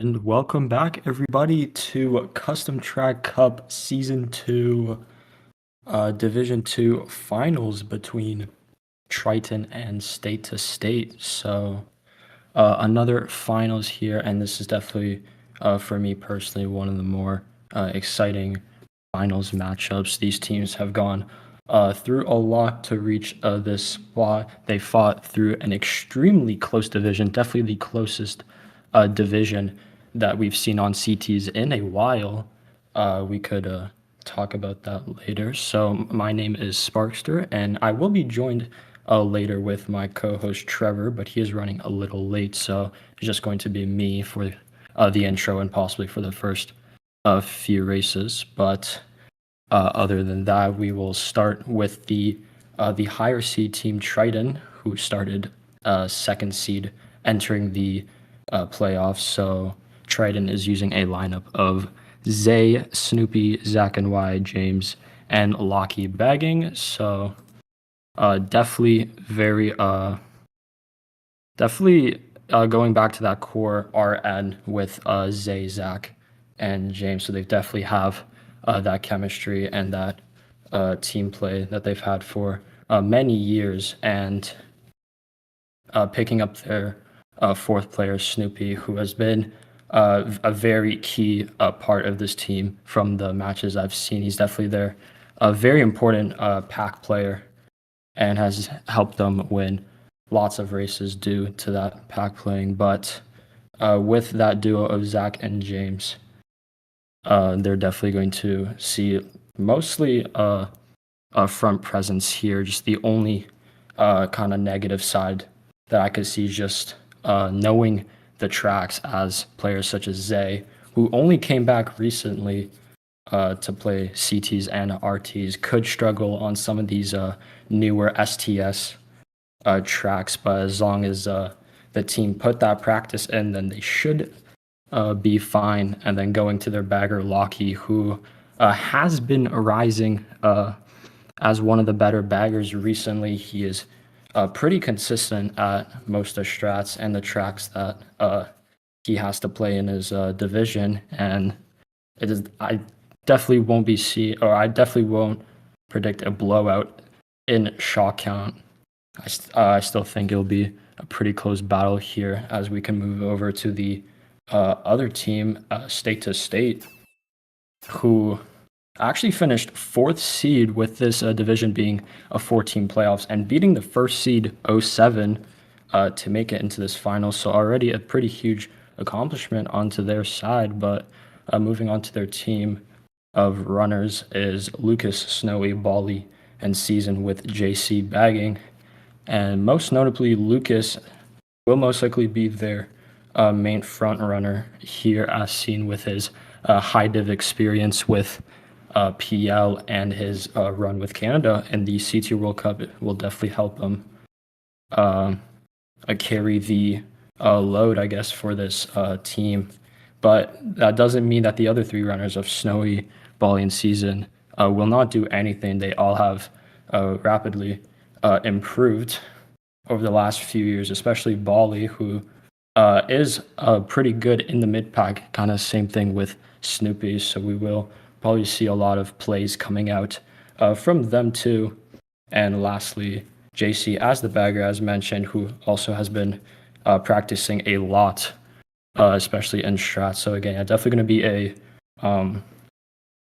And welcome back, everybody, to Custom Track Cup Season 2 Division 2 finals between Triton and State to State. So, another finals here, and this is definitely, for me personally, one of the more exciting finals matchups. These teams have gone through a lot to reach this spot. They fought through an extremely close division, definitely the closest division that we've seen on CTs in a while. We could talk about that later. So my name is Sparkster, and I will be joined later with my co-host Trevor, but he is running a little late, so it's just going to be me for the intro and possibly for the first few races. But other than that, we will start with the higher seed team Triton, who started second seed entering the playoffs. So Triton is using a lineup of Zay, Snoopy, Zach and Y, James, and Lockie bagging. So definitely very going back to that core RN with Zay, Zach, and James. So they definitely have that chemistry and that team play that they've had for many years. And picking up their fourth player, Snoopy, who has been a very key part of this team from the matches I've seen. He's definitely their very important pack player and has helped them win lots of races due to that pack playing. But with that duo of Zach and James, they're definitely going to see mostly a front presence here. Just the only kind of negative side that I could see, just knowing the tracks as players such as Zay, who only came back recently to play CTs and RTs, could struggle on some of these newer STS tracks. But as long as the team put that practice in, then they should be fine. And then going to their bagger, Lockie, who has been rising as one of the better baggers recently. He is pretty consistent at most of strats and the tracks that he has to play in his division. And I definitely won't predict a blowout in shot count. I still think it'll be a pretty close battle here as we can move over to the other team, State to State, who actually finished fourth seed with this division being a 14 playoffs and beating the first seed 07 to make it into this final. So already a pretty huge accomplishment onto their side. But moving on to their team of runners is Lucas, Snowy, Bally, and Season with JC bagging. And most notably, Lucas will most likely be their main front runner here, as seen with his high div experience with PL and his run with Canada in the CT World Cup. It will definitely help him carry the load, I guess, for this team. But that doesn't mean that the other three runners of Snowy, Bally, and Season will not do anything. They all have rapidly improved over the last few years, especially Bally, who is pretty good in the mid pack. Kind of same thing with Snoopy. So we will probably see a lot of plays coming out from them too. And lastly, JC as the bagger, as mentioned, who also has been practicing a lot, especially in strat. So again, definitely going to be a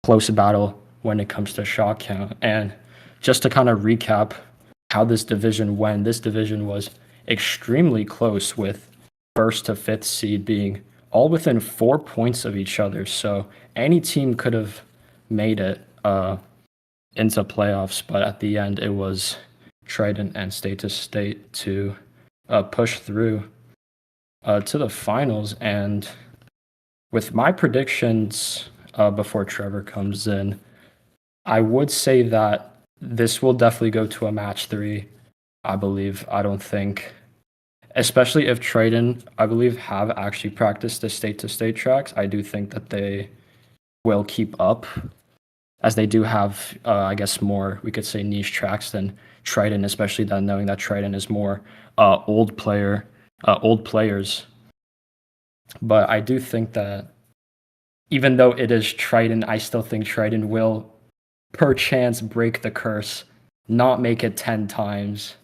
close battle when it comes to shot count. And just to kind of recap how this division went, this division was extremely close, with first to fifth seed being all within 4 points of each other. So any team could have made it into playoffs, but at the end it was Triton and State to State to push through to the finals. And with my predictions before Trevor comes in, I would say that this will definitely go to a match 3, I believe. I don't think, especially if Triton, I believe, have actually practiced the state-to-state tracks, I do think that they will keep up, as they do have, I guess, more, we could say, niche tracks than Triton, especially that knowing that Triton is more old players But I do think that even though it is Triton, I still think Triton will perchance break the curse, not make it 10 times,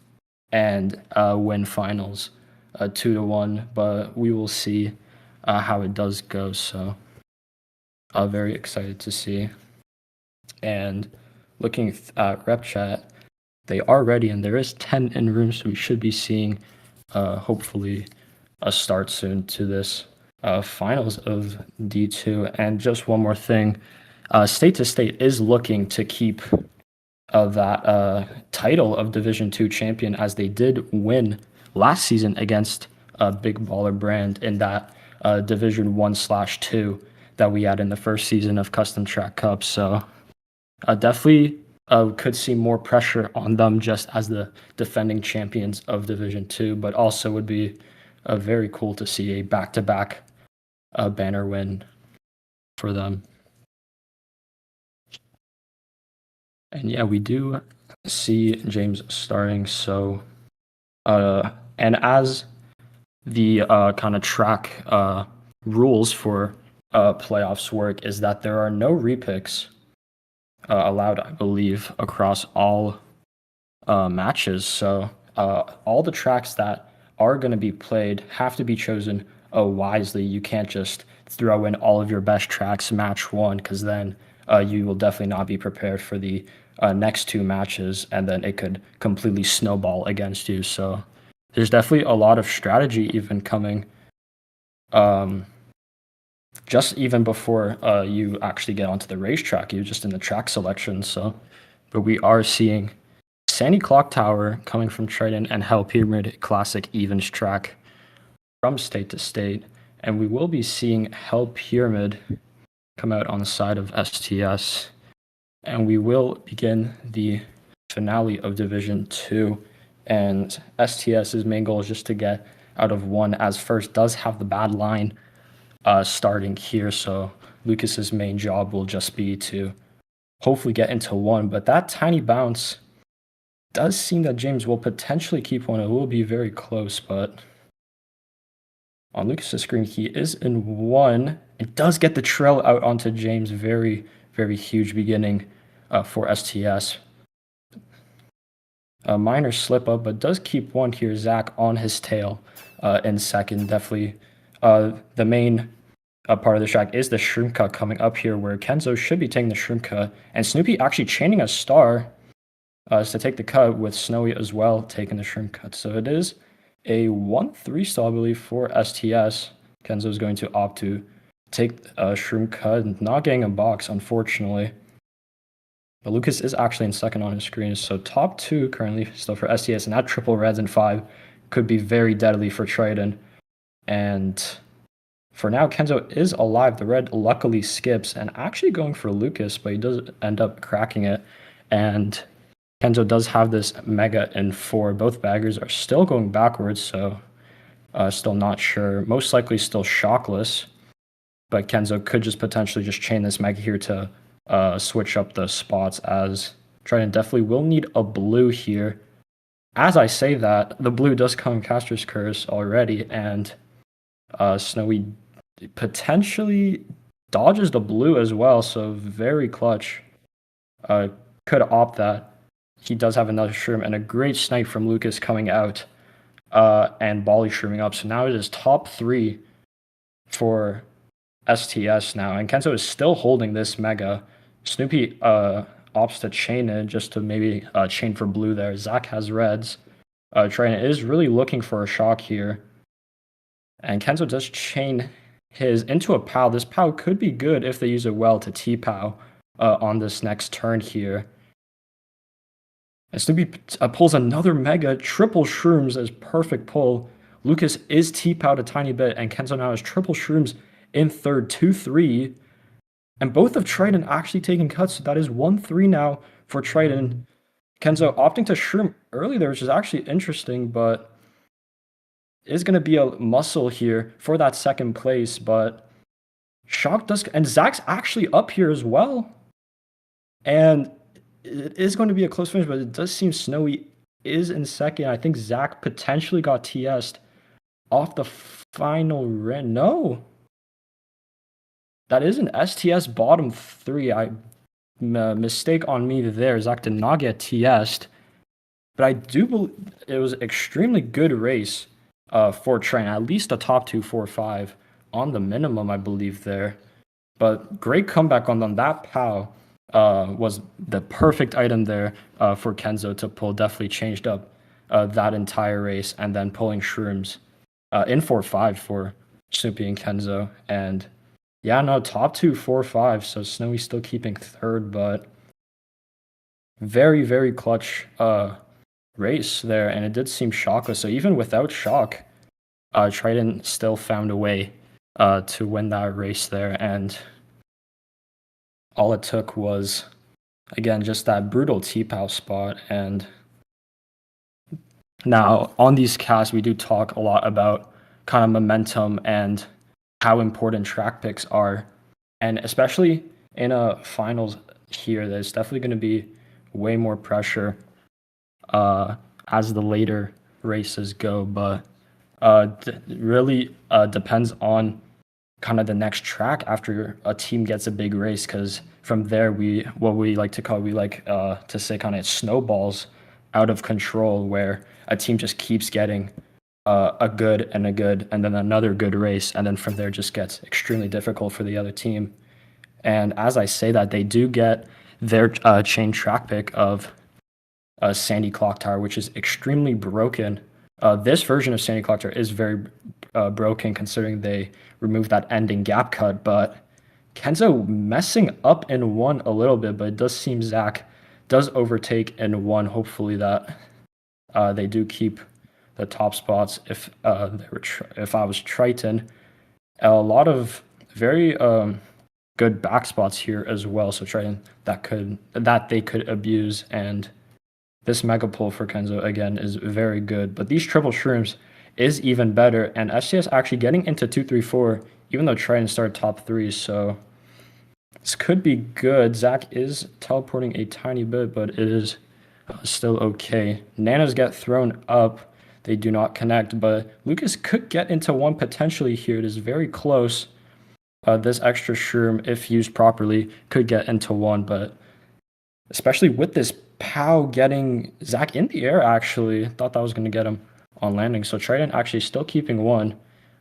and win finals 2-1. But we will see how it does go. So very excited to see. And looking at rep chat, they are ready, and there is 10 in room, so we should be seeing hopefully a start soon to this finals of D2. And just one more thing, State to State is looking to keep that title of Division 2 champion, as they did win last season against a big baller brand in that Division 1/2 that we had in the first season of Custom Track Cup. So definitely could see more pressure on them just as the defending champions of Division 2, but also would be very cool to see a back-to-back banner win for them. And yeah, we do see James starting. So, and as the kind of track rules for playoffs work is that there are no repicks allowed, I believe, across all matches. So all the tracks that are going to be played have to be chosen wisely. You can't just throw in all of your best tracks match one, because then you will definitely not be prepared for the next two matches, and then it could completely snowball against you. So there's definitely a lot of strategy even coming just even before you actually get onto the racetrack. You're just in the track selection. So, but we are seeing Sandy Clock Tower coming from Triton and Hell Pyramid Classic Evens track from State to State. And we will be seeing Hell Pyramid come out on the side of STS. And we will begin the finale of Division 2. And STS's main goal is just to get out of one, as first does have the bad line starting here. So Lucas's main job will just be to hopefully get into one. But that tiny bounce does seem that James will potentially keep one. It will be very close, but on Lucas's screen, he is in one. It does get the trail out onto James. Very, very huge beginning for STS. A minor slip up, but does keep one here. Zach on his tail in second. Definitely the main part of the track is the shroom cut coming up here, where Kenzo should be taking the shroom cut, and Snoopy actually chaining a star to take the cut, with Snowy as well taking the shroom cut. So it is a 1-3 stall, I believe, for STS. Kenzo is going to opt to take a shroom cut, and not getting a box, unfortunately. But Lucas is actually in second on his screen. So top two currently still for STS, and that triple reds in 5 could be very deadly for Triton. And for now, Kenzo is alive. The red luckily skips and actually going for Lucas, but he does end up cracking it. And Kenzo does have this mega in 4. Both baggers are still going backwards, so still not sure. Most likely still shockless, but Kenzo could just potentially just chain this mega here to switch up the spots, as Triton definitely will need a blue here. As I say that, the blue does come Caster's Curse already, and Snowy potentially dodges the blue as well, so very clutch. Could opt that. He does have another shroom, and a great snipe from Lucas coming out and Bali shrooming up. So now it is top 3 for STS now, and Kenzo is still holding this mega. Snoopy opts to chain it just to maybe chain for blue there. Zach has reds. Triton is really looking for a shock here, and Kenzo does chain his into a POW. This POW could be good if they use it well to T-POW on this next turn here. And Snoopy pulls another mega, triple shrooms as perfect pull. Lucas is T-POW'd a tiny bit, and Kenzo now has triple shrooms in third, 2-3. And both of Triton actually taking cuts, so that is 1-3 now for Triton. Kenzo opting to shroom early there, which is actually interesting, but is going to be a muscle here for that second place. But Shock does, and Zach's actually up here as well. And it is going to be a close finish, but it does seem Snowy is in second. I think Zach potentially got TS'd off the final run. No, that is an STS bottom 3. Mistake on me there. Zach did not get TS'd, but I do believe it was extremely good race for Triton. At least a top 2, 4, 5 on the minimum, I believe there. But great comeback on them. That POW was the perfect item there for Kenzo to pull. Definitely changed up that entire race, and then pulling Shrooms in 4-5 for Snoopy and Kenzo. And yeah, no, top 2, 4, 5. So Snowy's still keeping third, but very, very clutch race there. And it did seem shockless. So even without shock, Triton still found a way to win that race there. And all it took was, again, just that brutal T-Pow spot. And now on these casts, we do talk a lot about kind of momentum and how important track picks are. And especially in a finals here, there's definitely going to be way more pressure as the later races go. But really depends on kind of the next track after a team gets a big race, because from there we like to say kind of snowballs out of control, where a team just keeps getting a good and then another good race, and then from there just gets extremely difficult for the other team. And as I say that, they do get their chain track pick of Sandy Clock Tower, which is extremely broken. This version of Sandy Clock Tower is very broken, considering they removed that ending gap cut. But Kenzo messing up in 1 a little bit, but it does seem Zach does overtake in 1. Hopefully that they do keep the top spots. If I was Triton, a lot of very good back spots here as well. So Triton that they could abuse. And this mega pull for Kenzo again is very good. But these triple shrooms is even better. And SCS actually getting into 2, 3, 4, even though Triton started top 3. So this could be good. Zach is teleporting a tiny bit, but it is still okay. Nanas get thrown up. They do not connect, but Lucas could get into 1 potentially here. It is very close. This extra shroom, if used properly, could get into 1, but especially with this POW getting Zach in the air, actually, thought that was going to get him on landing. So Triton actually still keeping 1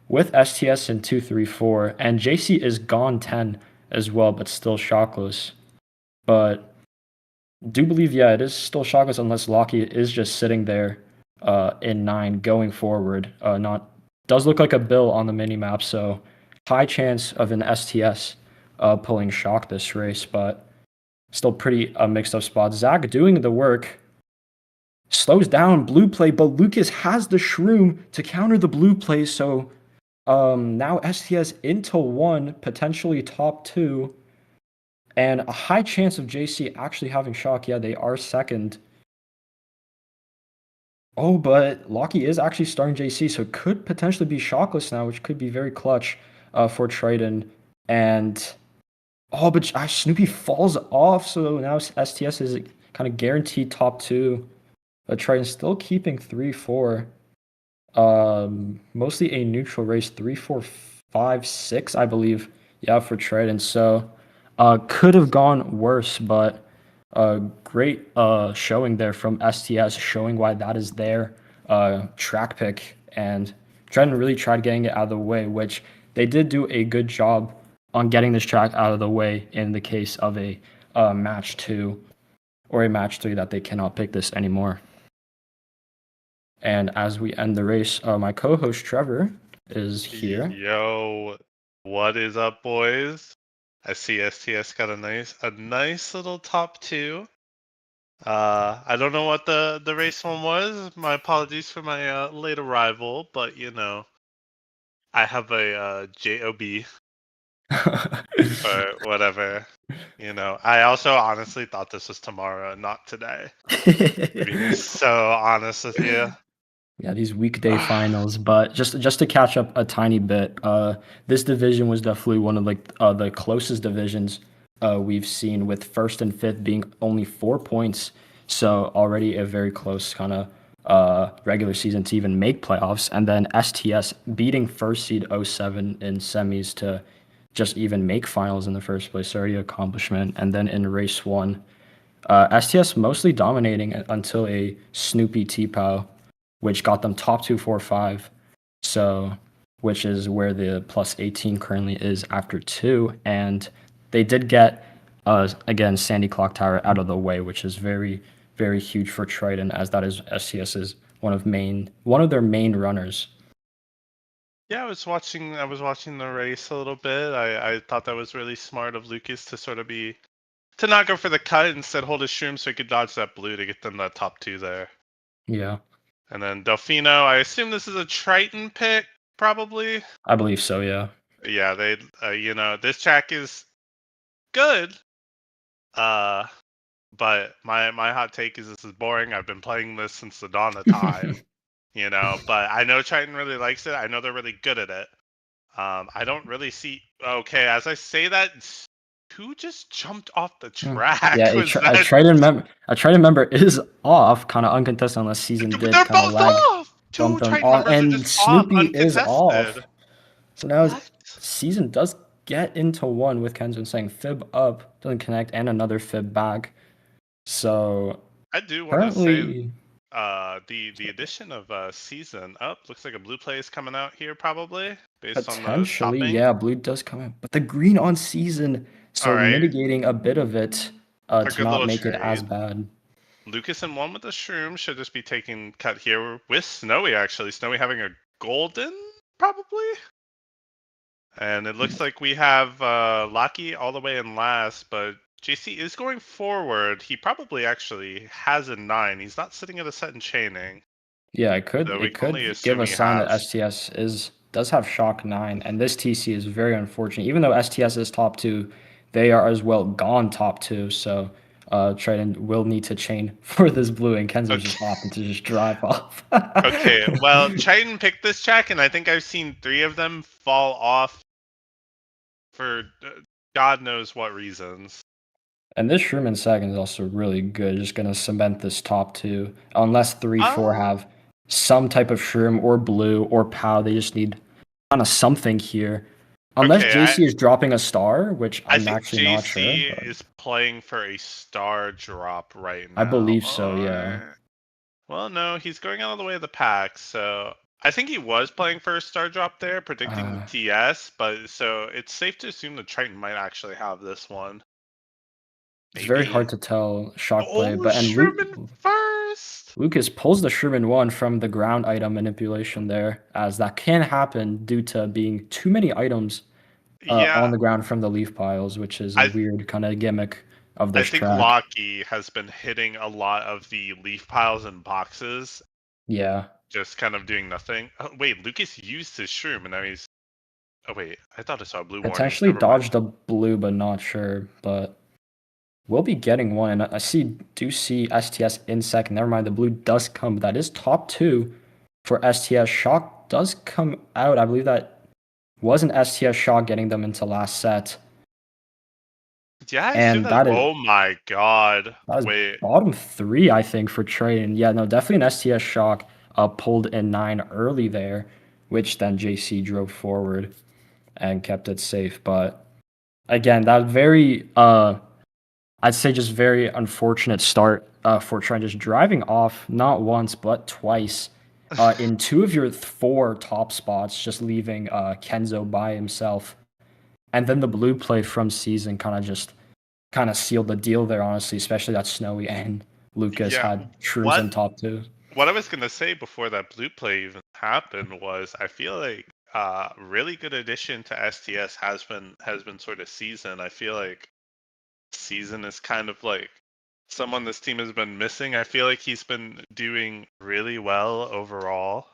with STS in 2, 3, 4, and JC is gone 10 as well, but still shockless. But do believe, yeah, it is still shockless unless Locky is just sitting there in 9 going forward. Does look like a Bill on the mini map, so high chance of an STS pulling shock this race, but still pretty mixed up spots. Zach doing the work, slows down blue play, but Lucas has the shroom to counter the blue play, so now STS into 1, potentially top 2, and a high chance of JC actually having shock. Yeah, they are second. Oh, but Locky is actually starting JC, so it could potentially be shockless now, which could be very clutch for Triton. And but Snoopy falls off, so now STS is kind of guaranteed top 2. But Triton's still keeping 3, 4. Mostly a neutral race, 3, 4, 5, 6, I believe. Yeah, for Triton. So could have gone worse, but great showing there from STS, showing why that is their track pick, and Triton really tried getting it out of the way, which they did do a good job on getting this track out of the way in the case of a match 2 or a match 3 that they cannot pick this anymore. And as we end the race, my co-host Trevor is here. Yo, what is up, boys? I see STS got a nice little top 2. I don't know what the race 1 was. My apologies for my late arrival, but you know, I have a JOB or whatever. You know, I also honestly thought this was tomorrow, not today. Being so honest with you. Yeah, these weekday finals, but just to catch up a tiny bit, this division was definitely one of the closest divisions we've seen, with first and fifth being only 4 points. So already a very close kind of regular season to even make playoffs, and then STS beating first seed 07 in semis to just even make finals in the first place, already an accomplishment. And then in race one, STS mostly dominating until a Snoopy T-Pow, which got them top 245. So, which is where the plus 18 currently is after two. And they did get, again, Sandy Clock Tower out of the way, which is very, very huge for Triton, as that is STS's one of their main runners. Yeah, I was watching the race a little bit. I thought that was really smart of Lucas to sort of to not go for the cut, instead hold his shroom so he could dodge that blue to get them that top two there. Yeah, And then Delfino, I assume this is a Triton pick, probably. I believe so. Yeah. Yeah, this track is good. Uh, but my hot take is this is boring. I've been playing this since the dawn of time, but I know Triton really likes it. I know they're really good at it. I don't really see. Okay, as I say that, who just jumped off the Yeah, track? Was I that? try to remember. I try to remember is off, kind of uncontested unless season did They're kind of both lag off. bump Two them Triton off, members are and just off, Snoopy is uncontested. off. So now What? season does get into one with Kenzo saying fib up doesn't connect and another fib back. So I do want to say, currently the addition of season up looks like a blue play is coming out here, probably based on the potentially, stopping. yeah, blue does come in, but the green on season, All so right, mitigating a bit of it a to good not little make it as trade. bad. Lucas and one with the shroom should just be taking cut here with Snowy, actually. Snowy having a golden, probably. And it looks like we have Lucky all the way in last, but JC is going forward. He probably actually has a 9. He's not sitting at a set and chaining. Yeah, So we it can only could give assume a he sign that has. STS does have shock 9, and this TC is very unfortunate. Even though STS is top 2, they are as well gone top 2, so Triton will need to chain for this blue, and Kenzo's Okay. just happened to just drive off. Okay, well, Triton picked this track, and I think I've seen 3 of them fall off for God knows what reasons. And this shroom in second is also really good. Just gonna cement this top 2. Unless 3, 4 Uh, have some type of shroom or blue or POW, they just need kind of something here. Unless okay, JC is dropping a star, which I I'm think actually not sure, JC but is playing for a star drop right I now. believe so, yeah. Well, no, he's going out of the way of the pack, so I think he was playing for a star drop there, predicting the Uh, TS, but so it's safe to assume that Triton might actually have this one. it's very Maybe. hard to tell shock play, Oh, but and Sherman first! Lucas pulls the Sherman 1 from the ground item manipulation there, as that can happen due to being too many items Yeah, on the ground from the leaf piles, which is a I weird kind of gimmick of I this think track. Locky has been hitting a lot of the leaf piles and boxes, Yeah, just kind of doing nothing. Oh, wait, Lucas used his shroom and now he's. Oh wait, I thought I saw a blue warning. potentially Never mind. dodged a blue, but not sure. But we'll be getting one. And do see STS in second. Never mind, the blue does come. But that is top 2 for STS. Shock does come out. I believe that was an STS shock getting them into last set. Yeah, I assume And that. Oh my god. that is Wait. bottom 3, I think, for trading. Yeah, no, definitely an STS shock pulled in 9 early there, which then JC drove forward and kept it safe. But again, that very I'd say just very unfortunate start for Trent, just driving off not once but twice in 2 of your 4 top spots, just leaving Kenzo by himself. And then the blue play from season kind of sealed the deal there, honestly, especially that Snowy and Lucas Yeah. had shrooms What in top 2. what I was gonna say before that blue play even happened was I feel like really good addition to STS has been sort of Season. I feel like Season is kind of like someone this team has been missing. I feel like he's been doing really well overall.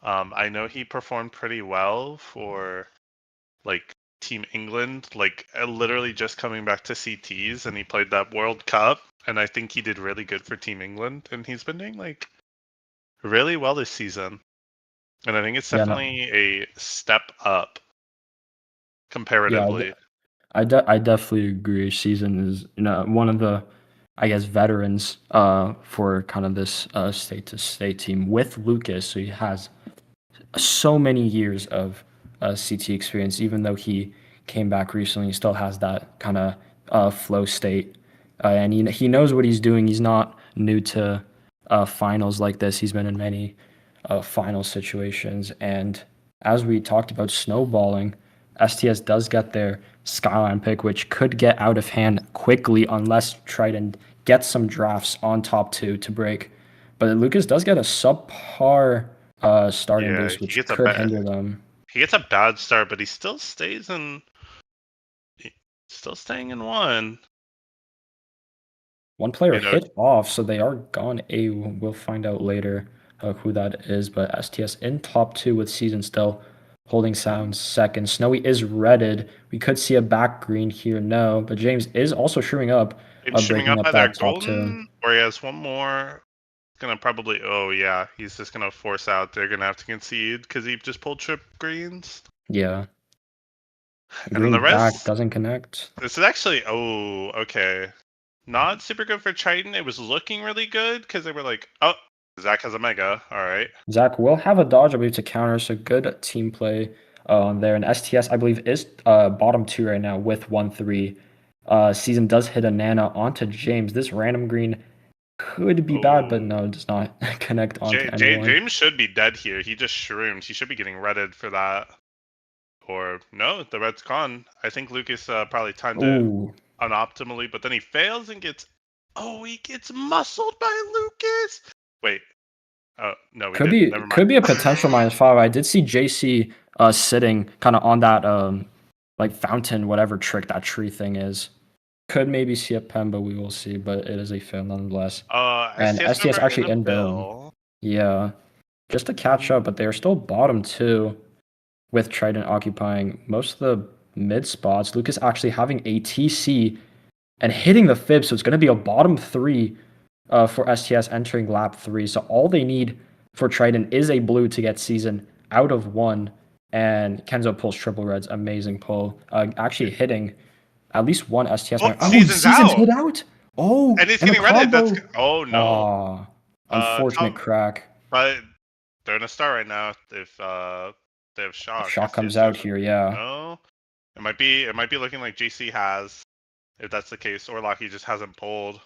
I know he performed pretty well for like Team England, like literally just coming back to CTs, and he played that World Cup, and I think he did really good for Team England, and he's been doing like really well this season, and I think it's Yeah, no, definitely a step up yeah, comparatively. I definitely agree. Season is one of the I guess, veterans for kind of this state-to-state team with Lucas. So he has so many years of CT experience. Even though he came back recently, he still has that kind of flow state, and he knows what he's doing. He's not new to finals like this. He's been in many final situations, and as we talked about snowballing, STS does get their Skyline pick, which could get out of hand quickly unless Triton gets some drafts on top two to break. But Lucas does get a subpar starting Yeah, boost, which could hinder them. he gets a bad start, but he still stays in. Still staying in one. One player You know, hit off, so they are gone A. We'll find out later who that is. But STS in top two with Season still holding Sounds second. Snowy is redded. We could see a back green here. No, but James is also shooting up, it's streaming breaking up up either that top two. golden or he has one more. Gonna probably. Oh yeah, he's just gonna force out. They're gonna have to concede because he just pulled trip greens. Yeah. And then the Green back rest. doesn't connect. This is actually. Oh, okay. Not super good for Triton. It was looking really good because they were like, oh, Zach has a mega. All right. Zach will have a dodge, I believe, to counter. So good team play on there. And STS, I believe, is bottom two right now with 1-3. Season does hit a Nana onto James. This random green could be bad, but no, it does not connect onto anyone. James should be dead here. He just shroomed. He should be getting redded for that. Or no, the red's gone. I think Lucas probably timed it unoptimally, but then he fails and gets. Oh, he gets muscled by Lucas. Wait. Oh no, we didn't. Never mind. Could be a potential -5. I did see JC sitting kind of on that like fountain, whatever trick that tree thing is. Could maybe see a pen, but we will see. But it is a fail nonetheless. And STS actually in build. Yeah, just to catch up, but they are still bottom two, with Triton occupying most of the mid spots. Lucas actually having a TC and hitting the fib, so it's going to be a bottom three for STS entering lap 3. So all they need for Triton is a blue to get Season out of 1. And Kenzo pulls triple reds. Amazing pull. Actually hitting at least one STS. Season's hit out. Oh, and he's getting redded. Oh no. Unfortunate crack. But they're in a star right now. If they have shock. If shock comes out here, yeah. No. It might be looking like JC has, if that's the case, or Locky just hasn't pulled.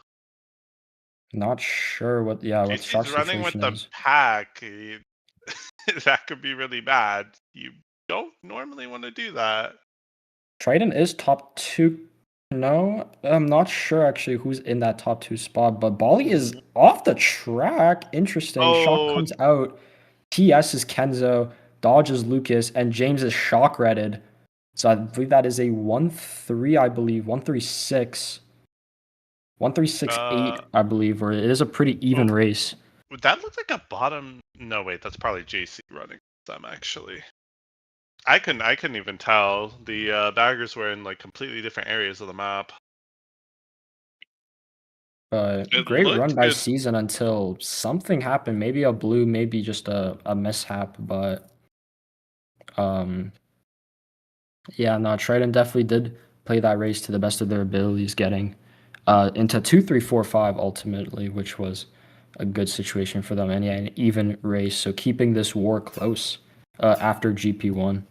Not sure what shock running with is. the pack. That could be really bad. You don't normally want to do that. Triton is top 2. No, I'm not sure actually who's in that top 2 spot, but Bali is off the track. Interesting. Shock comes out. TS is Kenzo, Dodge is Lucas, and James is shock redded. So I believe that is a 1-3, I believe. 1-3-6. 1-3-6-8, I believe, or it is a pretty even race. Would that look like a bottom? No, wait, that's probably JC running them actually. I couldn't even tell. The baggers were in like completely different areas of the map. Great run by Season until something happened. Maybe a blue, maybe just a mishap, but yeah, no, Triton definitely did play that race to the best of their abilities, getting into 2-3-4-5 ultimately, which was a good situation for them, and yeah, an even race. So keeping this war close after GP1.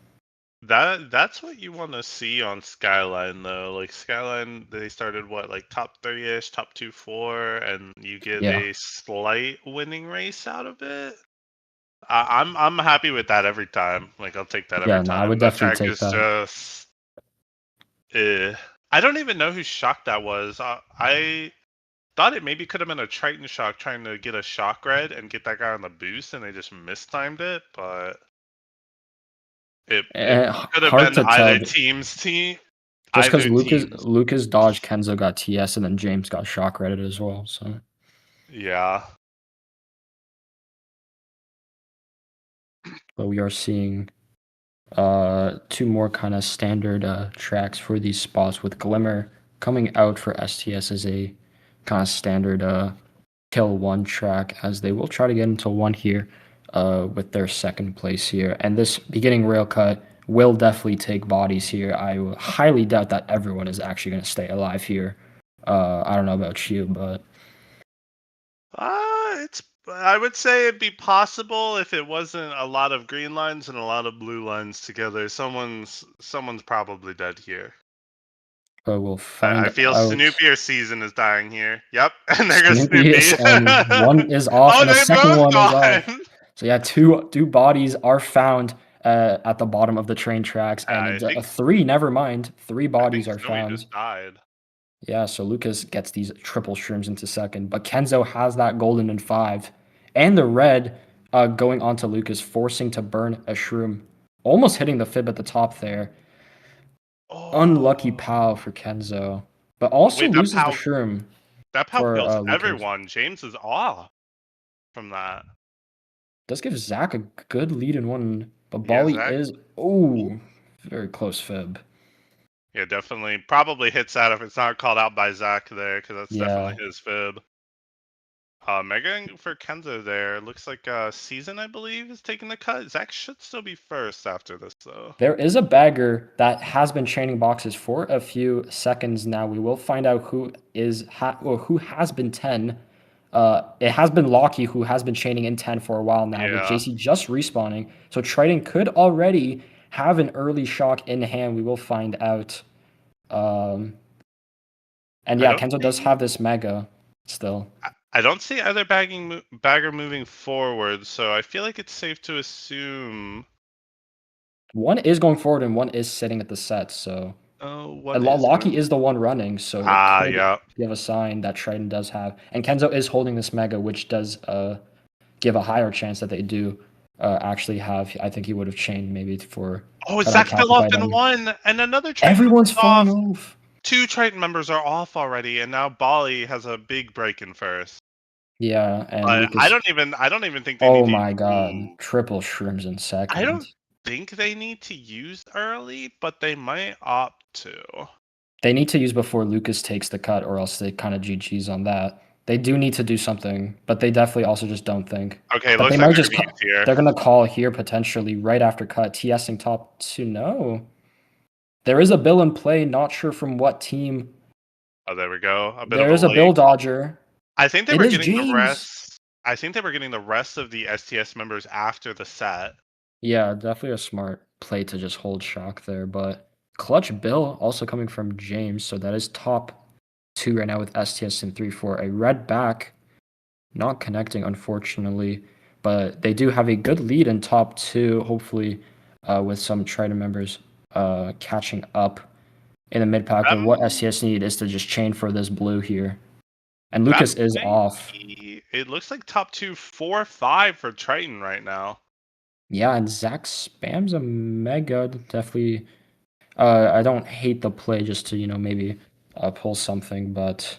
That's what you want to see on Skyline though. Like Skyline, they started like top 30ish, top 2-4, and you get a slight winning race out of it. I'm happy with that every time. Like I'll take that every time. I would definitely take that. Just, I don't even know who shock that was. I thought it maybe could have been a Triton shock trying to get a shock red and get that guy on the boost, and they just mistimed it. But it could have been either team's team. Just because Lucas dodged, Kenzo got TS, and then James got shock redded as well. So yeah. But we are seeing 2 more kind of standard tracks for these spots, with Glimmer coming out for STS as a kind of standard kill 1 track, as they will try to get into 1 here with their second place here. And this beginning rail cut will definitely take bodies here. I highly doubt that everyone is actually going to stay alive here I don't know about you, but It's. I would say it'd be possible if it wasn't a lot of green lines and a lot of blue lines together. Someone's probably dead here. we'll I find feel out. Snoopy or Season is dying here. Yep, and there goes Snoopy is, Snoopy. and one is off, Oh, and the they second both one is gone. off. So yeah, two bodies are found at the bottom of the train tracks, I and think three. Never mind, three I think bodies are Snowy found. just died. Yeah, so Lucas gets these triple shrooms into second, but Kenzo has that golden in five, and the red going onto Lucas, forcing to burn a shroom, almost hitting the fib at the top there. Unlucky Oh, POW for Kenzo, but also wait, loses the shroom that pow for kills Lucas. everyone. James is off from that. Does give Zach a good lead in one, but Yeah, Bali Zach. is Ooh. very close fib. Yeah, definitely. Probably hits that if it's not called out by Zach there, because that's definitely Yeah, his fib. Mega for Kenzo there. Looks like Season, I believe, is taking the cut. Zach should still be first after this, though. there is a bagger that has been chaining boxes for a few seconds now. We will find out who is or who has been 10. It has been Locky who has been chaining in 10 for a while now, with Yeah. JC just respawning. So Triton could already have an early shock in hand. We will find out. Um, and I yeah, don't Kenzo does see. have this mega still. I don't see either bagger moving forward, so I feel like it's safe to assume. One is going forward and one is sitting at the set. So Oh, and one is Locky going. is the one running, so it Ah, could yeah. give a sign that Triton does have. And Kenzo is holding this mega, which does give a higher chance that they do actually have. I think he would have chained maybe for Oh, that Zach fell off calcified in him. one, and another Triton Everyone's member's falling off. off. Two Triton members are off already, and now Bali has a big break in first. Yeah, and But Lucas. I don't even think they need Oh to my God, use. triple shrooms in I don't second. think they need to use early, but they might opt to. They need to use before Lucas takes the cut, or else they kind of GG's on that. They do need to do something, but they definitely also just don't think. Okay, But they looks like might they're just gonna use here. they're gonna call here potentially right after cut. TSing top two. No, there is a bill in play. Not sure from what team. Oh, there we go. A bit of There a is a bill late. dodger. I think they It were is getting the James. rest. I think they were getting the rest of the STS members after the set. Yeah, definitely a smart play to just hold shock there. But clutch bill also coming from James, so that is top two right now with STS in 3-4. A red back. Not connecting, unfortunately, but they do have a good lead in top two, hopefully, with some Triton members catching up in the mid pack. But what Um, SCS need is to just chain for this blue here. And that Lucas is might off. be. It looks like top two, 4, 5 for Triton right now. Yeah, and Zach spams a mega. Definitely, I don't hate the play just to, maybe pull something, but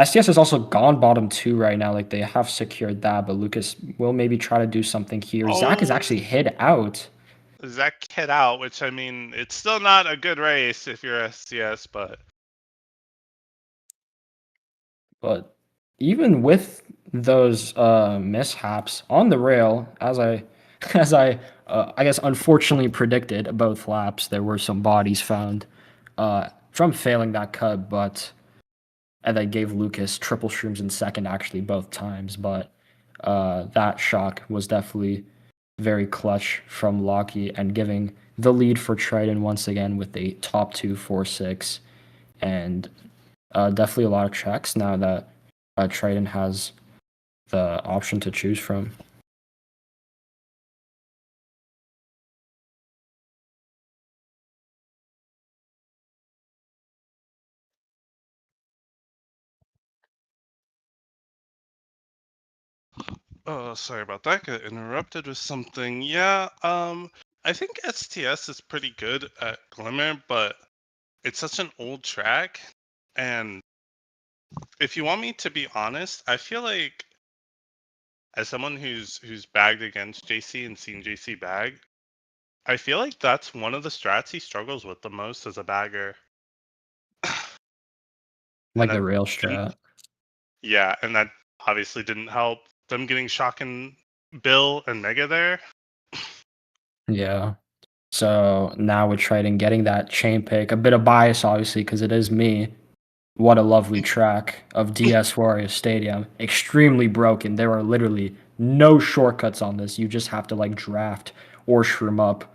STS has also gone bottom two right now. Like they have secured that, but Lucas will maybe try to do something here. Zach is Oh, actually hid out. Zach hit out, which I mean, it's still not a good race if you're STS, but But even with those mishaps on the rail, as I as I guess unfortunately predicted both laps, there were some bodies found from failing that cut, but and they gave Lucas triple shrooms in second actually both times, but that shock was definitely very clutch from Locky and giving the lead for Triton once again with a top 2-4-6, and definitely a lot of tracks now that Triton has the option to choose from. oh, sorry about that. Got interrupted with something. Yeah, I think STS is pretty good at Glimmer, but it's such an old track, and if you want me to be honest, I feel like as someone who's bagged against JC and seen JC bag, I feel like that's one of the strats he struggles with the most as a bagger. And Like that the rail didn't, strat. yeah, and that obviously didn't help them getting Shocking Bill and Mega there. Yeah. So now with Triton getting that chain pick, a bit of bias obviously because it is me. what a lovely track of DS Warrior Stadium. Extremely broken. There are literally no shortcuts on this. You just have to like draft or shroom up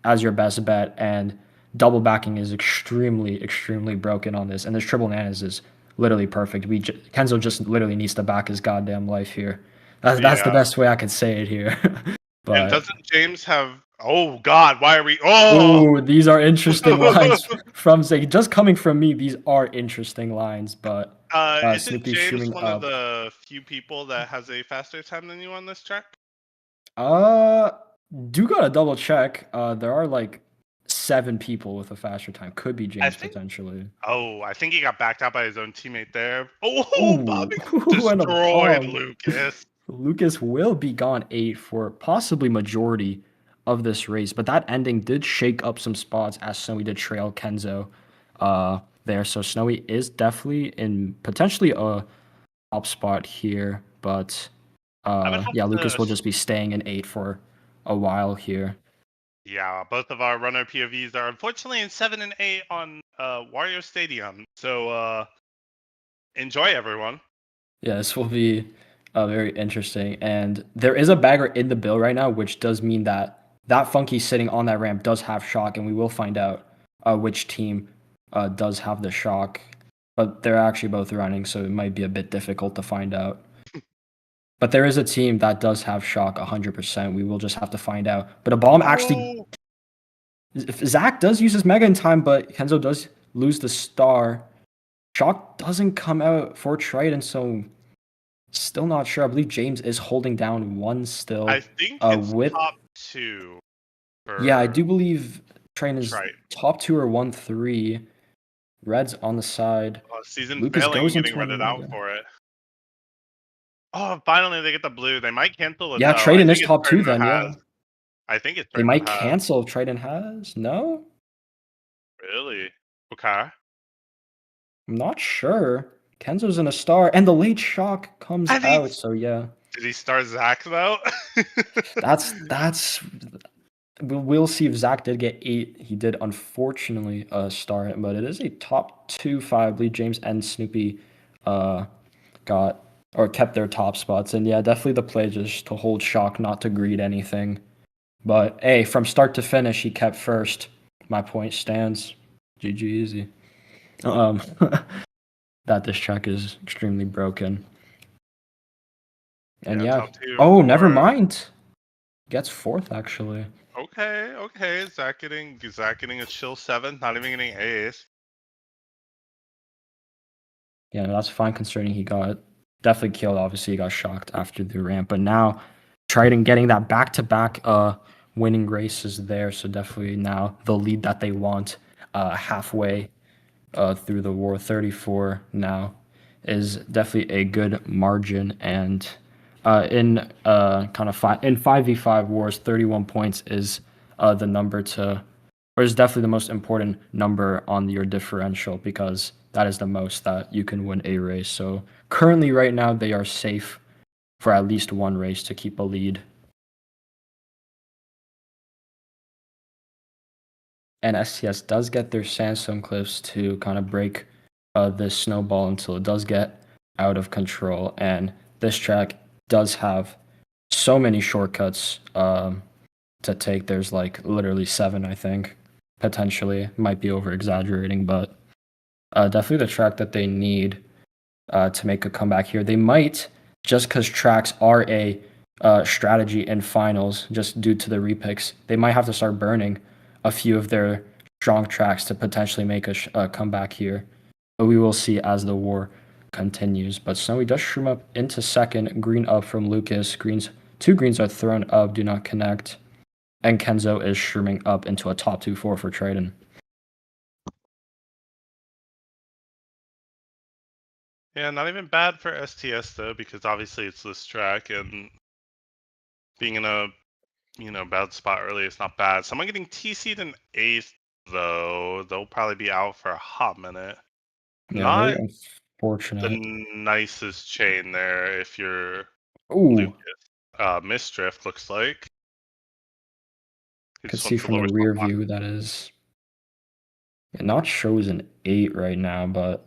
as your best bet, and double backing is extremely, extremely broken on this. And this triple nanas is literally perfect. Kenzo just literally needs to back his goddamn life here. That's the Yeah. best way I could say it here. And But doesn't James have? Oh God, why are we? Oh. ooh, these are interesting lines from Zay. Just coming from me, these are interesting lines. But Isn't Snoopy James streaming one of up. the few people that has a faster time than you on this track? Uh, do gotta double check. There are like 7 people with a faster time. Could be I James think. potentially. Oh, I think he got backed out by his own teammate there. Oh, Ooh, Bobby and a destroyed pong. Lucas. Lucas will be gone 8 for possibly majority of this race, but that ending did shake up some spots as Snowy did trail Kenzo there. So Snowy is definitely in potentially a top spot here, but I would have yeah, to. Lucas will just be staying in 8 for a while here. Yeah, both of our runner POVs are unfortunately in 7 and 8 on Wario Stadium. So enjoy, everyone. Yeah, this will be very interesting. And there is a bagger in the bill right now, which does mean that that Funky sitting on that ramp does have shock, and we will find out which team does have the shock. But they're actually both running, so it might be a bit difficult to find out. But there is a team that does have shock 100%. We will just have to find out. But a bomb actually, Oh, Zach does use his mega in time, but Kenzo does lose the star. Shock doesn't come out for Triton, so still not sure. I believe James is holding down one I still. think it's With top 2 yeah, I for do believe Train is Triton. top 2 or 1-3. Red's on the side. Season Lucas failing and goes getting into redded another out mega. for it. Oh, finally they get the blue. They might cancel it Yeah, though. I Traden is think it's top 2 Triton that then, yeah. has. I think it's They Triton that might has. cancel if Traden has. No? Really? Okay. I'm not sure. Kenzo's in a star, and the late shock comes I think. out, so yeah. Did he start Zach though? That's we'll see if Zach did get 8. He did unfortunately start, but it is a top 2-5. I believe James and Snoopy got or kept their top spots. And yeah, definitely the play just to hold shock, not to greed anything. But hey, from start to finish, he kept first. My point stands. GG easy. Um, that this track is extremely broken. And Yeah, yeah. top 2 Oh, never for. mind. Gets 4th actually. Okay. Zach getting a chill 7th, not even getting ace. Yeah, that's fine considering he got definitely killed. Obviously, he got shocked after the ramp, but now Triton getting that back-to-back winning races there. So definitely now the lead that they want halfway through the war, 34 now is definitely a good margin. And in kind of in 5v5 wars, 31 points is the number to, or is definitely the most important number on your differential because that is the most that you can win a race. So currently, right now, they are safe for at least one race to keep a lead. And STS does get their sandstone cliffs to kind of break this snowball until it does get out of control. And this track does have so many shortcuts to take. There's like literally 7, I think, potentially. Might be over exaggerating, but definitely the track that they need to make a comeback here. They might, just because tracks are a strategy in finals, just due to the repicks, they might have to start burning a few of their strong tracks to potentially make a comeback here. But we will see as the war continues. But Snowy does shroom up into second. Green up from Lucas. 2 greens are thrown up, do not connect. And Kenzo is shrooming up into a top 2-4 for Triton. Yeah, not even bad for STS though, because obviously it's this track and being in a bad spot early is not bad. Someone getting TC'd in 8th though, they'll probably be out for a hot minute. Yeah, very Not the unfortunate. nicest chain there if you're Ooh, Lucas. Misdrift looks like. He could just see wants to from the lower some rear block. view that is. It not shows an 8 right now, but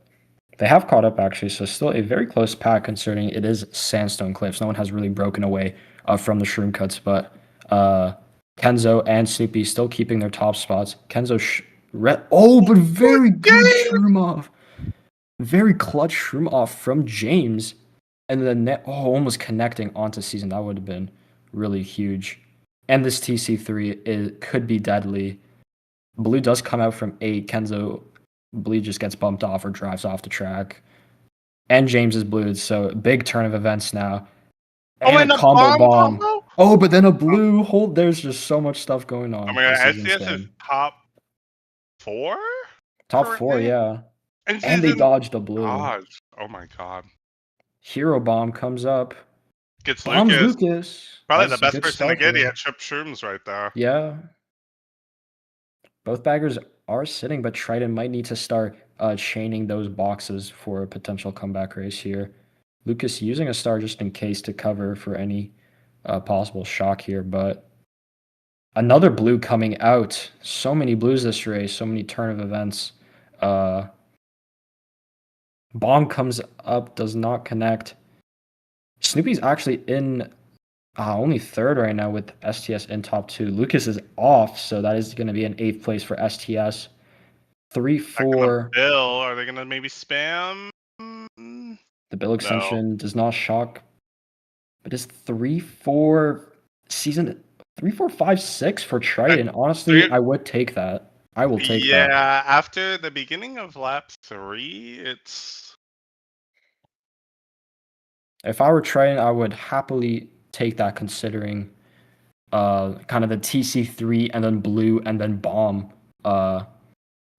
They have caught up actually, so still a very close pack considering it is sandstone cliffs. No one has really broken away from the shroom cuts, but Kenzo and Snoopy still keeping their top spots. Kenzo, but very good shroom off. Very clutch shroom off from James. And then net, almost connecting onto season. That would have been really huge. And this TC3 could be deadly. Blue does come out from 8. Kenzo, Blue just gets bumped off or drives off the track. And James is blue, so big turn of events now. And a combo bomb. Combo? Oh, but then a blue hold. There's just so much stuff going on. Oh my god, This is STS is insane. top 4? Top 4, currently? yeah. And And they season dodged a blue. dodge. Oh my god. Hero bomb comes up. Gets Bombs Lucas. Lucas. Probably That's the a best good person to start get. for He him. had Trip Shrooms right there. Yeah. Both baggers are sitting, but Triton might need to start chaining those boxes for a potential comeback race here. Lucas using a star just in case to cover for any possible shock here, but another blue coming out. So many blues this race, so many turn of events. Bomb comes up, does not connect. Snoopy's actually in only third right now with STS in top 2. Lucas is off, so that is going to be an 8th place for STS. 3, Not gonna 4. bill. Are they gonna maybe spam? The bill extension does not shock, but it's 3, 4 season 3, 4, 5, 6 for Triton. Honestly, I would take that. I will take that. Yeah, after the beginning of lap 3, it's If I were Triton, I would happily take that considering kind of the TC3 and then blue and then bomb and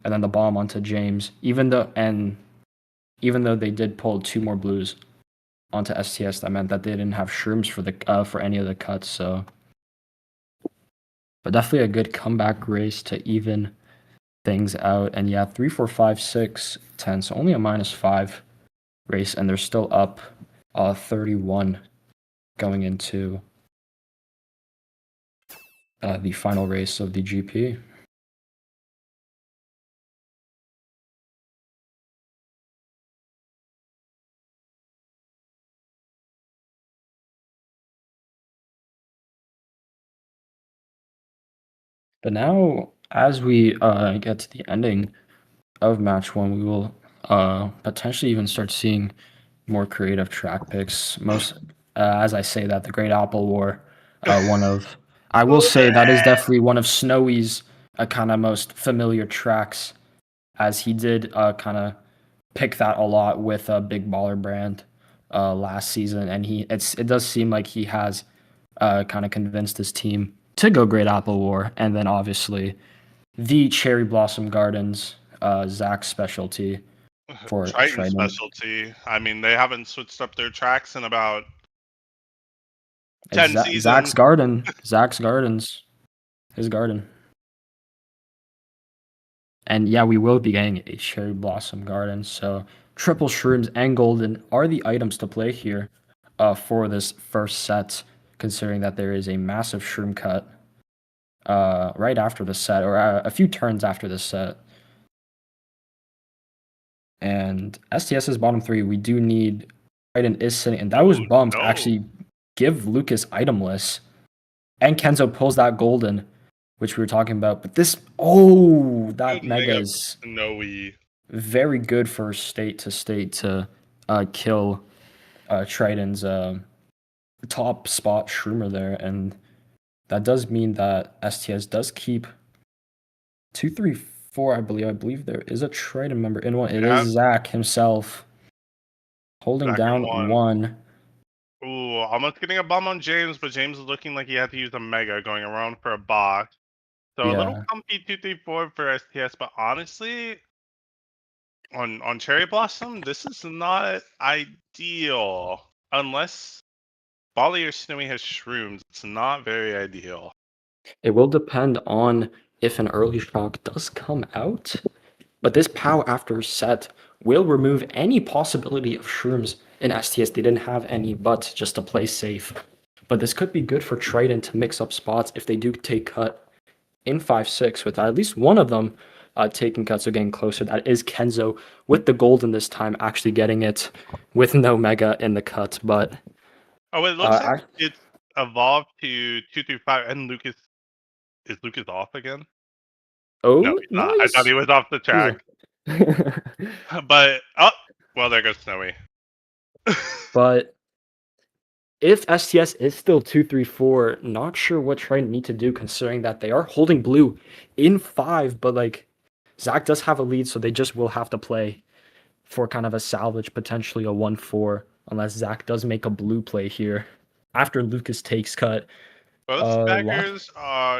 then the bomb onto James. Even though they did pull 2 more blues onto STS, that meant that they didn't have shrooms for any of the cuts. So, but definitely a good comeback race to even things out. And yeah, 3, 4, 5, 6, 10. So only a -5 race, and they're still up 31 going into the final race of the GP. But now, as we get to the ending of match 1, we will potentially even start seeing more creative track picks. As I say that, the Great Apple War, I will say that is definitely one of Snowy's kind of most familiar tracks, as he did kind of pick that a lot with a Big Baller Brand last season, and it does seem like he has kind of convinced his team to go Great Apple War, and then obviously the Cherry Blossom Gardens, Zach's specialty for Triton Triton. specialty. I mean, they haven't switched up their tracks in about 10 seasons. Zach's Gardens, his garden. And yeah, we will be getting a Cherry Blossom Garden. So triple shrooms and golden are the items to play here for this first set, considering that there is a massive shroom cut right after the set, or a few turns after the set. And STS's bottom 3, we do need Triton is sitting, and that was bumped to actually give Lucas itemless. And Kenzo pulls that golden, which we were talking about. But that mega is very good for state to kill Triton's top spot Shroomer there. And that does mean that STS does keep 2, 3, 4, I believe there is a Triton member in one. It is Zach himself holding down 1. Ooh, almost getting a bomb on James, but James is looking like he had to use a mega going around for a box. So a little comfy 2, 3, 4 for STS, but honestly, on Cherry Blossom, this is not ideal. Unless Bali or Snowy has shrooms, it's not very ideal. It will depend on if an early shock does come out, but this POW after set will remove any possibility of shrooms in STS. They didn't have any, but just to play safe. But this could be good for Triton to mix up spots if they do take cut in 5-6 with at least one of them taking cuts, so getting closer. That is Kenzo with the golden this time, actually getting it with no mega in the cut. But Oh, it looks like I, it's evolved to 2 through 5, and Lucas off again? No, oh, he's not. I thought nice. he was off the He's track. But oh, well, there goes Snowy. but if STS is still 2-3-4, not sure what Triton need to do considering that they are holding blue in 5, but like Zach does have a lead, so they just will have to play for kind of a salvage, potentially a 1-4, unless Zach does make a blue play here after Lucas takes cut. Both Lot. backers,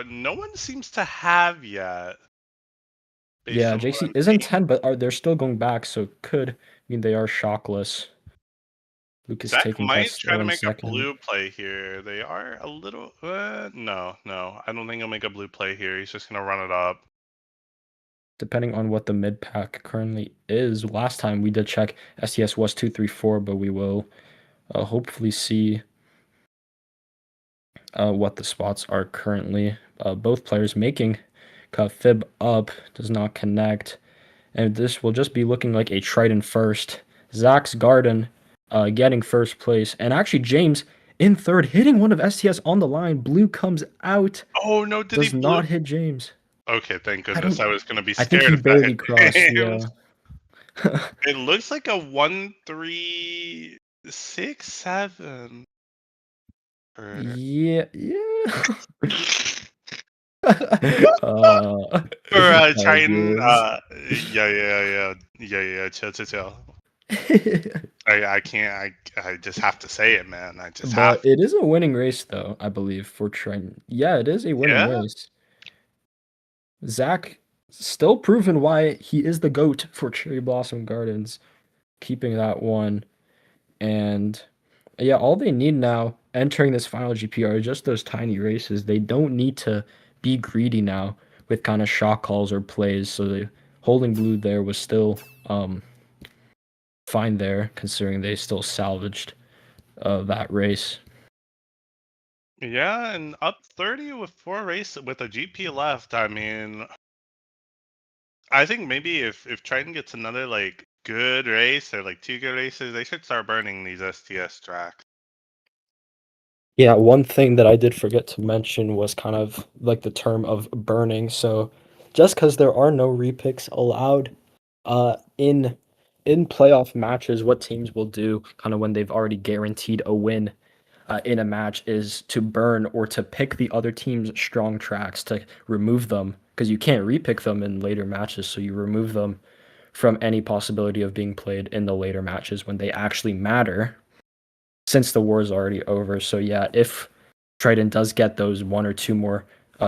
no one seems to have yet, based Yeah, on what JC I'm is in seeing. 10, but they're still going back, so it could mean they are shockless. Lucas Zach taking cuts might try still to in make a second. blue play here. They are a little, no. I don't think he'll make a blue play here. He's just gonna run it up. Depending on what the mid pack currently is. Last time we did check, STS was 2-3-4, but we will hopefully see what the spots are currently. Both players making cut. Fib up, does not connect. And this will just be looking like a Triton first. Zach's Garden getting first place. And actually, James in third, hitting one of STS on the line. Blue comes out, Oh no, did he does blue? not hit James. Okay, thank I goodness. don't. I was gonna be I think scared he if that barely hit crossed. James. Yeah. It looks like a 1-3-6-7 for Yeah, yeah. for Triton. Viewers. Yeah. Chill. I can't. I just have to say it, man. I just have. But it is a winning race, though, I believe, for Trent. Yeah, it is a winning Yeah. race. Zach still proven why he is the GOAT for Cherry Blossom Gardens, keeping that one. And yeah, all they need now entering this final GP are just those tiny races. They don't need to be greedy now with kind of shot calls or plays. So the holding blue there was still fine there, considering they still salvaged that race. Yeah, and up 30 with 4 races with a GP left. I mean, I think maybe if Triton gets another like good race or like 2 good races, they should start burning these STS tracks. Yeah, one thing that I did forget to mention was kind of like the term of burning. So just because there are no repicks allowed in playoff matches, what teams will do kind of when they've already guaranteed a win in a match is to burn or to pick the other team's strong tracks to remove them because you can't repick them in later matches, so you remove them from any possibility of being played in the later matches when they actually matter since the war is already over. So yeah, if Triton does get those one or two more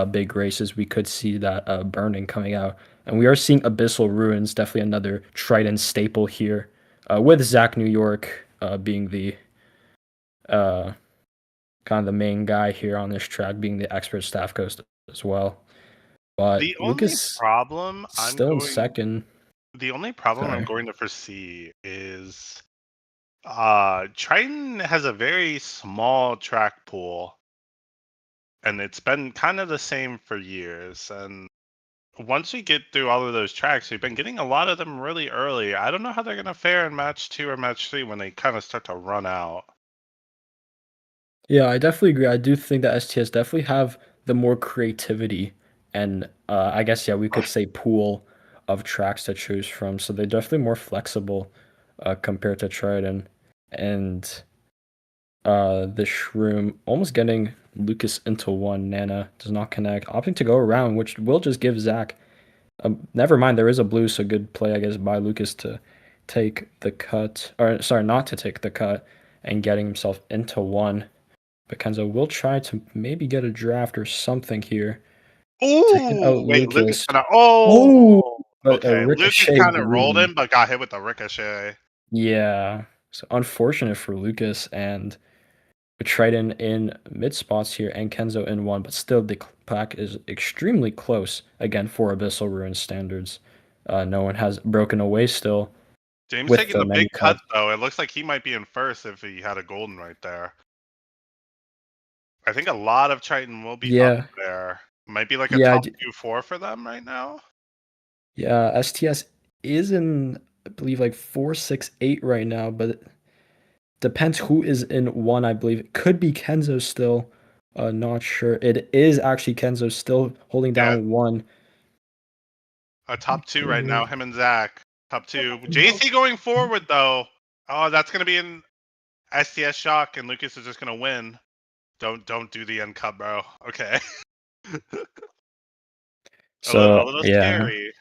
big races, we could see that burning coming out. And we are seeing Abyssal Ruins, definitely another Triton staple here, with Zach New York being the uh, kind of the main guy here on this track, being the expert staff coast as well. But The only Lucas problem I'm still in going second. the only problem I'm Sorry. going to foresee is Triton has a very small track pool, and it's been kind of the same for years. And once we get through all of those tracks, we've been getting a lot of them really early. I don't know how they're gonna fare in match 2 or match 3 when they kind of start to run out. Yeah, I definitely agree. I do think that STS definitely have the more creativity and I guess yeah, we could say pool of tracks to choose from. So they're definitely more flexible compared to Triton. And the Shroom almost getting Lucas into one. Nana does not connect, opting to go around, which will just give Zach. Never mind, there is a blue, so good play, I guess, by Lucas to take the cut, or sorry, not to take the cut, and getting himself into one. But Kenzo will try to maybe get a draft or something here to hit out Ooh, wait, Lucas Lucas. kind of. Oh, Oh, but a okay. Lucas ricochet kind of rolled green. him, but got hit with the ricochet. Yeah, so unfortunate for Lucas and Triton in mid spots here and Kenzo in one, but still the pack is extremely close again for Abyssal Ruin standards. No one has broken away still James with taking the the many big cut cuts. though. It looks like he might be in first if he had a golden right there. I think a lot of Triton will be up Yeah, there. Might be like a yeah, top 2-4 for them right now. Yeah, STS is in, I believe, like 468 right now, but it depends who is in one, I believe. It could be Kenzo still. Not sure. It is actually Kenzo still holding Yeah, down one. a top two right now, Mhm. him and Zach. Top two. JC going forward though. Oh, that's gonna be an STS shock, and Lucas is just gonna win. Don't do the end cut, bro. Okay. A So little yeah, scary.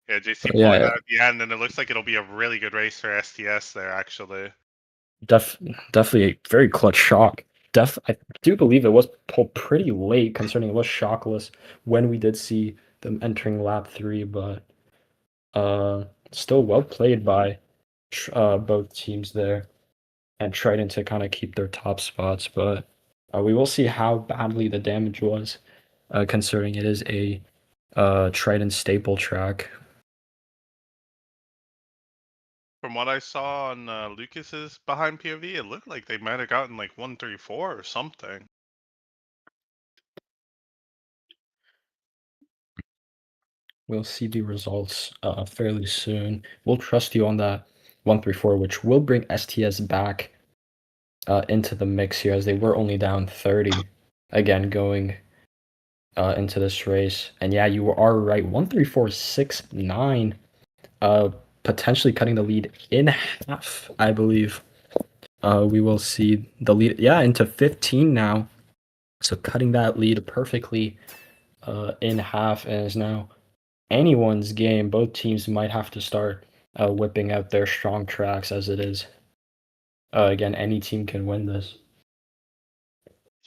Yeah, JC but pulling yeah, out at the end, and it looks like it'll be a really good race for STS there, actually. def definitely a very clutch shock. I do believe it was pulled pretty late, considering it was shockless when we did see them entering lap three, but still well played by both teams there and Triton to kind of keep their top spots. But we will see how badly the damage was, considering it is a Triton staple track. From what I saw on Lucas's behind POV, it looked like they might have gotten like 134 or something. We'll see the results fairly soon. We'll trust you on that 134, which will bring STS back into the mix here, as they were only down 30 again going into this race. And yeah, you are right. 134.69, uh, potentially cutting the lead in half, I believe. We will see the lead, yeah, into 15 now. So cutting that lead perfectly in half, and is now anyone's game. Both teams might have to start whipping out their strong tracks as it is. Again, any team can win this.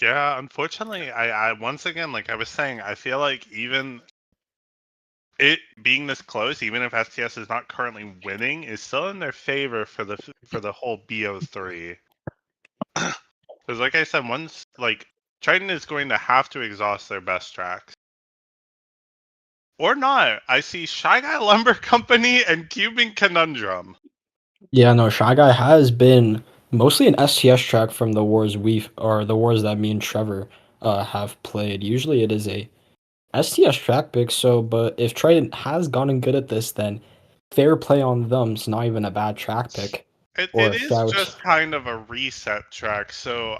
Yeah, unfortunately, I once again, like I was saying, I feel like even it being this close, even if STS is not currently winning, is still in their favor for the whole BO3. Because, like I said, once like Triton is going to have to exhaust their best tracks, or not. I see Shy Guy Lumber Company and Cuban Conundrum. Yeah, no, Shy Guy has been mostly an STS track from the wars or the wars that me and Trevor have played. Usually it is a STS track pick, so but if Triton has gotten good at this, then fair play on them. It's not even a bad track pick or It a is shout. just kind of a reset track, so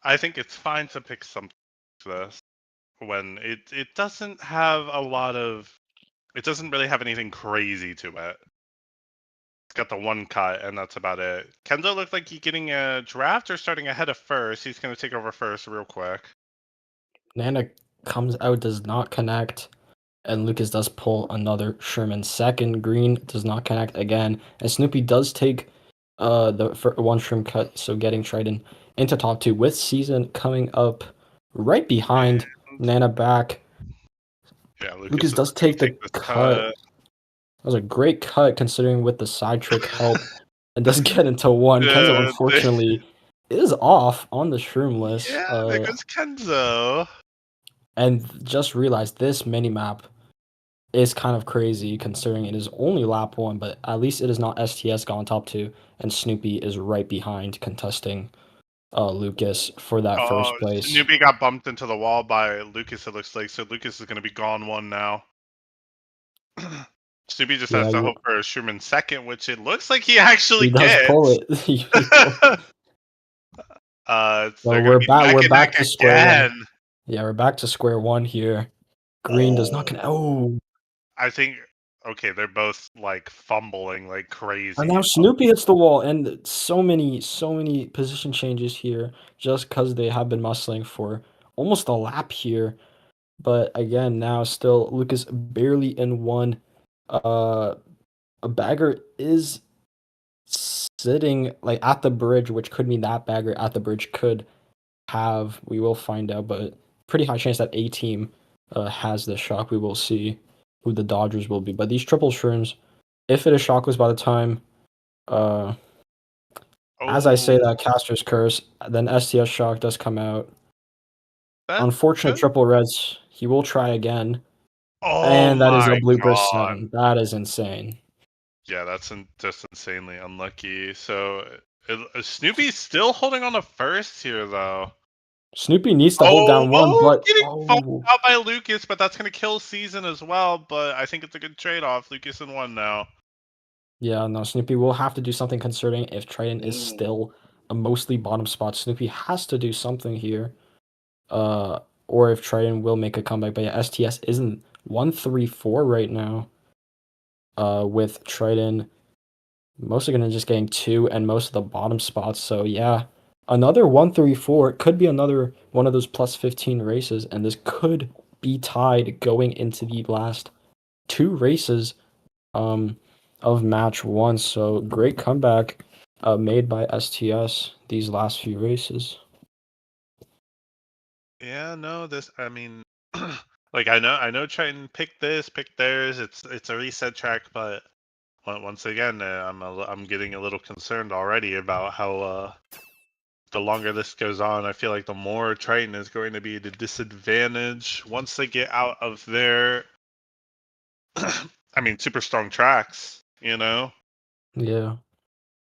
I think it's fine to pick something like this when it doesn't have a lot of it doesn't really have anything crazy to it. It's got the one cut and that's about it. Kenzo looked like he's getting a draft or starting ahead of first. He's gonna take over first real quick. Nana comes out, does not connect, and Lucas does pull another Sherman second. Green does not connect again, and Snoopy does take the one Sherman cut, so getting Triton into top two with Season coming up right behind And Nana back. yeah, Lucas Lucas is does gonna take take the this cut. cut. That was a great cut considering with the side trick help, and does get into one. Kenzo Uh, unfortunately is off on the shroom list. yeah, there goes Kenzo. And just realized this mini map is kind of crazy considering it is only lap one, but at least it is not STS gone top two, and Snoopy is right behind contesting Lucas for that Oh, first place. Snoopy got bumped into the wall by Lucas, it looks like, so Lucas is going to be gone one now. Snoopy just has Yeah, to you hope for a Schumann second, which it looks like he actually he does pull gets. it. So They're going to be neck we're and neck back to square one. again. Yeah, we're back to square one here. Green does not connect. Oh, Oh, I think, okay, they're both like fumbling like and crazy. now Snoopy hits the wall, and so many position changes here just because they have been muscling for almost a lap here. But again, now still Lucas barely in one. Uh, a bagger is sitting like at the bridge, which could mean that bagger at the bridge could have. We will find out, but pretty high chance that A team has the shock. We will see who the Dodgers will be. But these triple shrooms, if it is shockless by the time, uh, as I say Oh, that caster's curse, then STS shock does come out. that Unfortunate could. triple reds. He will try again. Oh And that is a my blooper god. 7. That is insane. Yeah, that's just insanely unlucky. So Snoopy's still holding on to first here, though. Snoopy needs to hold down one, but Getting fouled out by Lucas, but that's gonna kill season as well. But I think it's a good trade-off. Lucas in one now. yeah, no, Snoopy will have to do something concerning if Triton is Ooh. still a mostly bottom spot. Snoopy has to do something here. Or if Triton will make a comeback. But yeah, STS isn't 1-3-4 right now. With Triton mostly gonna just getting 2 and most of the bottom spots. So yeah, another 1-3-4. It could be another one of those plus 15 races, and this could be tied going into the last 2 races of match 1. So great comeback made by STS these last few races. Yeah, no, this. I mean, like I know Triton picked this, picked theirs. It's a reset track, but once again, I'm getting a little concerned already about how the longer this goes on, I feel like the more Triton is going to be at a disadvantage once they get out of their, I mean, super strong tracks. You know, Yeah.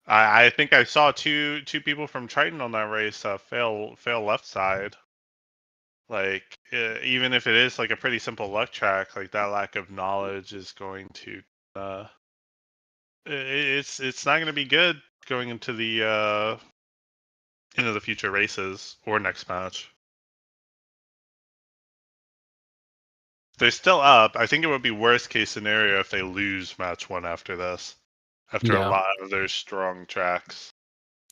I think I saw two people from Triton on that race fail left side. Like even if it is like a pretty simple luck track, like that lack of knowledge is going to it's not going to be good going into the future races or next match. They're still up. I think it would be worst case scenario if they lose match 1 after this, after a Yeah. lot of their strong tracks.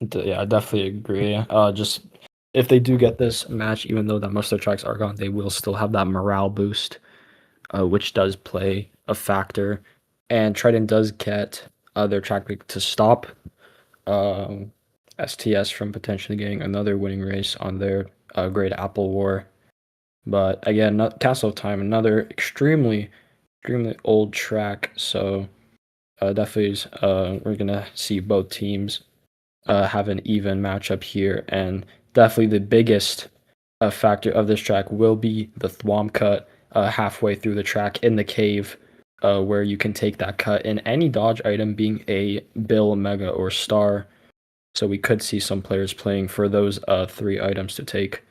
Yeah, I definitely agree. Just if they do get this match, even though that most of their tracks are gone, they will still have that morale boost, which does play a factor. And Triton does get their track pick to stop um, STS from potentially getting another winning race on their Great Apple War. But again, Castle of Time, another extremely, extremely old track. So definitely, we're gonna see both teams have an even matchup here, and definitely the biggest factor of this track will be the Thwomp cut halfway through the track in the cave, where you can take that cut in any dodge item being a Bill, Mega, or Star. So we could see some players playing for those 3 items to take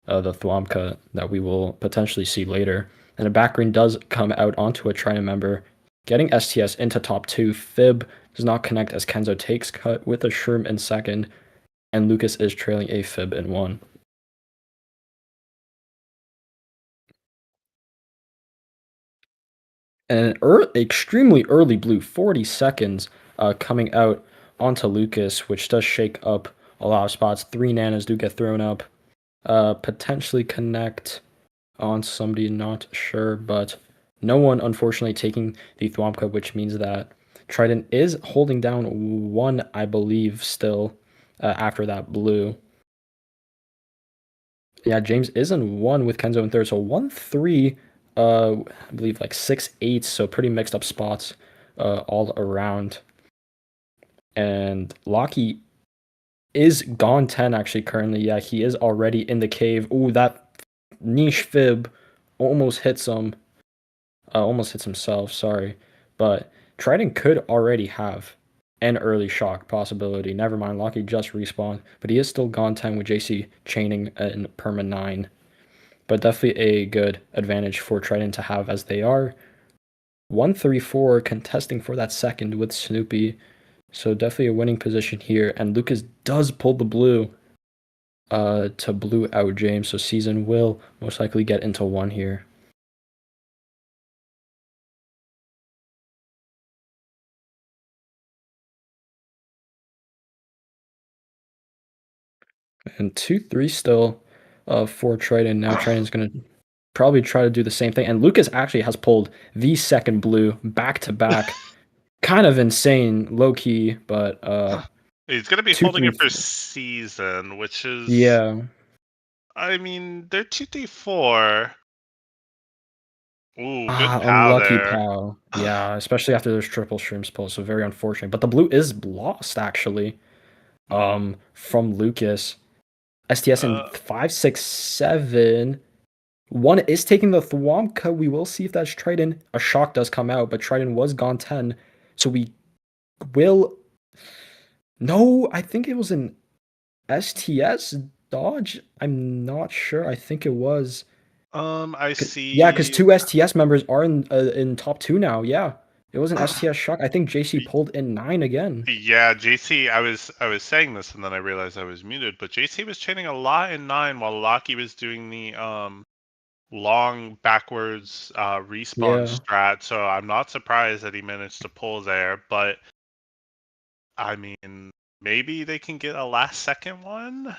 the Thwomp cut that we will potentially see later. And the backgreen does come out onto a Triton member, getting STS into top 2. Fib does not connect as Kenzo takes cut with a Shroom in second, and Lucas is trailing a Fib in 1. And an extremely early blue, 40 seconds, coming out onto Lucas, which does shake up a lot of spots. 3 nanas do get thrown up. Potentially connect on somebody, not sure, but no one unfortunately taking the Thwompka, which means that Triton is holding down 1, I believe, still after that blue. Yeah, James is in 1 with Kenzo in third, so 1-3, I believe like 6-8, so pretty mixed up spots all around. And Lockie is gone 10 actually currently. Yeah, he is already in the cave. Ooh, that niche fib almost hits him. Almost hits himself, sorry. But Triton could already have an early shock possibility. Never mind, Lockie just respawned. But he is still gone 10 with JC chaining in perma 9. But definitely a good advantage for Triton to have as they are 1-3-4 contesting for that second with Snoopy. So definitely a winning position here. And Lucas does pull the blue to blue out James. So Season will most likely get into 1 here. And 2-3 still for Triton. Now Triton's going to probably try to do the same thing. And Lucas actually has pulled the second blue back to back. Kind of insane, low key, but He's gonna be two, holding three, it for four. season, which is, Yeah. I mean, they're 2-3-4. Ooh, good Ah, pow unlucky there. pal. Yeah, especially after those triple shrooms pull, so very unfortunate. But the blue is lost actually. Mm. From Lucas. STS in Uh, 5, 6, 7. 1 is taking the Thwomka. We will see if that's Triton. A shock does come out, but Triton was gone 10. So we will. No, I think it was an STS dodge? I'm not sure. I think it was. I Yeah, because see. two STS members are in top two now. Yeah, it was an STS shock. I think JC pulled in 9 again. Yeah, JC, I was saying this and then I realized I was muted, but JC was chaining a lot in 9 while Locky was doing the long backwards respawn Yeah, strat, so I'm not surprised that he managed to pull there, but I mean, maybe they can get a last second one?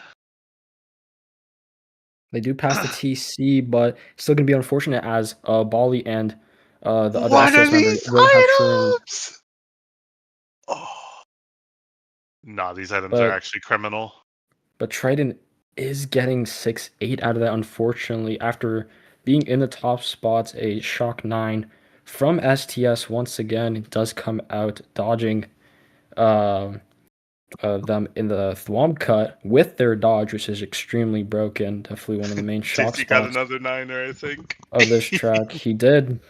they do pass the TC, but it's still gonna be unfortunate as Bali and the other What are STS member these will have shrooms. items? Oh, nah, these items are But actually criminal. Triton is getting 6-8 out of that, unfortunately, after being in the top spots. A shock 9 from STS once again does come out dodging um them in the Thwomp cut with their dodge, which is extremely broken. Definitely one of the main shock JC got spots another niner, I think. of this track. He did.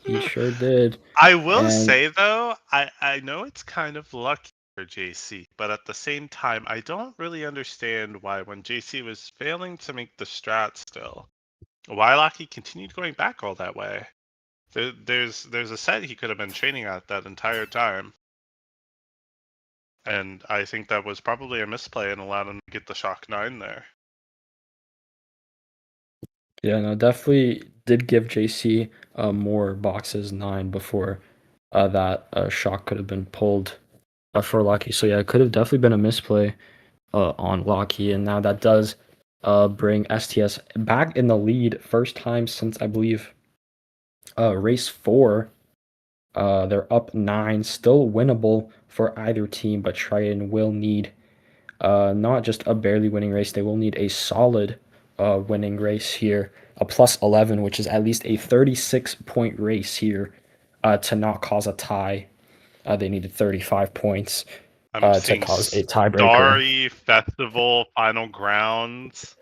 He sure did. I will And say though, I know it's kind of lucky for JC, but at the same time, I don't really understand why when JC was failing to make the strat still, why Locky continued going back all that way. There's a set he could have been training at that entire time, and I think that was probably a misplay and allowed him to get the shock 9 there. yeah, no, definitely did give JC more boxes 9 before that shock could have been pulled for Lucky. So yeah, it could have definitely been a misplay on Locky, and now that does bring STS back in the lead, first time since I believe race 4. They're up 9, still winnable for either team, but Triton will need not just a barely winning race, they will need a solid winning race here, a plus 11, which is at least a 36-point race here to not cause a tie. They needed 35 points I'm to seeing cause a tiebreaker. Starry Festival Final Grounds.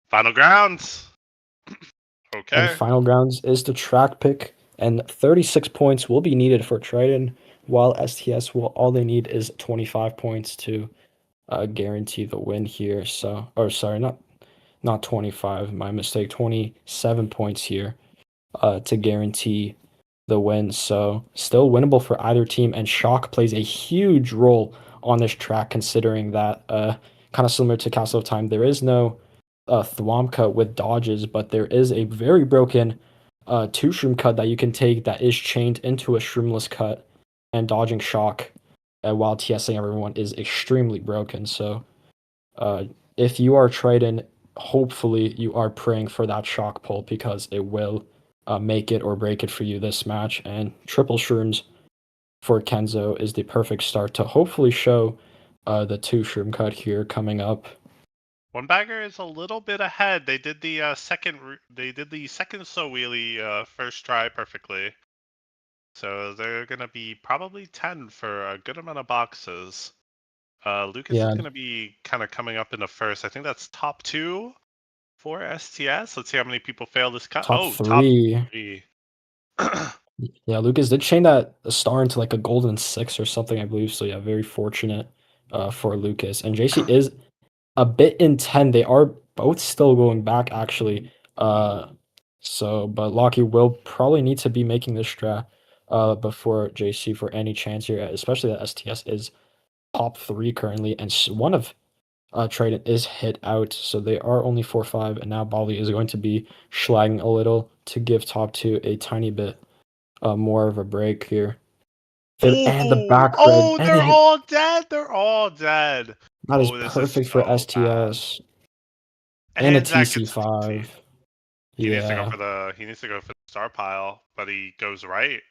Final Grounds. And Okay. final grounds is the track pick, and 36 points will be needed for Triton, while STS will all they need is 25 points to guarantee the win here. So, or sorry, not 25, my mistake, 27 points here to guarantee the win. So still winnable for either team, and shock plays a huge role on this track, considering that kind of similar to Castle of Time, there is no Thwomka with dodges, but there is a very broken two shroom cut that you can take that is chained into a shroomless cut, and dodging shock while TSing everyone is extremely broken. So uh, if you are Triton, hopefully you are praying for that shock pull because it will make it or break it for you this match. And triple shrooms for Kenzo is the perfect start to hopefully show the two shroom cut here coming up. One bagger is a little bit ahead. They did the they did the second slow wheelie first try perfectly. So they're gonna be probably 10 for a good amount of boxes. Lucas is Yeah, gonna be kind of coming up in the first. I think that's top 2 for STS. Let's see how many people fail this cut. top Oh, top three. 3. Yeah, Lucas did chain that star into like a golden six or something, I believe. So yeah, very fortunate for Lucas. And JC is a bit in 10. They are both still going back actually. But Locky will probably need to be making this strat before JC for any chance here, especially that STS is top 3 currently, and one of Triton is hit out, so they are only 4-5, and now Bali is going to be schlagging a little to give top 2 a tiny bit more of a break here. And the Oh, back red, oh, and they're they hit. all dead. They're all dead. That is Oh, this is perfect for so bad. STS and a And Zach gets TT. TC5. Yeah. He needs to go for the star pile, but he goes right.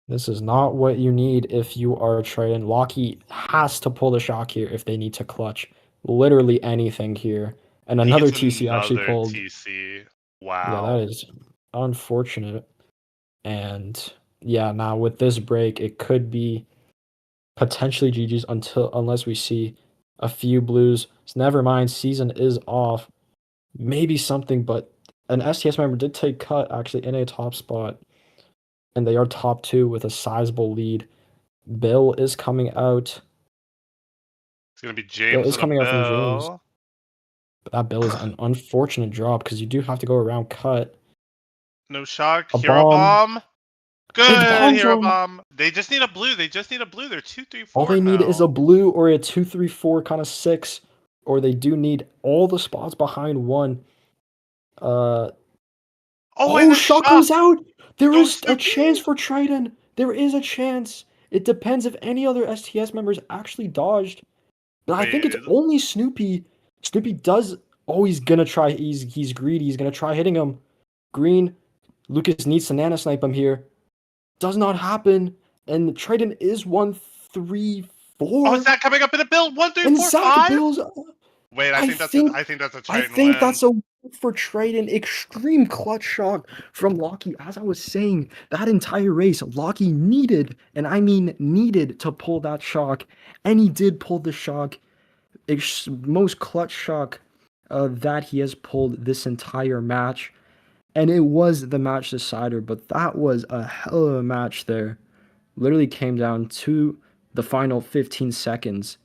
This is not what you need if you are Triton. Locky has to pull the shock here if they need to clutch literally anything here. And He another gets TC actually another pulled. TC. Yeah, that Wow. is unfortunate. And yeah, now with this break, it could be potentially GG's unless we see a few blues. So never mind, season is off. Maybe something, but an STS member did take cut actually in a top spot, and they are top 2 with a sizable lead. Bill is coming out. gonna be Bill James is and a coming out from James. Bill. But that Bill is an unfortunate drop because you do have to go around cut. No shock. A Hero bomb. bomb. It's Good bomb hero zone. bomb. They just need a blue. They just need a blue. They're 2, 3, All 4 they need is a now. blue or a 2-3-4 kind of 6, or they do need all the spots behind one. Uh Oh, and oh, a shot shock. goes out. There Go is a Snoopy. chance for Triton. There is a chance. It depends if any other STS members actually dodged. But I think Wait, it's only Snoopy. Snoopy does. Oh, he's gonna try. He's greedy. He's gonna try hitting him. Green. Lucas needs to nano snipe him here. Does not happen. And Triton is 1-3-4. oh, is that coming up in a build? 1, 3, And 4, Zach 5. Bills. Wait, I think I think that's a I Triton think win. that's a win for Triton. Extreme clutch shot from Lockie. As I was saying, that entire race, Lockie needed, and I mean needed, to pull that shock, and he did pull the shock. Most clutch shock that he has pulled this entire match, and it was the match decider. But that was a hell of a match there. Literally came down to the final 15 seconds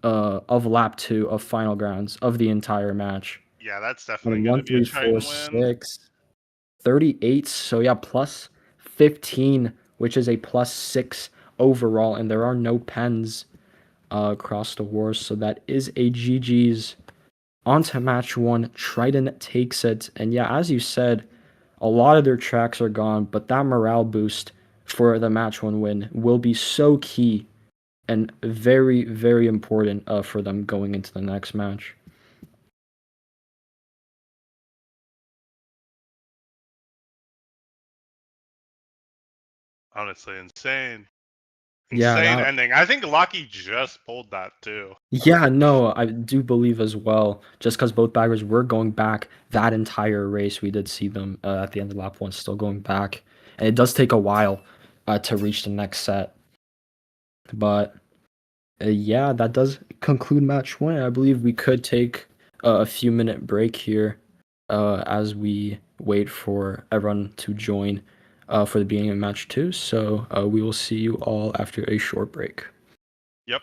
of lap 2 of final grounds of the entire match. Yeah, that's definitely And gonna 1, be a 3, 4, Triton win. 6, 38. So yeah, plus 15, which is a plus 6 overall, and there are no pens across the wars. So that is a GG's. On to match 1. Triton takes it. And yeah, as you said, a lot of their tracks are gone, but that morale boost for the match 1 win will be so key and very, very important for them going into the next match. Honestly, insane. Yeah, Insane that. ending. I think Lucky just pulled that too. Yeah, no, I do believe as well. Just because both baggers were going back that entire race, we did see them at the end of lap 1 still going back, and it does take a while to reach the next set. But yeah, that does conclude match 1. I believe we could take a few minute break here as we wait for everyone to join for the beginning of match 2. So we will see you all after a short break. Yep.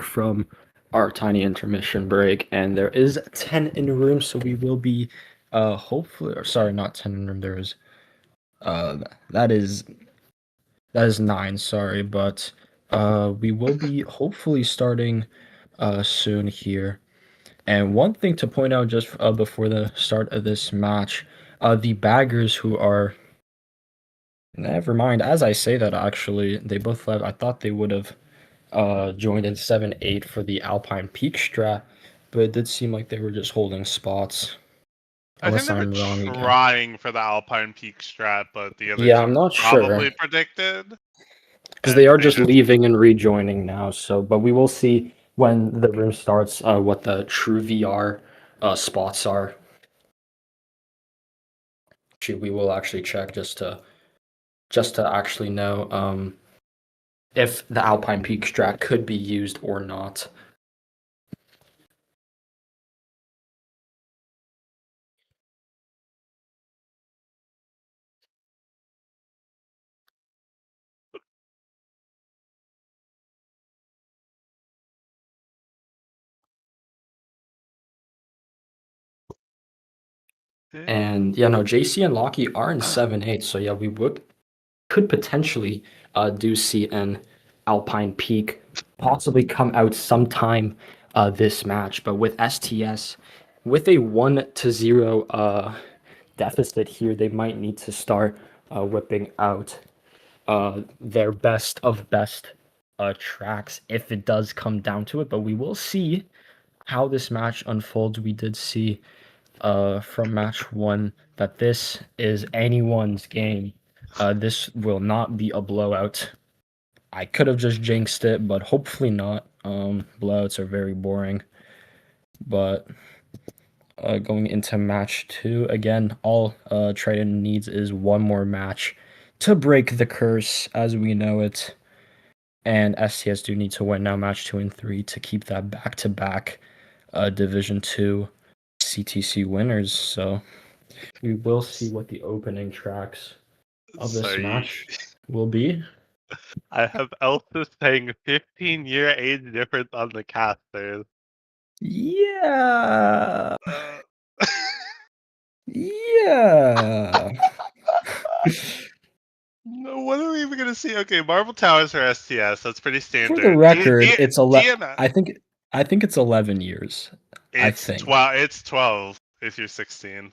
from our tiny intermission break, and there is 10 in the room, so we will be hopefully, or sorry, not 10 in the room, there is uh that is that is 9, sorry, but we will be hopefully starting soon here. And one thing to point out just before the start of this match, the baggers who are, never mind, as I say that, actually they both left. I thought they would have joined in 7-8 for the Alpine Peak strat, but it did seem like they were just holding spots. I think Unless they were I'm wrong again. trying for the Alpine Peak strat, but the other Yeah, I'm team not sure. probably predicted, Because they are they just just leaving and rejoining now, so but we will see when the room starts what the true VR spots are. We will actually check just to actually know if the Alpine Peak strat could be used or not. And yeah, no, JC and Lockie are in 7-8, so yeah, we could potentially do see an Alpine Peak possibly come out sometime this match. But with STS, with a 1-0 deficit here, they might need to start whipping out their best of best tracks if it does come down to it. But we will see how this match unfolds. We did see from match one that this is anyone's game. This will not be a blowout. I could have just jinxed it, but hopefully not. Blowouts are very boring. But going into match two, again, all Triton needs is one more match to break the curse as we know it. And STS do need to win now match 2 and 3 to keep that back-to-back Division 2 CTC winners. So we will see what the opening tracks of this sorry. match will be. I have Elsa saying 15-year age difference on the casters. Yeah. Uh, Yeah. no, what are we even gonna see? Okay, Marble Towers or STS. That's pretty For the standard. record, it's DMS. I think it's 11 years. I It's think. 12. It's 12 if you're 16.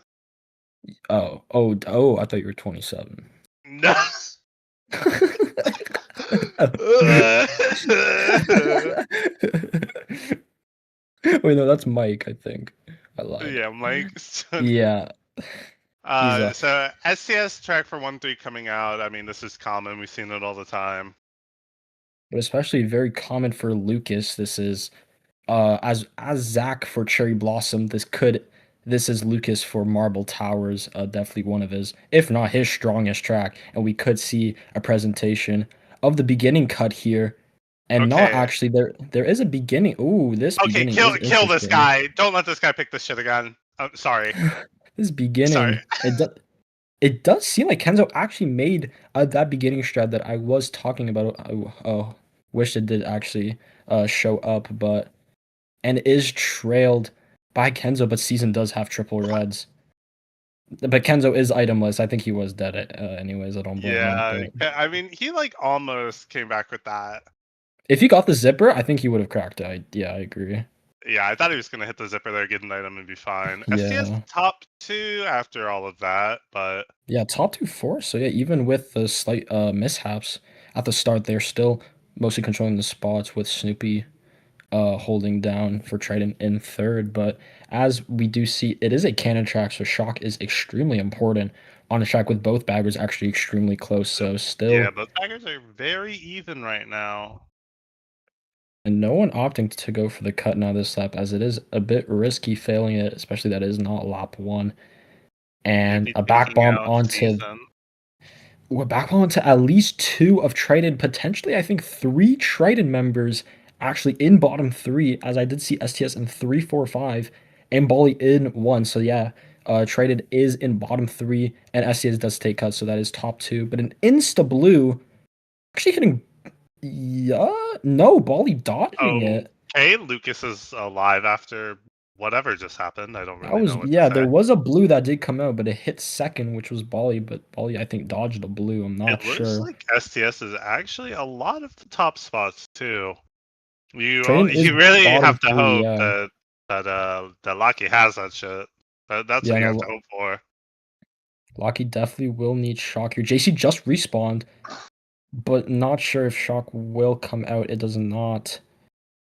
Oh, I thought you were 27. No. Wait, no, that's Mike, I think. I lied. Yeah, Mike. Yeah, he's So SCS track for 1-3 coming out. I mean, this is common. We've seen it all the time. but especially very common for Lucas. This is as Zach for Cherry Blossom. This is Lucas for Marble Towers. Definitely one of his, if not his strongest track. And we could see a presentation of the beginning cut here. And not Okay. actually there is a beginning. Ooh, this Okay, beginning is kill this interesting. guy. Don't let this guy pick this shit again. Oh, sorry. This Sorry. beginning, it does seem like Kenzo actually made that beginning strat that I was talking about. I wish it did actually show up, but and is trailed by Kenzo, but Season does have triple reds. But Kenzo is itemless. I think he was dead anyways. I don't blame him. Yeah, But I mean, he like almost came back with that. if he got the zipper, I think he would have cracked it. Yeah, I agree. Yeah, I thought he was gonna hit the zipper there, get an item, and be fine. STS Yeah. top 2 after all of that, but Yeah, top 2 force. So yeah, even with the slight mishaps at the start, they're still mostly controlling the spots with Snoopy holding down for Triton in third. But as we do see, it is a cannon track, so shock is extremely important on a track with both baggers actually extremely close. So yeah, still, those baggers are very even right now. and no one opting to go for the cut now this lap, as it is a bit risky failing it, especially that is not lap one. And Maybe a back taking bomb out onto season. we're back on to at least 2 of Triton, potentially I think 3 Triton members actually in bottom 3, as I did see STS in 3, 4, 5, and Bali in 1. So yeah, Triton is in bottom 3, and STS does take cuts, so that is top 2. But an Insta Blue actually hitting Yeah, no, Bali dodging it. Okay, Lucas is alive after whatever just happened. I don't That really was, know what to yeah, there say. was a blue that did come out, but it hit second, which was Bali, but Bali, I think, dodged a blue. I'm It not looks sure. like STS is actually a lot of the top spots too. Triton is You really bottom have to three, hope yeah. that Lucky has that shit. That's what Yeah, you have to no, hope for. Locky definitely will need Shock here. JC just respawned, but not sure if Shock will come out. It does not.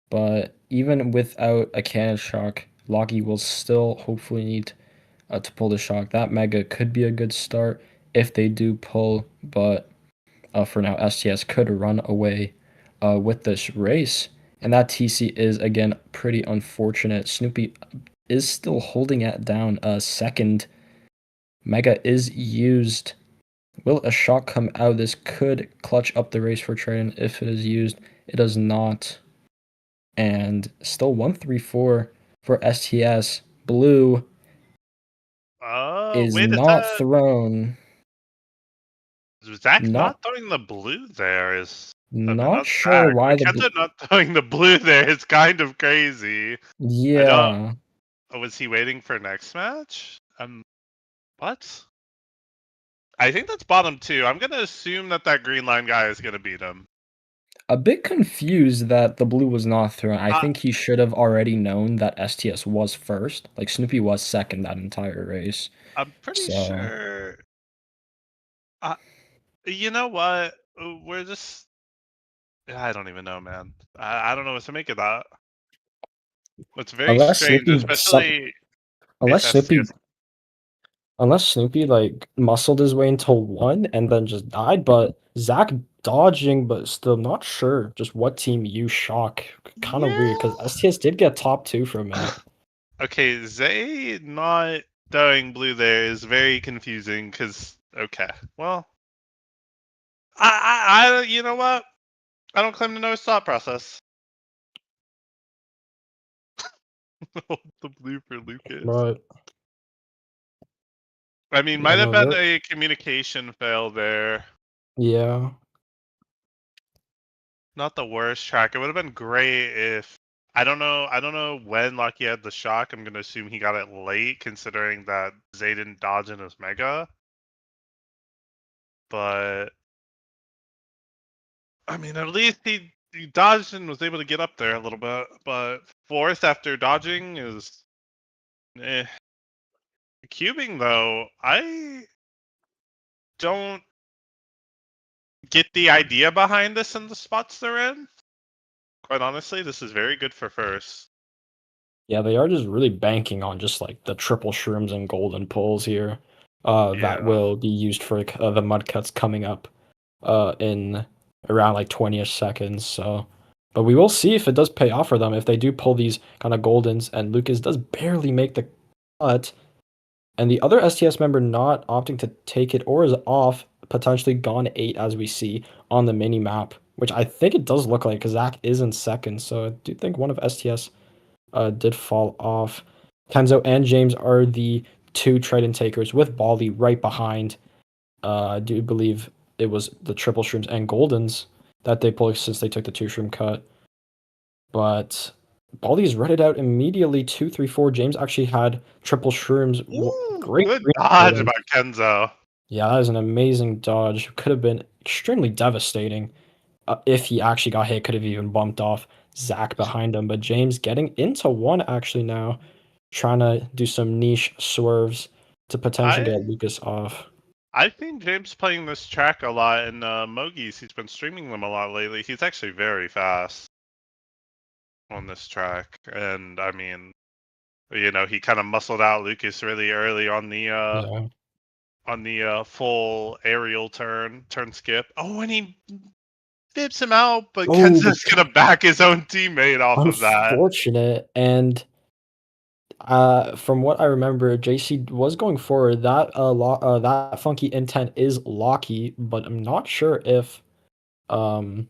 But even without a cannon Shock, Locky will still hopefully need to pull the Shock. That Mega could be a good start if they do pull, but for now, STS could run away with this race. And that TC is, again, pretty unfortunate. Snoopy is still holding it down. Second, Mega is used. Will a shot come out? This could clutch up the race for Triton if it is used. It does not. And still 134 for STS. Blue Oh, is wait, is not that thrown. Zach Not not throwing the blue there is I mean not not sure Zach, why but the Kenta not throwing the blue there is kind of crazy. I don't yeah. was he waiting for next match? What? I think that's bottom two. I'm gonna assume that that green line guy is gonna beat him. A bit confused that the blue was not thrown. I Uh, think he should have already known that STS was first. Like Snoopy was second that entire race. I'm pretty So sure. Uh, you know what? We're just. I don't even know, man. I don't know what to make of that. It's very unless strange, Snoopy some especially if unless Snoopy STS. unless Snoopy like muscled his way into one and then just died, but Zach dodging, but still not sure just what team you shock. Kind of weird because Yeah. STS did get top two from it. Okay, Zay not throwing blue there is very confusing because. Okay, well, you know what? I don't claim to know his thought process. The blue for Lucas. But I mean, yeah, might have no, been there. a communication fail there. Yeah, Not the worst track. It would have been great if I don't know when Lucky had the shock. I'm gonna assume he got it late, considering that Zay didn't dodge in his mega. But I mean, at least he dodged and was able to get up there a little bit. But fourth after dodging is eh. Cubing though, I don't get the idea behind this in the spots they're in. Quite honestly, this is very good for first. yeah, they are just really banking on just like the triple shrooms and golden pulls here. That Yeah. will be used for the mud cuts coming up in around like 20ish seconds. So, but we will see if it does pay off for them if they do pull these kind of goldens. And Lucas does barely make the cut, and the other STS member not opting to take it or is off, potentially gone 8 as we see on the mini map, which I think it does look like because Zach is in second. So I do think one of STS did fall off. Kenzo and James are the two Triton takers with Baldy right behind. I do believe it was the triple shrooms and goldens that they pulled since they took the two shroom cut. But Baldy's read it out immediately. 2, 3, 4. James actually had triple shrooms. Ooh, Great good green dodge goldens. by Kenzo. Yeah, that is an amazing dodge. Could have been extremely devastating. If he actually got hit, could have even bumped off Zach behind him. But James getting into one actually now, trying to do some niche swerves to potentially I get Lucas off. I think James playing this track a lot in Mogies. He's been streaming them a lot lately. He's actually very fast on this track, and I mean, he kind of muscled out Lucas really early Yeah. on the full aerial turn skip. Oh, and he dips him out, but Oh, but Kenzo's gonna back his own teammate off of that. unfortunate. And from what I remember, JC was going forward. That funky intent is Locky, but I'm not sure if um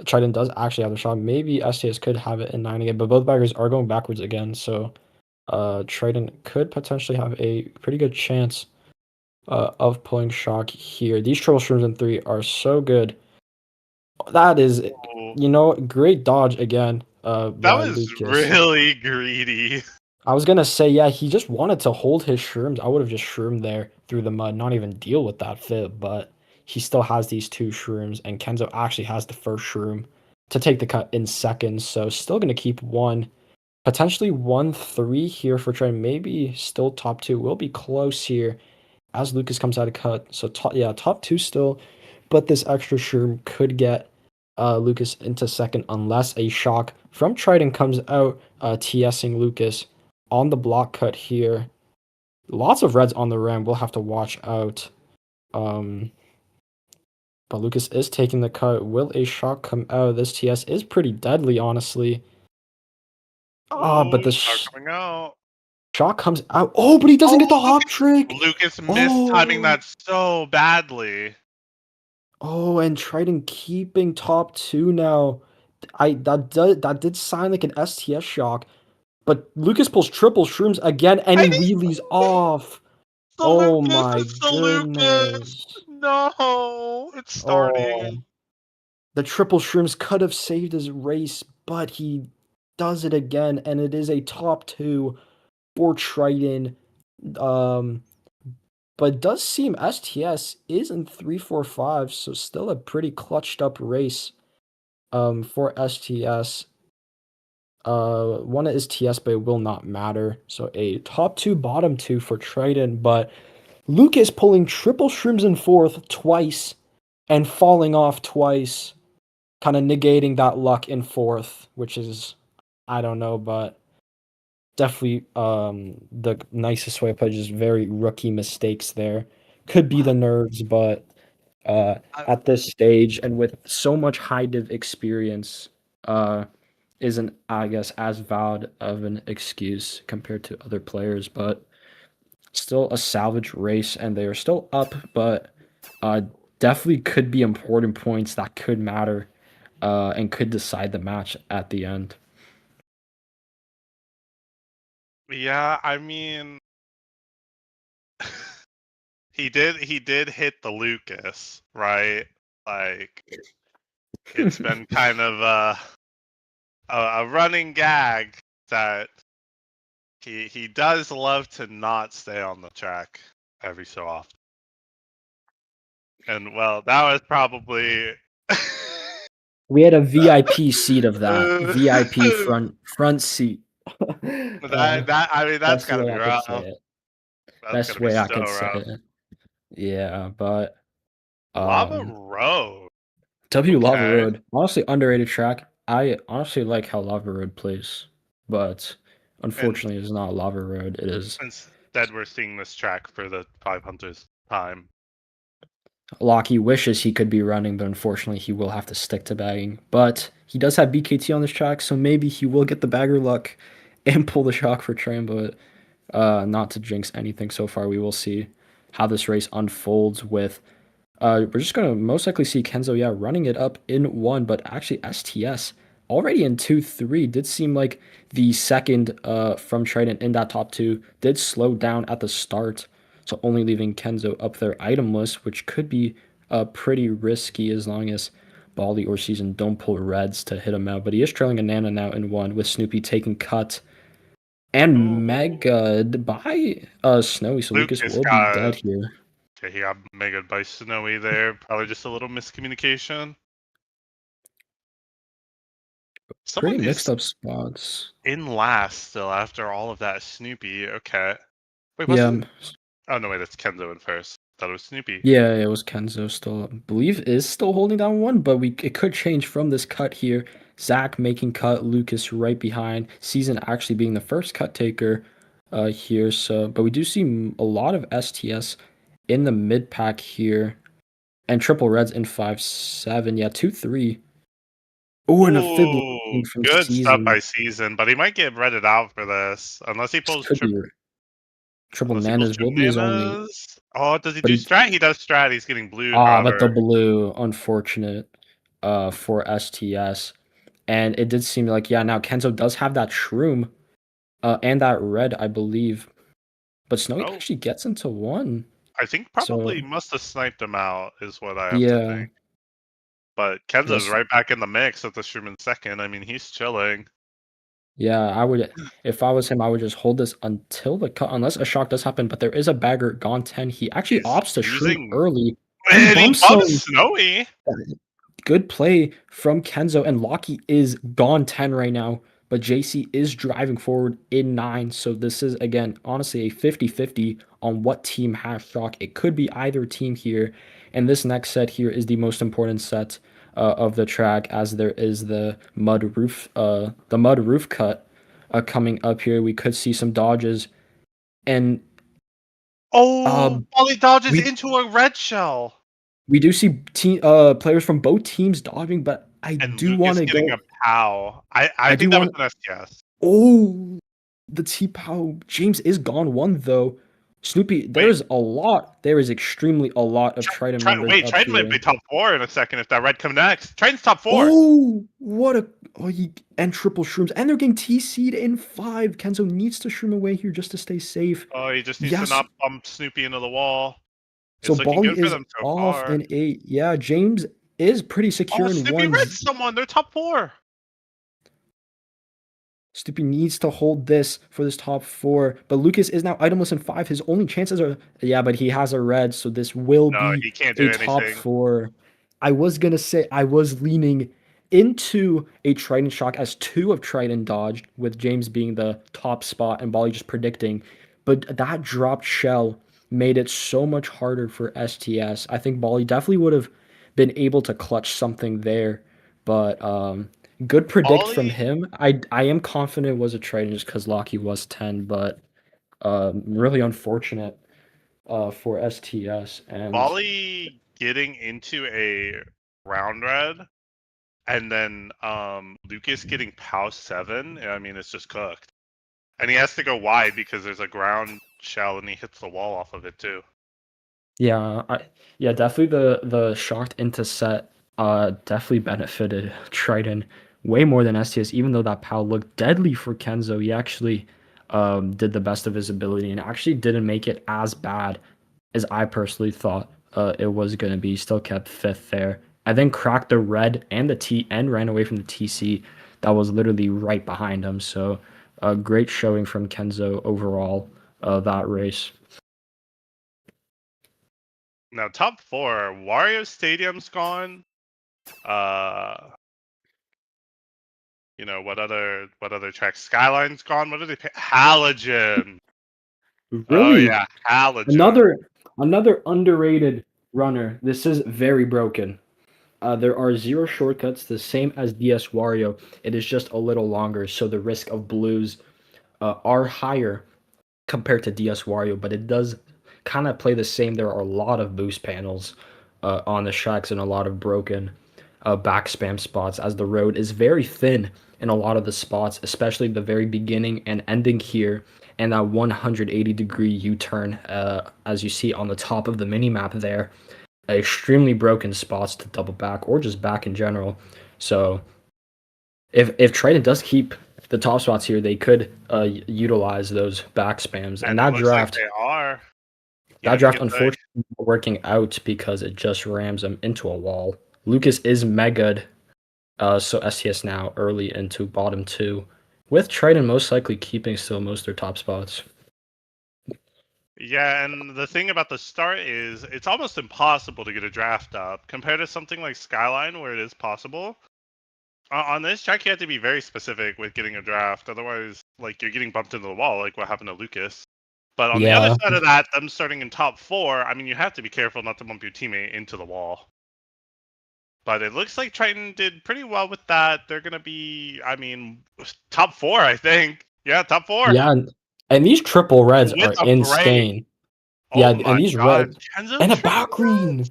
Triton does actually have the shot. Maybe STS could have it in 9 again, but both baggers are going backwards again, so Triton could potentially have a pretty good chance of pulling shock here. These triple shrooms in 3 are so good. That is, Oh, great dodge again, that by was Lucas. really greedy. I was gonna say, yeah, he just wanted to hold his shrooms. I would have just shroomed there through the mud, not even deal with that fib, but he still has these two shrooms, and Kenzo actually has the first shroom to take the cut in seconds, so still gonna keep one, potentially 1-3 here for Trey. Maybe still top two. Will be close here as Lucas comes out of cut. So top two still, but this extra shroom could get Lucas into second unless a shock from Triton comes out, TSing Lucas on the block cut here. Lots of reds on the ram. We'll have to watch out. Um, but Lucas is taking the cut. Will a shock come out? This TS is pretty deadly, honestly. But Oh, the star coming out. shock comes out. Oh, but he doesn't get Oh, the hop trick. Lucas missed timing Oh, that so badly. oh, and Triton keeping top two now. That did sign like an STS shock, but Lucas pulls triple shrooms again, and he And he wheelies off. the Oh Lucas, my it's the Lucas. goodness. No, it's Oh, starting. the triple shrooms could have saved his race, but he does it again, and it is a top two for Triton. Um, but it does seem STS is in 3-4-5, so still a pretty clutched up race for STS. One is TS, but it will not matter. So a top two, bottom two for Triton, but Lucas pulling triple shrooms in fourth twice and falling off twice, kind of negating that luck in fourth, which is, I don't know, but definitely the nicest way to put it, just very rookie mistakes there. Could be the nerves, but I, at this stage and with so much high div experience, uh, isn't, I guess, as valid of an excuse compared to other players, but still a salvage race, and they are still up, but uh, definitely could be important points that could matter and could decide the match at the end. yeah, I mean, he did hit the Lucas, right? Like it's been kind of a running gag that he does love to not stay on the track every so often. And well, that was probably We had a VIP seat of that. uh, VIP front seat. that I mean that's Best gotta way be I could rough. say it. That's Best gotta be way I so could say rough. it. Yeah, but Lava um Road. W Lava Okay. Road, honestly underrated track. I honestly like how Lava Road plays, but And unfortunately, it's not Lava Road. It is instead we're seeing this track for the 500th time. Locky wishes he could be running, but unfortunately, he will have to stick to bagging. But he does have BKT on this track, so maybe he will get the bagger luck and pull the shock for train. But not to jinx anything so far, we will see how this race unfolds with we're just gonna most likely see Kenzo, yeah, running it up in one, but actually STS already in 2-3 did seem like the second from Triton in that top two did slow down at the start, so only leaving Kenzo up there itemless, which could be pretty risky as long as Baldy or Season don't pull reds to hit him out. But he is trailing a Nana now in one with Snoopy taking cut and Oh, Mega by Snowy, so Lucas Lucas will be dead got here. okay, he got mega by Snowy there. Probably just a little miscommunication. Pretty Someone mixed is up spots. in last still after all of that Snoopy. Okay. Wait, Yeah, wasn't oh no wait, that's Kenzo in first. Thought it was Snoopy. yeah, it was Kenzo still. I believe is still holding down one, but we it could change from this cut here. Zach making cut, Lucas right behind. Season actually being the first cut taker here. So, but we do see a lot of STS in the mid pack here, and triple reds in 5-7. Yeah, 2-3. Oh, and a fib Ooh, from good stuff by Season. Season, but he might get redded out for this This could be triple unless he pulls nanas will be his only, Nanas. Oh, does he but do he strat? He does strat. He's getting blue, but the however. blue unfortunate for STS. And it did seem like, yeah, now Kenzo does have that shroom and that red, I believe. But Snowy Oh, actually gets into one. I think So, probably must have sniped him out, is what I have to yeah. think. But Kenzo's Yes. right back in the mix with the Sherman second. I mean, he's chilling. Yeah, I would if I was him, I would just hold this until the cut, unless a shock does happen. But there is a bagger gone 10. He actually He's opts to shroom using, early and and he bumps bumps him. Snowy. Good play from Kenzo, and Locky is gone 10 right now, but JC is driving forward in 9. So this is, again, honestly a 50-50 on what team has shock. It could be either team here, and this next set here is the most important set of the track, as there is the mud roof cut coming up here. We could see some dodges, and Oh, um, Ollie dodges we into a red shell. we do see players from both teams dodging, but I And do want Lucas to getting go. a pow. I I do think that was want. an STS. Oh, the T-Pow. James is gone one though. Snoopy, Wait, there's a lot. There is extremely a lot of Triton members wait, up Triton might be here. top 4 in a second if that red come next. Triton's top 4. Oh, what a and triple shrooms, and they're getting TC'd in 5. Kenzo needs to shroom away here just to stay safe. Oh, he just needs to Yes. not bump Snoopy into the wall. So It's looking Bali good for is them so off far. in 8. Yeah, James is pretty Oh, secure in Snoopy red 1s. someone. They're top 4. Stupi needs to hold this for this top 4, but Lucas is now itemless in 5. His only chances are, yeah, but he has a red, so this will No, be he can't a do top anything. 4. I was gonna say I was leaning into a Triton shock as 2 of Triton dodged, with James being the top spot and Bali just predicting, but that dropped shell made it so much harder for STS. I think Bali definitely would have been able to clutch something there, but good predict from Ollie, him. I am confident it was a trade just because Locky was 10, but really unfortunate for STS. And Ollie getting into a round red and then Lucas getting POW 7. I mean, it's just cooked. And he has to go wide because there's a ground shell and he hits the wall off of it too. yeah, yeah, definitely the shocked into set definitely benefited Triton way more than STS, even though that POW looked deadly for Kenzo. He actually did the best of his ability and actually didn't make it as bad as I personally thought it was going to be. Still kept 5th there. I then cracked the red and the T and ran away from the TC that was literally right behind him. So a great showing from Kenzo overall that race. Now top 4, Wario Stadium's gone. Uh, what other tracks? Skyline's gone. What did they pick? Halogen. Oh Really, yeah, Halogen. another underrated runner. This is very broken. There are 0 shortcuts, the same as DS Wario. It is just a little longer, so the risk of blues are higher compared to DS Wario, but it does kind of play the same. There are a lot of boost panels on the tracks and a lot of broken back spam spots, as the road is very thin in a lot of the spots, especially the very beginning and ending here, and that 180-degree U-turn, as you see on the top of the mini map there. Extremely broken spots to double back or just back in general. So if Triton does keep the top spots here, they could utilize those back spams. And And it looks like they are. He that didn't draft get the. unfortunately not working out because it just rams him into a wall. Lucas is mega'd, so STS now early into bottom 2, with Triton most likely keeping still most of their top spots. Yeah, and the thing about the start is it's almost impossible to get a draft up compared to something like Skyline where it is possible. On this track, you have to be very specific with getting a draft. Otherwise, like you're getting bumped into the wall, like what happened to Lucas. But on the other Yeah, side of that, them starting in top 4, I mean, you have to be careful not to bump your teammate into the wall. But it looks like Triton did pretty well with that. They're gonna be, I mean, top 4, I think. Yeah, top 4 yeah, and these triple reds with are a break. insane. Yeah, Oh and my these God, reds Kenzo and a triple back green.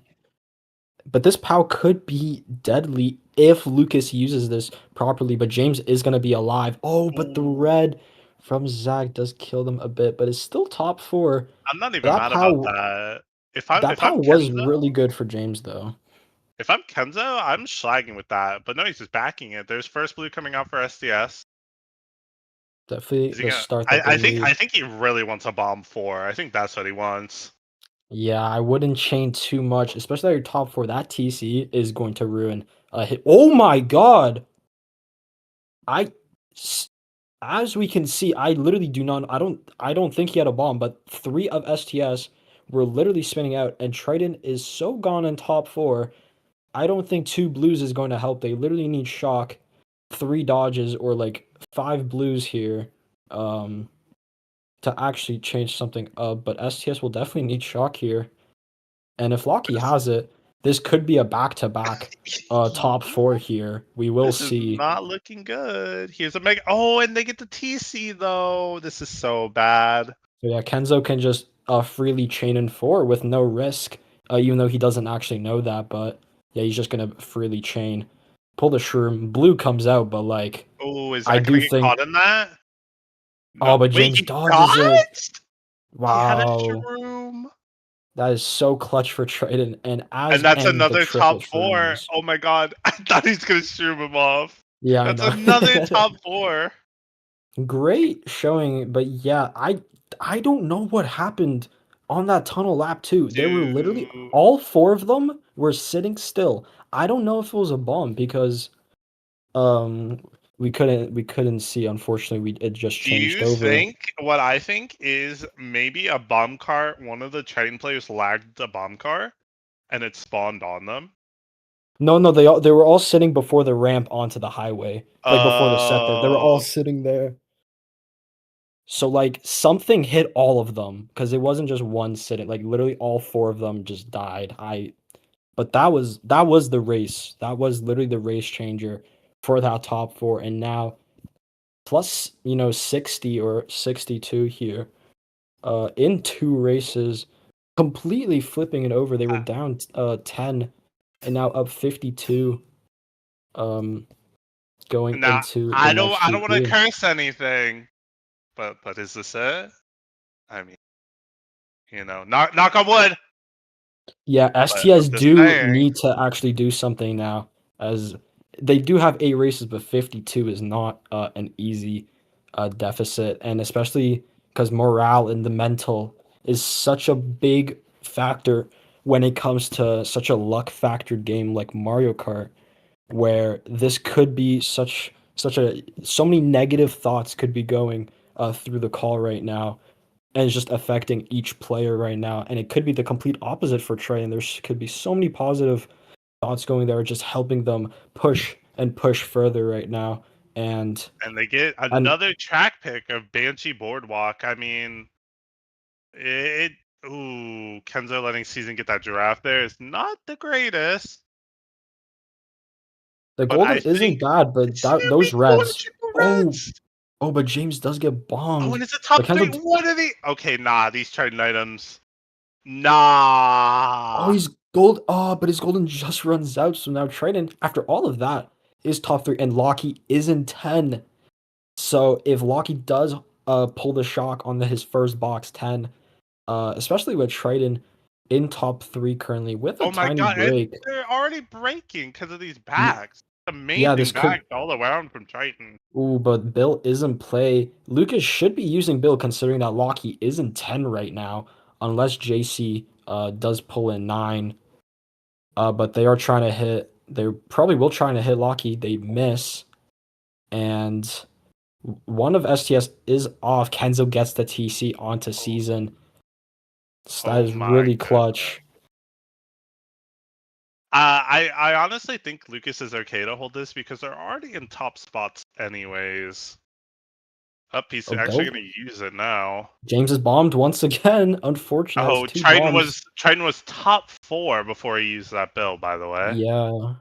But this POW could be deadly if Lucas uses this properly, but James is going to be alive. Oh, but the red. red from Zach does kill them a bit, but it's still top 4. I'm not even That mad about POW, that. If I'm that if I'm POW was Kenzo, really good for James, though. if I'm Kenzo, I'm slagging with that. But no, he's just backing it. There's first blue coming out for SDS. Definitely Is he the gonna? start I, that they I think I need. think he really wants a bomb 4. I think that's what he wants. Yeah, I wouldn't chain too much, especially at your top 4. That TC is going to ruin hit. Oh my god! I, as we can see, I literally do not. I don't think he had a bomb, but 3 of STS were literally spinning out, and Triton is so gone in top 4. I don't think 2 blues is going to help. They literally need shock, 3 dodges, or like 5 blues here, um, to actually change something up. But STS will definitely need shock here, and if Locky has it, this could be a back-to-back top 4 here. We will This is see. not looking good. Here's a mega. Oh, and they get the TC though. This is so bad. So yeah, Kenzo can just freely chain in 4 with no risk, even though he doesn't actually know that. But yeah, he's just gonna freely chain, pull the shroom. Blue comes out, but like Oh, is I that gonna do get think. caught in that? Oh, No. but Wait, James he got dodges it. it? He had a Wow, shroom. that is so clutch for Triton, and And as that's end the another triple top 4. shrooms. Oh my god. I thought he's gonna shroom him off. Yeah, I That's know. another top 4. Great showing, but yeah, I don't know what happened on that tunnel lap too. They were literally Dude. all 4 of them were sitting still. I don't know if it was a bomb because um we couldn't see, unfortunately. It just Do changed you over. think what I think is maybe a bomb car, one of the Triton players lagged the bomb car and it spawned on them? No, no, they were all sitting before the ramp onto the highway. Like before the set there. They were all Oh, sitting there. So like something hit all of them because it wasn't just one sitting. Like literally all 4 of them just died. But that was the race. That was literally the race changer for that top 4. And now plus, 60 or 62 here. In 2 races, completely flipping it over. They were down 10 and now up 52 um going now into the I next don't want to GP. curse anything, but is this it? I mean, knock on wood. Yeah, But I'm STS just do saying. need to actually do something now, as they do have 8 races, but 52 is not an easy deficit, and especially because morale and the mental is such a big factor when it comes to such a luck factored game like Mario Kart, where this could be so many negative thoughts could be going through the call right now, and it's just affecting each player right now. And it could be the complete opposite for Trey. And there's could be so many positive thoughts going there, just helping them push and push further right now. And And they get and another track pick of Banshee Boardwalk. I mean, it. Ooh, Kenzo letting Season get that giraffe there is not the greatest. the But I golden isn't think bad, but it's those going reds. triple Oh, reds. oh, but James does get Oh, bombed. and it's a top But 3. Kenzo, What are they? Okay, nah, these Triton items. oh, Nah. he's gold. Oh, but his golden just runs out. So now Triton, after all of that, is top 3, and Locky is in 10. So if Locky does pull the shock on his first box 10, especially with Triton in top 3 currently with a Oh my tiny god, and break. they're already breaking because of these Ye- bags. Yeah, this Amazing could. bags all around from Triton. Ooh, but Bill is in play. Lucas should be using Bill considering that Locky is in 10 right now, unless JC does pull in 9. But they are trying to hit. They probably will trying to hit Locky. They miss, and one of STS is off. Kenzo gets the TC onto Oh, season. So that oh is my really goodness. clutch. I honestly think Lucas is okay to hold this because they're already in top spots anyways. Up, he's Oh, actually Bill. gonna use it now. James is bombed once again. Unfortunate, that's Oh, 2 bombs. Triton was top 4 before he used that build, by the way. Yeah,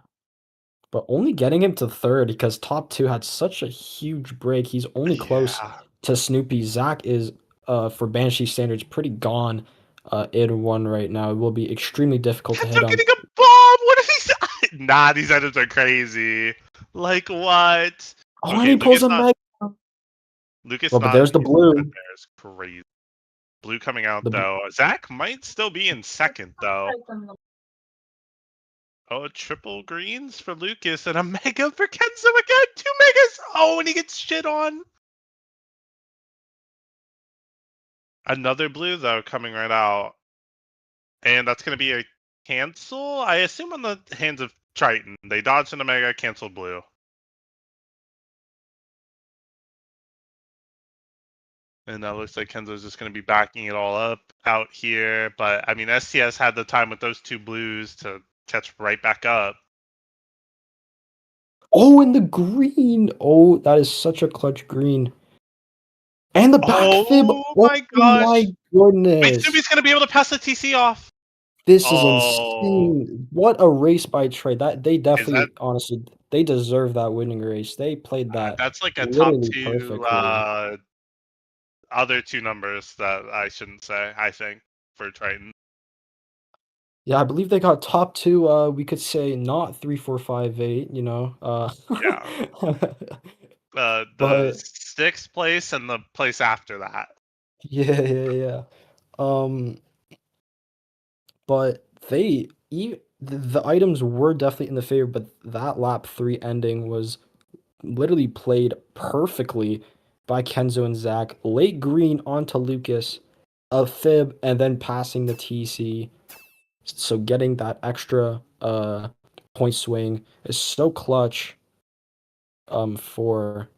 but only getting him to 3rd because top 2 had such a huge break. He's only close Yeah. to Snoopy. Zach is, for Banshee standards, pretty gone in 1 right now. It will be extremely difficult to hit Kenzo him. getting a bomb! What if he's Nah, these items are crazy. Like what? Oh, and Okay, he pulls a Mega. Lucas Well, but not there's the using that blue. there is crazy. Blue coming out The bl- though. Zach might still be in second though. Oh, triple greens for Lucas and a mega for Kenzo again. 2 megas. Oh, and he gets shit on. Another blue though coming right out. And that's gonna be a cancel, I assume, on the hands of Triton. They dodged an Omega, canceled blue. And that looks like Kenzo's just going to be backing it all up out here. But, I mean, STS had the time with those two blues to catch right back up. Oh, and the green. Oh, that is such a clutch green. And the back fib. Oh Oh my my gosh. Wait, goodness. Snoopy's going to be able to pass the TC off. This is Oh, insane. What a race by Trey. That they is that definitely, honestly, they deserve that winning race. They played that that's like a top literally two perfectly. other two numbers that I shouldn't say, I think, for Triton. Yeah, I believe they got top two. We could say not 3, 4, 5, 8. Yeah. The But sixth place and the place after that. yeah. Um, but the items were definitely in the favor, but that lap 3 ending was literally played perfectly by Kenzo and Zach. Late green onto Lucas, a fib, and then passing the TC. So getting that extra point swing is so clutch for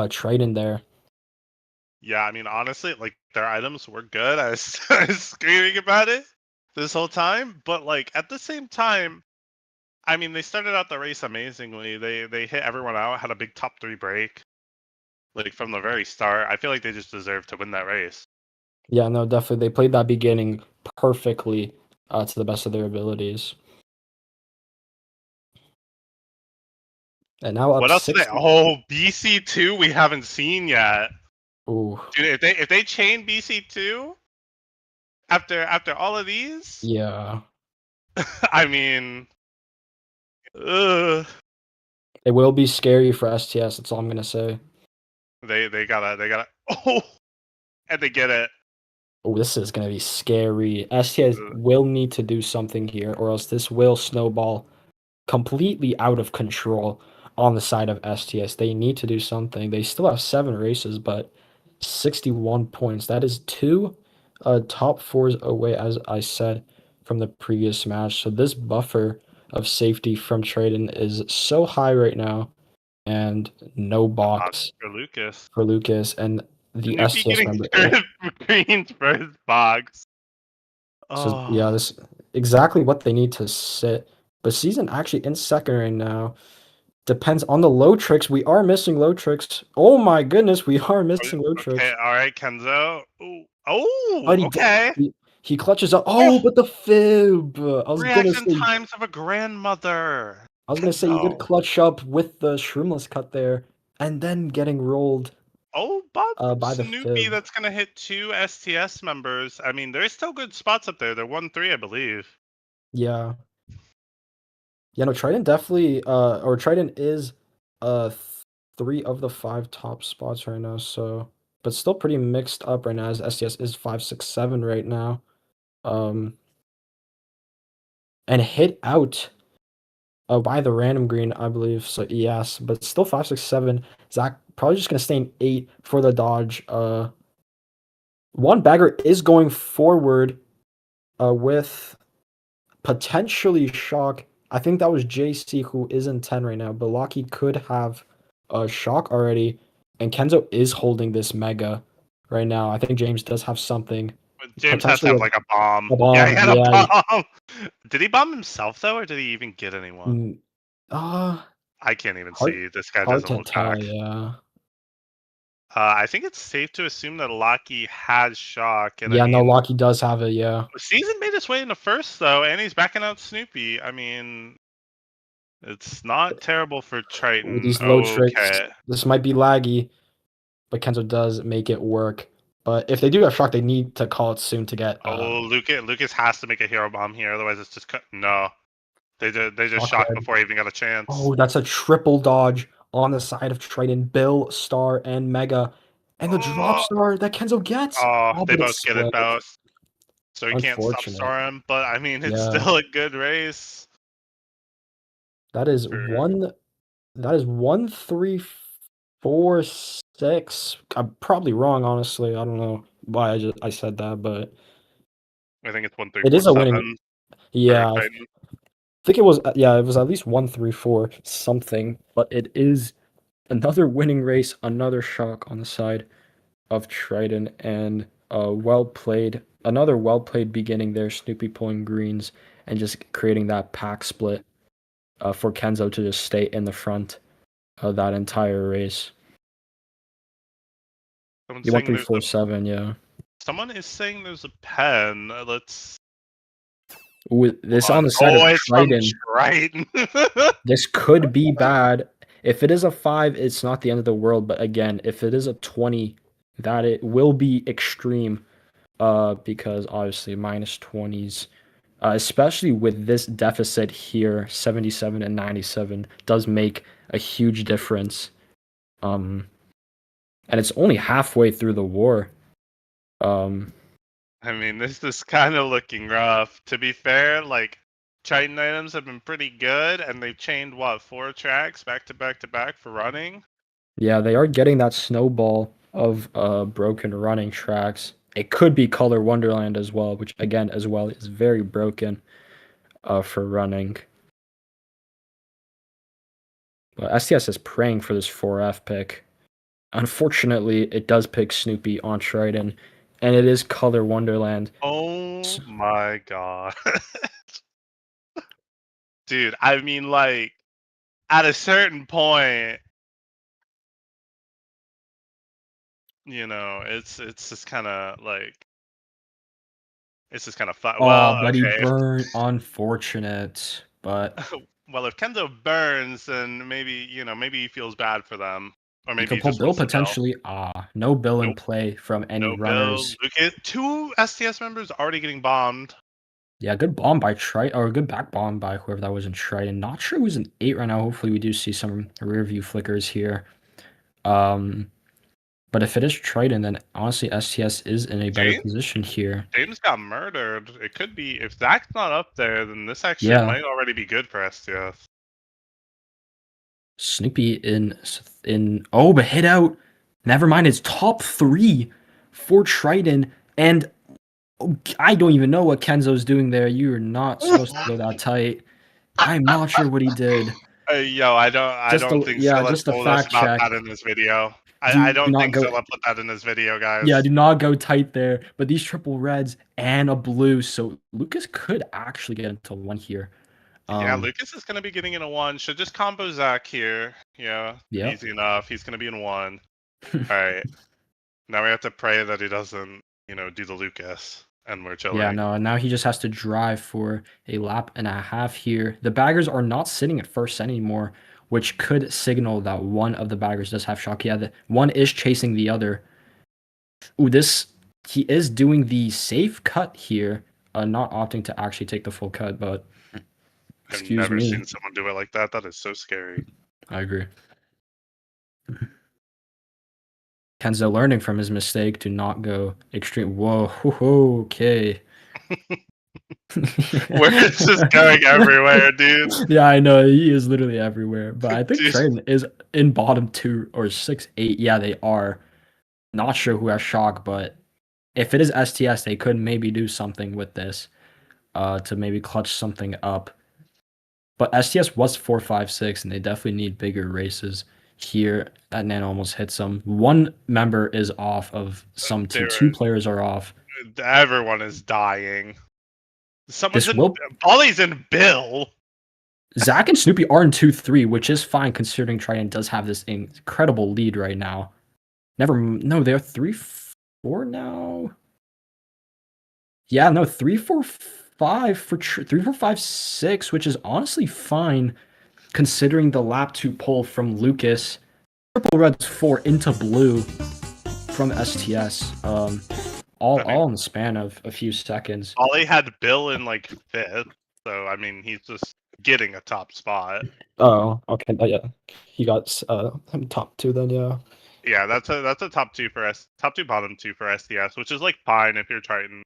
Triton there. Yeah, I mean, honestly, like their items were good. I was screaming about it this whole time, but like at the same time, I mean, they started out the race amazingly. They hit everyone out, had a big top three break, like from the very start. I feel like they just deserved to win that race. Yeah, no, definitely. They played that beginning perfectly to the best of their abilities. And now up What else did they? 60. Oh, BC2 we haven't seen yet. Ooh, Dude, if they chain BC2 after all of these, yeah. I mean, ugh, It will be scary for STS, that's all I'm gonna say. they gotta oh, and they get it. Oh, this is gonna be scary. STS will need to do something here, or else this will snowball completely out of control on the side of STS. They need to do something. They still have 7 races, but 61 points. That is 2 top 4s away, as I said from the previous match. So this buffer of safety from Triton is so high right now, and no box For Lucas. for Lucas and the Snoopy STS getting member. screens for his box. So yeah, Oh, this exactly what they need to sit. But season actually in second right now. Depends on the low tricks. We are missing low tricks. Oh my goodness, we are missing low okay, tricks. all right, Kenzo. Ooh. Oh, But okay. he clutches up. Oh, Oh, but the fib. I was gonna reaction say times of a grandmother. you did Kenzo. clutch up with the shroomless cut there, and then getting rolled Oh, Bob by the Snoopy, fib. that's gonna hit 2 STS members. I mean, there's still good spots up there. They're 1-3, I believe. Yeah. Yeah, no, Triton definitely or Triton is 3 of the 5 top spots right now, so but still pretty mixed up right now as STS is 5, 6, 7 right now. Um and hit out by the random green, I believe. So yes, but still 5, 6, 7. Zach probably just gonna stay in 8 for the dodge. One bagger is going forward with potentially shock. I think that was JC who is in 10 right now, but Locky could have a shock already. And Kenzo is holding this mega right now. I think James does have something. James has to Potentially have like a bomb. a Yeah, he bomb. had a Yeah. bomb. Did he bomb himself though, or did he even get anyone? Mm, Uh I can't even hard see. This guy hard doesn't to look back. tell, yeah. I think it's safe to assume that Locky has shock, and I Yeah, no, mean, Locky does have it, yeah. season made its way into first though, and he's backing out Snoopy. I mean, it's not terrible for With Triton. these low tricks, Okay. this might be laggy, but Kenzo does make it work. But if they do have shock, they need to call it soon to get Oh, Lucas has to make a hero bomb here, otherwise it's just no. They just shock shocked red. before he even got a chance. Oh, that's a triple dodge on the side of Triton. Bill, Star, and Mega. And the drop Oh, star that Kenzo gets. oh, Oh, they but it both get it split. both, so he can't stop Unfortunate. star him. But I mean, it's Yeah. still a good race. That is For, 1-3-4-6. I'm probably wrong, honestly. I don't know why I said that, but I think it's one three it four is a winning. seven for Yeah, Triton. think it was it was at least 1-3-4 something, but it is another winning race, another shock on the side of Triton, and another well played beginning there. Snoopy pulling greens and just creating that pack split for Kenzo to just stay in the front of that entire race. Someone's You won saying three four seven, yeah. someone is saying there's a pen. Let's. With this Hold on on. the side of Oh, it's from Triton, Triton. this could be bad. If it is a 5, it's not the end of the world. But again, if it is a 20, that it will be extreme. Because obviously minus 20s, especially with this deficit here, 77 and 97, does make a huge difference. And it's only halfway through the war. I mean, this is kind of looking rough. To be fair, like Triton items have been pretty good, and they've chained what 4 tracks back to back to back for running. Yeah, they are getting that snowball of broken running tracks. It could be Color Wonderland as well, which again as well is very broken for running. But STS is praying for this 4F pick. Unfortunately, it does pick Snoopy on Triton, and it is Color Wonderland. Oh my god. Dude, I mean, like, at a certain point, it's just kind of like, it's just kind of fun. Oh, Well, but he okay. burned. Unfortunate. But Well, if Kenzo burns, then maybe, maybe he feels bad for them. Or he maybe could he pull just Bill wants the bill. potentially. No Bill in Nope. play from any No bill. runners. Look at 2 STS members already getting bombed. Yeah, good bomb by Triton, or a good back bomb by whoever that was in Triton. Not sure who's an 8 right now. Hopefully we do see some rear view flickers here. But if it is Triton, then honestly STS is in a better James? position here. James got murdered. It could be, if Zach's not up there, then this actually Yeah. might already be good for STS. Snoopy but hit out. Never mind, it's top 3 for Triton, and I don't even know what Kenzo's doing there. You're not supposed to go that tight. I'm not sure what he did. Yo, I don't think Zilla Just a told us fact about check. that in this video. I Do don't not think go. Zilla put that in this video, Yeah, guys. do not go tight there. But these triple reds and a blue, so Lucas could actually get into 1 here. Yeah, Lucas is going to be getting in a 1. Should just combo Zach here. Yeah, Yep. easy enough. He's going to be in 1. All right. Now we have to pray that he doesn't, do the Lucas, and we're chilling. Yeah, no, now he just has to drive for a lap and a half here. The baggers are not sitting at first anymore, which could signal that one of the baggers does have shock. Yeah, one is chasing the other. Ooh, he is doing the safe cut here, not opting to actually take the full cut, but I've excuse never me. seen someone do it like that. That is so scary. I agree. Kenzo learning from his mistake to not go extreme. Whoa, okay. We're just going everywhere, dude. Yeah, I know. He is literally everywhere. But I think Dude. Triton is in bottom 2 or 6, 8. Yeah, they are. Not sure who has shock, but if it is STS, they could maybe do something with this to maybe clutch something up. But STS was 4, 5, 6, and they definitely need bigger races here. That Nan almost hits them. One member is off of some team. 2 players are off. Everyone is dying. This will Bolly's in Bill. Zach and Snoopy are in 2-3, which is fine considering Triton does have this incredible lead right now. No, they're 3-4 now. Yeah, no, 3-4-5 for 3-4-5-6, which is honestly fine considering the lap 2 pull from Lucas. Triple reds 4 into blue from STS. All in the span of a few seconds. Bolly had Bill in like 5th, so I mean he's just getting a top spot. Oh, okay. Yeah, he got top 2 then. Yeah. Yeah, that's a top 2 for top 2 bottom 2 for STS, which is like fine if you're Triton.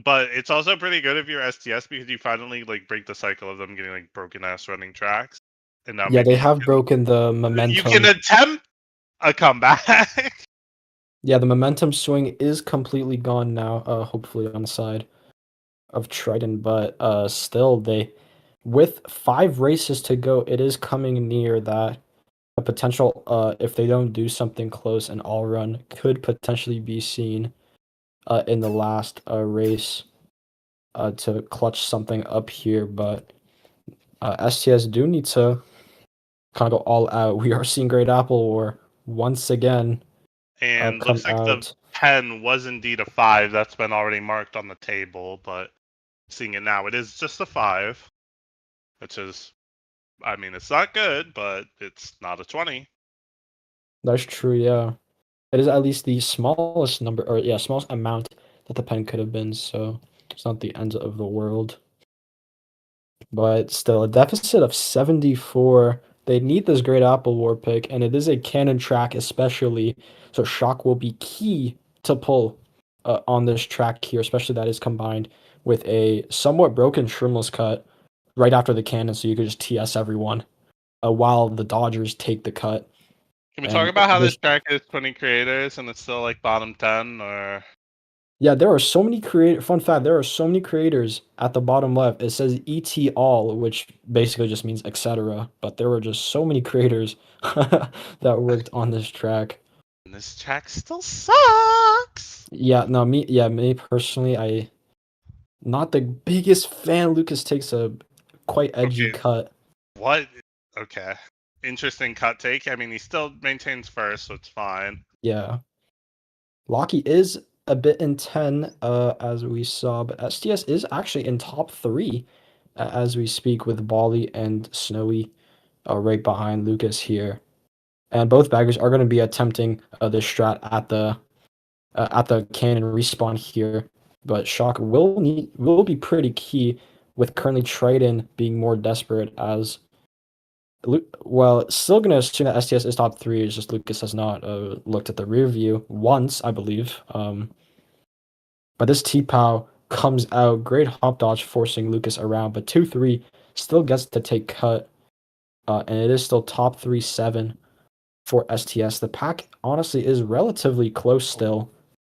But it's also pretty good if you're STS because you finally like break the cycle of them getting like broken ass running tracks. And now Yeah, they have broken the momentum. You can attempt a comeback. Yeah, the momentum swing is completely gone now, hopefully on the side of Triton, but still with 5 races to go, it is coming near that a potential if they don't do something close, an all run could potentially be seen in the last race to clutch something up here, but STS do need to kind of go all out. We are seeing Great Apple War once again And come looks like the out. 10 was indeed a 5. That's been already marked on the table, but seeing it now, it is just a 5, which is, I mean, it's not good, but it's not a 20. That's true, yeah. It is at least the smallest number, or yeah, smallest amount that the pen could have been, so it's not the end of the world. But still, a deficit of 74. They need this Great Apple War pick, and it is a cannon track especially, so shock will be key to pull on this track here, especially that is combined with a somewhat broken Shrimless cut right after the cannon, so you could just TS everyone while the Dodgers take the cut. Can we talk And about how this this track is 20 creators and it's still like bottom 10, or Yeah, there are so many creators. Fun fact, there are so many creators at the bottom left. It says ET all, which basically just means etc. But there were just so many creators that worked on this track. and this track still sucks? Yeah, no, me personally, I not the biggest fan. Lucas takes a quite edgy Okay, cut. what? Okay. Interesting cut take. I mean, he still maintains first, so it's fine. Yeah. Locky is a bit in 10, as we saw, but STS is actually in top 3 as we speak with Bali and Snowy right behind Lucas here. And both baggers are going to be attempting this strat at the cannon respawn here, but shock will be pretty key with currently Triton being more desperate as well. Still going to assume that STS is top 3. It's just Lucas has not looked at the rear view once, I believe. But this T-Pow comes out, great hop dodge forcing Lucas around, but 2-3 still gets to take cut, and it is still top 3-7 for STS. The pack honestly is relatively close still.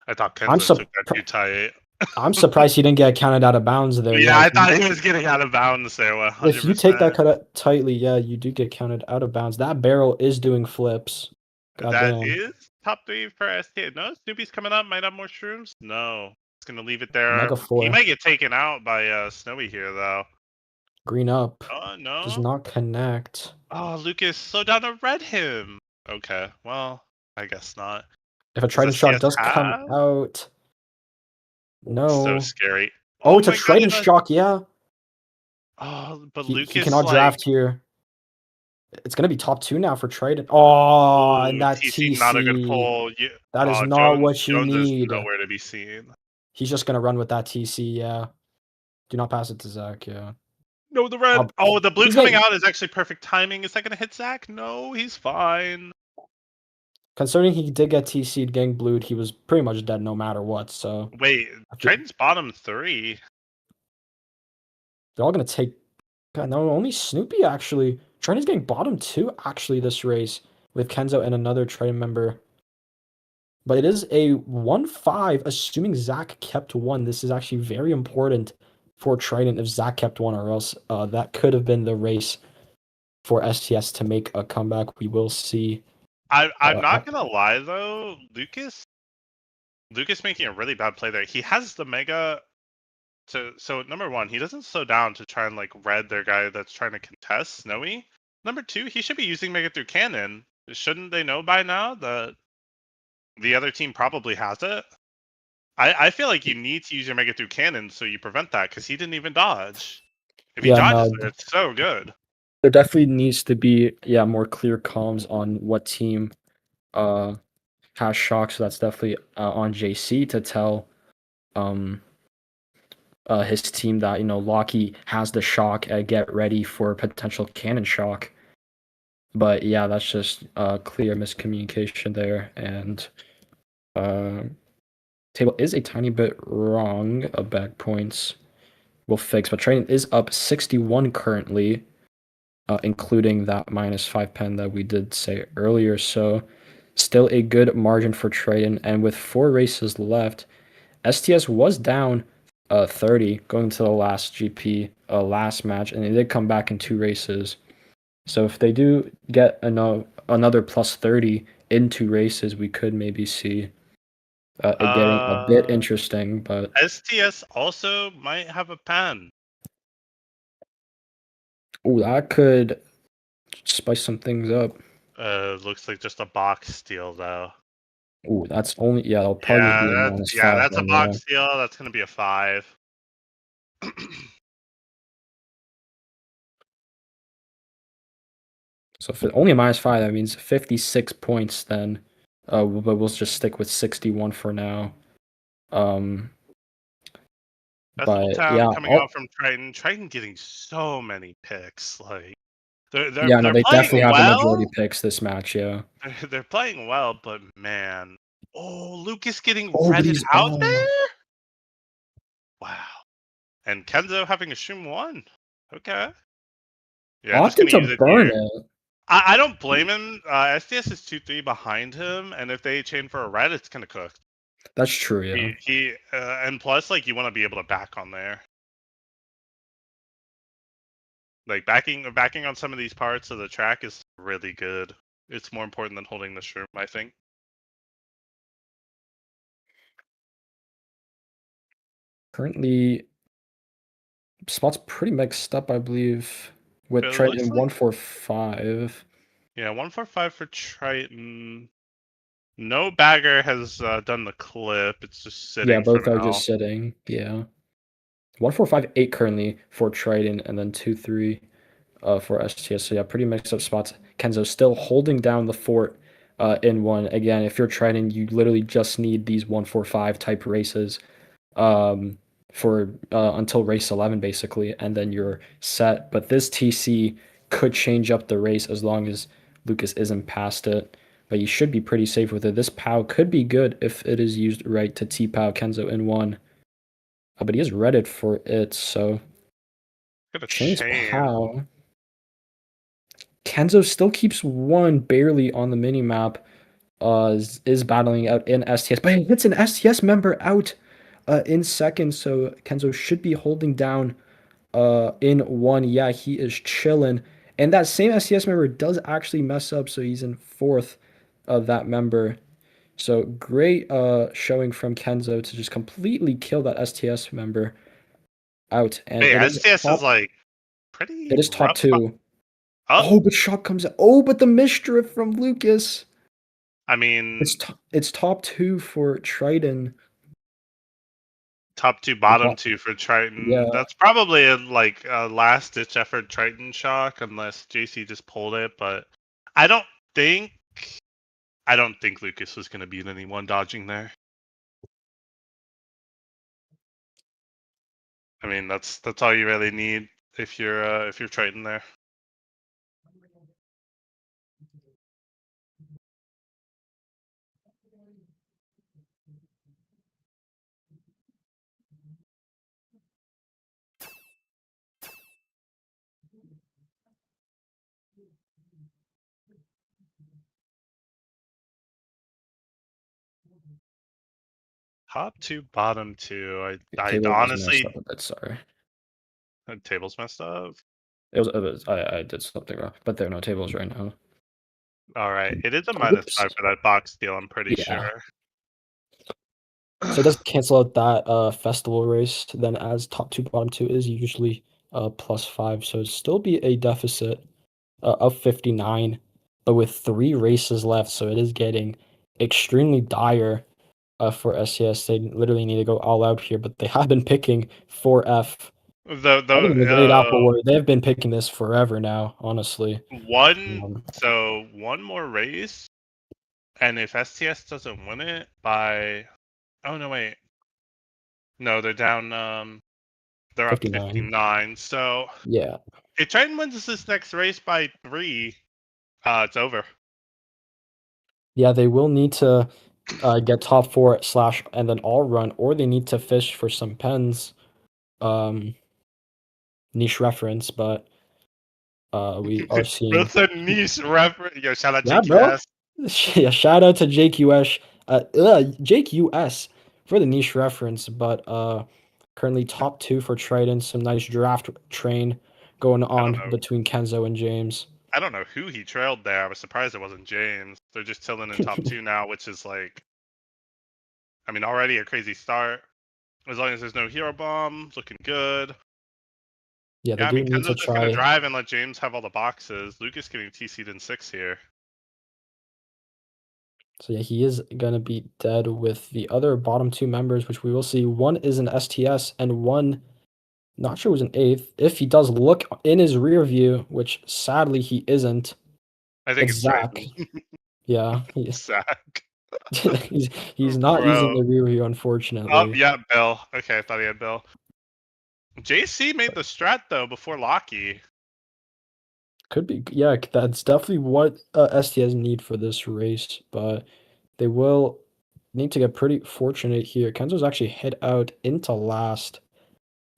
I thought I'm Kenzo took that too surprised. tight. I'm surprised he didn't get counted out of bounds there. Yeah, Yeah, I thought he was getting out of bounds there, if you take 100%. that cut out tightly, yeah, you do get counted out of bounds. That barrel is doing flips. God That damn. is top 3 for ST. No, Snoopy's coming up. Might have more shrooms. No, it's gonna leave it there. Mega He 4. might get taken out by Snowy here, though. Green up. Oh Does no. not connect. Oh, Lucas, slow down to red him. Okay, well, I guess not. If a Does Trident shock STS does come have? out, So no. scary. Oh, Oh it's a my gosh. Trident shock, yeah. Oh, but He Lucas, cannot like, draft here. It's gonna be top 2 now for Trident. Oh, and ooh, that TC not a good TC. pull. That is not Jones, what you Jones is need. nowhere to be seen. He's just gonna run with that TC, yeah. Do not pass it to Zach, yeah. No, the red. Uh, Oh, the blue he's coming getting out is actually perfect timing. Is that gonna hit Zach? No, he's fine. concerning he did get TC'd getting blued, he was pretty much dead no matter what, so Wait, I feel Triton's bottom 3. they're all gonna take God, no, only Snoopy actually. Triton's getting bottom 2 actually this race with Kenzo and another Triton member. But it is a 1-5, assuming Zach kept 1. This is actually very important for Triton if Zach kept 1, or else that could have been the race for STS to make a comeback. We will see. I'm not gonna lie though, Lucas making a really bad play there. He has the mega so number one, he doesn't slow down to try and like red their guy that's trying to contest Snowy. Number two, he should be using mega through cannon. Shouldn't they know by now that the other team probably has it? I feel like you need to use your mega through cannon so you prevent that because he didn't even dodge. If he Yeah, dodges no, it, it's so good. there definitely needs to be more clear comms on what team uh has shock. So that's definitely on JC to tell um his team that Locky has the shock. Get ready for potential cannon shock. But yeah, that's just clear miscommunication there, and table is a tiny bit wrong. Back points will fix, but Triton is up 61 currently, including that -5 pen that we did say earlier. So still a good margin for Triton, and with 4 races left, STS was down 30 going to the last GP last match, and they did come back in 2 races. So if they do get another plus 30 in 2 races, we could maybe see it getting a bit interesting. But STS also might have a pen. oh, that could spice some things up. Looks like just a box steal though. Oh, that's only that'll probably just be a -5 that's a then, yeah. box steal. That's gonna be a 5. So if only a -5, that means 56 points then. But we'll just stick with 61 for now. Um, Festival but Town yeah, coming out from Triton. Triton getting so many picks. Like yeah, no, they're they definitely playing have the majority well. picks this match, yeah. They're playing well, but man, oh, Lucas getting Oh, but redded he's out there. Wow. And Kenzo having a Shroom 1. Okay. Yeah, just opted gonna to use it burn here. it. I don't blame him. STS is 2-3 behind him, and if they chain for a red, it's gonna cook. That's true, yeah. He and plus, like, you want to be able to back on there. Like backing on some of these parts of the track is really good. It's more important than holding the shroom, I think. Currently, spot's pretty mixed up, I believe, It with looks Triton like 145. yeah, 145 for Triton. No bagger has done the clip. It's just Yeah, sitting for both are now. just sitting. Yeah. 145.8 currently for Triton, and then 2-3 for STS. So yeah, pretty mixed up spots. Kenzo still holding down the fort in one. Again, if you're Triton, you literally just need these 145 type races um, for until race 11 basically, and then you're set. But this TC could change up the race as long as Lucas isn't past it. But you should be pretty safe with it. This POW could be good if it is used right to T-POW Kenzo in one. But he is reddit for it, so Got a chains chain. POW. Kenzo still keeps one barely on the mini map. Is battling out in STS, but he hits an STS member out in second. So Kenzo should be holding down in one. Yeah, he is chilling. And that same STS member does actually mess up, so he's in fourth of that member. So great showing from Kenzo to just completely kill that STS member out. And Hey, STS is like it pretty is top rough. two. Oh, Oh, but shot comes out. Oh, but the misdrift from Lucas. I mean, It's top two for Triton. top 2, The bottom bot, 2 for Triton. yeah. That's probably like a last ditch effort Triton shock, unless JC just pulled it. But I don't think I don't think Lucas was going to beat anyone dodging there. I mean, that's all you really need if you're Triton there. Top 2, bottom 2. I Table was messed up honestly a bit. Sorry. tables messed up. I did something wrong, but there are no tables right now. All right, it is a Oops. -5 for that box deal. I'm pretty Yeah. sure. So it does cancel out that festival race. Then as top two, bottom two is usually +5. So it'd still be a deficit of 59, but with 3 races left, so it is getting extremely dire for SCS. They literally need to go all out here, but they have been picking 4F. Other than the Great Apple The War, they've been picking this forever now, honestly. one Um, so one more race, and if STS doesn't win it by, oh no wait, no they're down. They're up 59. 59. So Yeah. if Triton wins this next race by 3, it's over. Yeah, they will need to get top four slash and then all run, or they need to fish for some pens. Um, niche reference, but we are seeing. That's a niche reference. Yo, shout out Yeah, bro. JQS. Yeah, shout out to Jake US. Jake US for the niche reference, but Currently top 2 for Triton. Some nice draft train going I don't on know. between Kenzo and James. I don't know who he trailed there. I was surprised it wasn't James. They're just chilling in top 2 now, which is like, I mean, already a crazy start. As long as there's no hero bomb, looking good. Yeah, they Yeah, I do mean, need to Kenzo's just gonna try. drive and let James have all the boxes. Lucas getting TC'd in 6 here. So yeah, he is gonna be dead with the other bottom 2 members, which we will see. One is an STS and one not sure who's an 8th. If he does look in his rear view, which sadly he isn't, I think it's it's Zach. Triton. Yeah, Zach. he's not using Bro. the rear view, Oh, unfortunately. yeah, Bill. Okay, I thought he had Bill. JC made the strat, though, before Locky. Could be, yeah, that's definitely what STS need for this race, but they will need to get pretty fortunate here. Kenzo's actually hit out into last,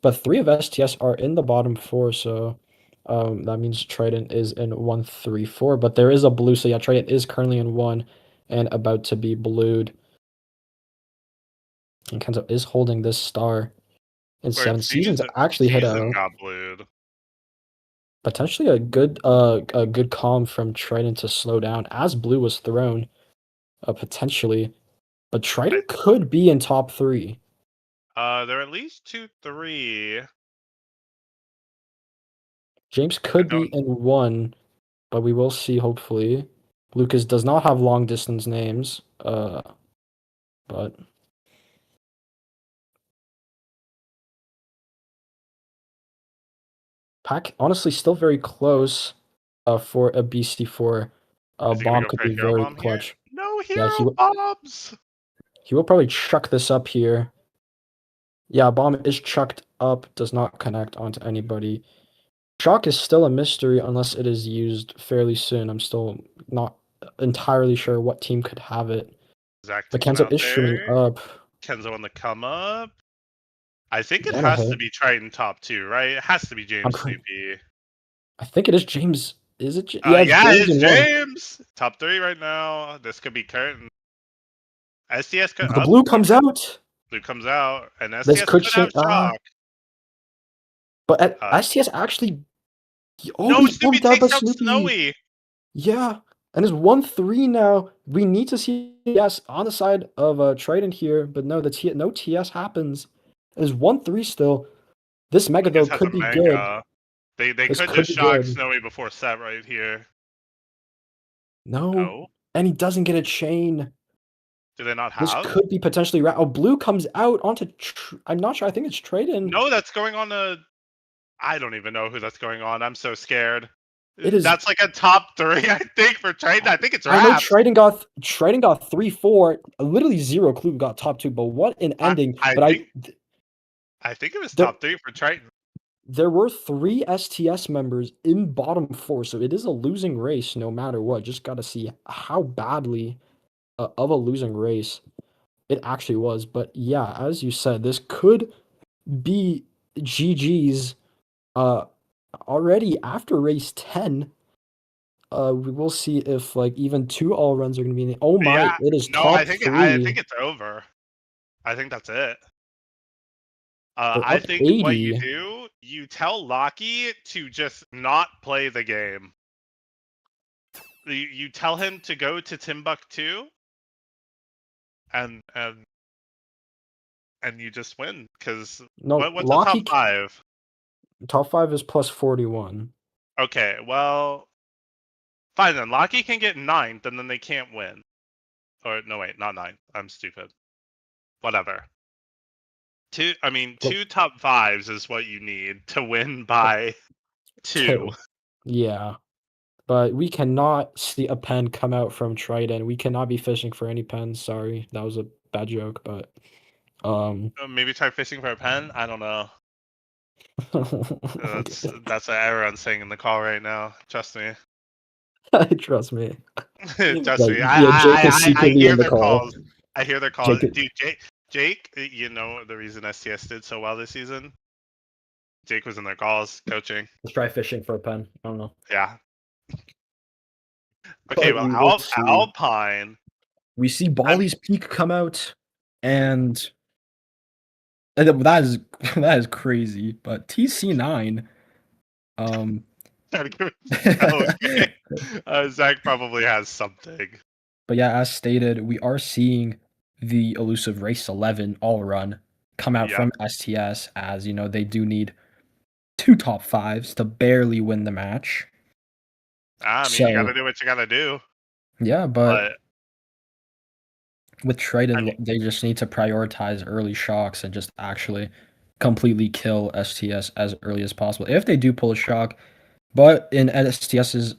but 3 of STS are in the bottom 4, so that means Triton is in 1, 3, 4, but there is a blue, so yeah, Triton is currently in 1 and about to be blued. And Kenzo is holding this star in Wait, 7. Season's actually hit Season out. got blued. Potentially a good calm from Triton to slow down as blue was thrown, potentially. But Triton could be in top 3. They're at least 2-3. James I could be don't. in 1, but we will see, hopefully. Lucas does not have long distance names, but Pack honestly still very close for a BC4. Is he gonna Bomb go could for a be hero very bomb here? clutch. No Yeah, hero bombs. he will probably chuck this up here. Yeah, bomb is chucked up, does not connect onto anybody. Shock is still a mystery unless it is used fairly soon. I'm still not entirely sure what team could have it. Zach But taking Kenzo out is streaming there. up. Kenzo on the come up. I think it And a has to hit. be Triton top 2, right? It has to be I'm James cr- Snoopy. I think it is James. Is it? Yeah, it's Yeah, James it's in 1. James. Top 3 right now. This could be Curtin. STS could The up. blue comes out. Blue comes out, and This STS could could have change. shock. But at Uh, STS actually. Oh, no, he's Snoopy bumped out by takes out Snoopy. Snowy. Yeah. And it's 1-3 now. We need to see TS on the side of Triton here, but no, no TS happens. It's 1-3 still. This mega though Lucas has a could be good. mega. They This could could just be shock good. Snowy before set right here. No. No? And he doesn't get a chain. Do they not This have? could be potentially oh, blue comes out onto I'm not sure. I think it's Triton. No, that's going on a. I don't even know who that's going on. I'm so scared. It is. That's like a top 3, I think, for Triton. I think it's I know Raps. Triton got 3-4. Literally zero clue who got top 2, but what an ending. I But think it was there top 3 for Triton. there were 3 STS members in bottom 4, so it is a losing race no matter what. Just got to see how badly of a losing race it actually was. But yeah, as you said, this could be GG's already after race 10. We will see if like even 2 all runs are going to be in the, oh my, Yeah. it is No, I top think 3. it's over. I think that's it. They're I up think what you 80. do, you tell Locky to just not play the game. You tell him to go to Timbuktu, and you just win. Because No, what's the top Locky 5? top 5 is plus 41. Okay, well, fine then. Locky can get 9th, and then they can't win. Or no, wait, not 9th. I'm stupid. Whatever. Well, 2 top 5s is what you need to win by 2. 2. Yeah. But we cannot see a pen come out from Triton. We cannot be fishing for any pens. Sorry. That was a bad joke, but Maybe try fishing for a pen. I don't know. okay. That's what everyone's saying in the call right now. Trust me. Trust me. Trust Like, me. yeah, Jake is I secretly hear in the their call. calls. I hear their calls. Jake, Dude, Jake, you know the reason STS did so well this season? Jake was in their calls, coaching. let's try fishing for a pen. I don't know. Yeah. Okay, But well, we will see. Alpine. We see I'm Bali's peak come out, and That is that is crazy. But TC9, Gotta give it- okay. Zach probably has something. but yeah, as stated, we are seeing the elusive race 11 all run come out Yep. from STS, as you know they do need two top fives to barely win the match. I mean, you So gotta do what you gotta do. yeah, but But with I Triton, mean, they just need to prioritize early shocks and just actually completely kill STS as early as possible. If they do pull a shock, but in STS's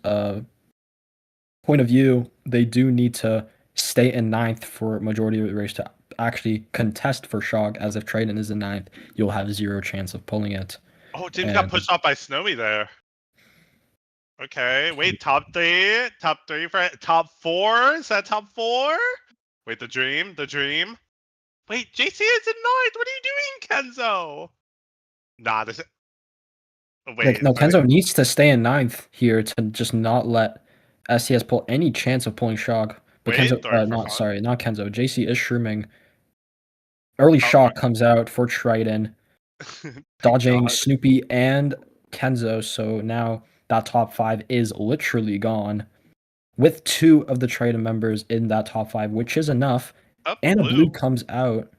point of view, they do need to stay in ninth for majority of the race to actually contest for shock. As if Triton is in ninth, you'll have zero chance of pulling it. oh, James got And pushed off by Snowy there. Okay, wait, top three for top four. Is that top four? Wait, the dream. Wait, JC is in ninth. What are you doing, Kenzo? Nah, this. like Wait, no, I, Kenzo needs to stay in ninth here to just not let STS pull any chance of pulling shock. But wait, Kenzo, throwing for not fun. sorry, not Kenzo. JC is shrooming. Early Oh shock comes out for Triton, my thank dodging God. Snoopy and Kenzo. So now that top five is literally gone with two of the Triton members in that top five, which is enough. Up And a blue blue. comes out.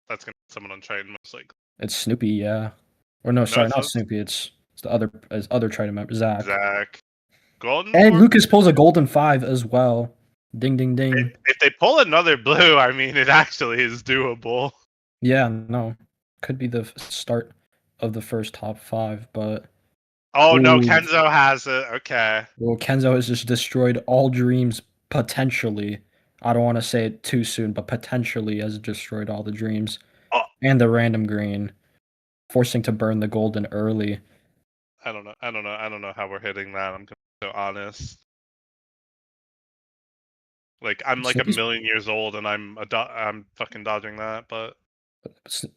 That's gonna be someone on Triton most likely. It's Snoopy, yeah. Or no, No, sorry, it's not Snoopy. It's the other Triton member, Zach. Zach. Golden And four. Lucas pulls a golden five as well. Ding, ding, ding. If they pull another blue, I mean, it actually is doable. Yeah, no, could be the start of the first top five, but Oh no, ooh, Kenzo has it. Okay. well, Kenzo has just destroyed all dreams potentially. I don't want to say it too soon, but potentially has destroyed all the dreams Oh, and the random green, forcing to burn the golden early. I don't know. I don't know how we're hitting that. I'm gonna be so honest. Like I'm like a Snoopy's million years old and I'm fucking dodging that, but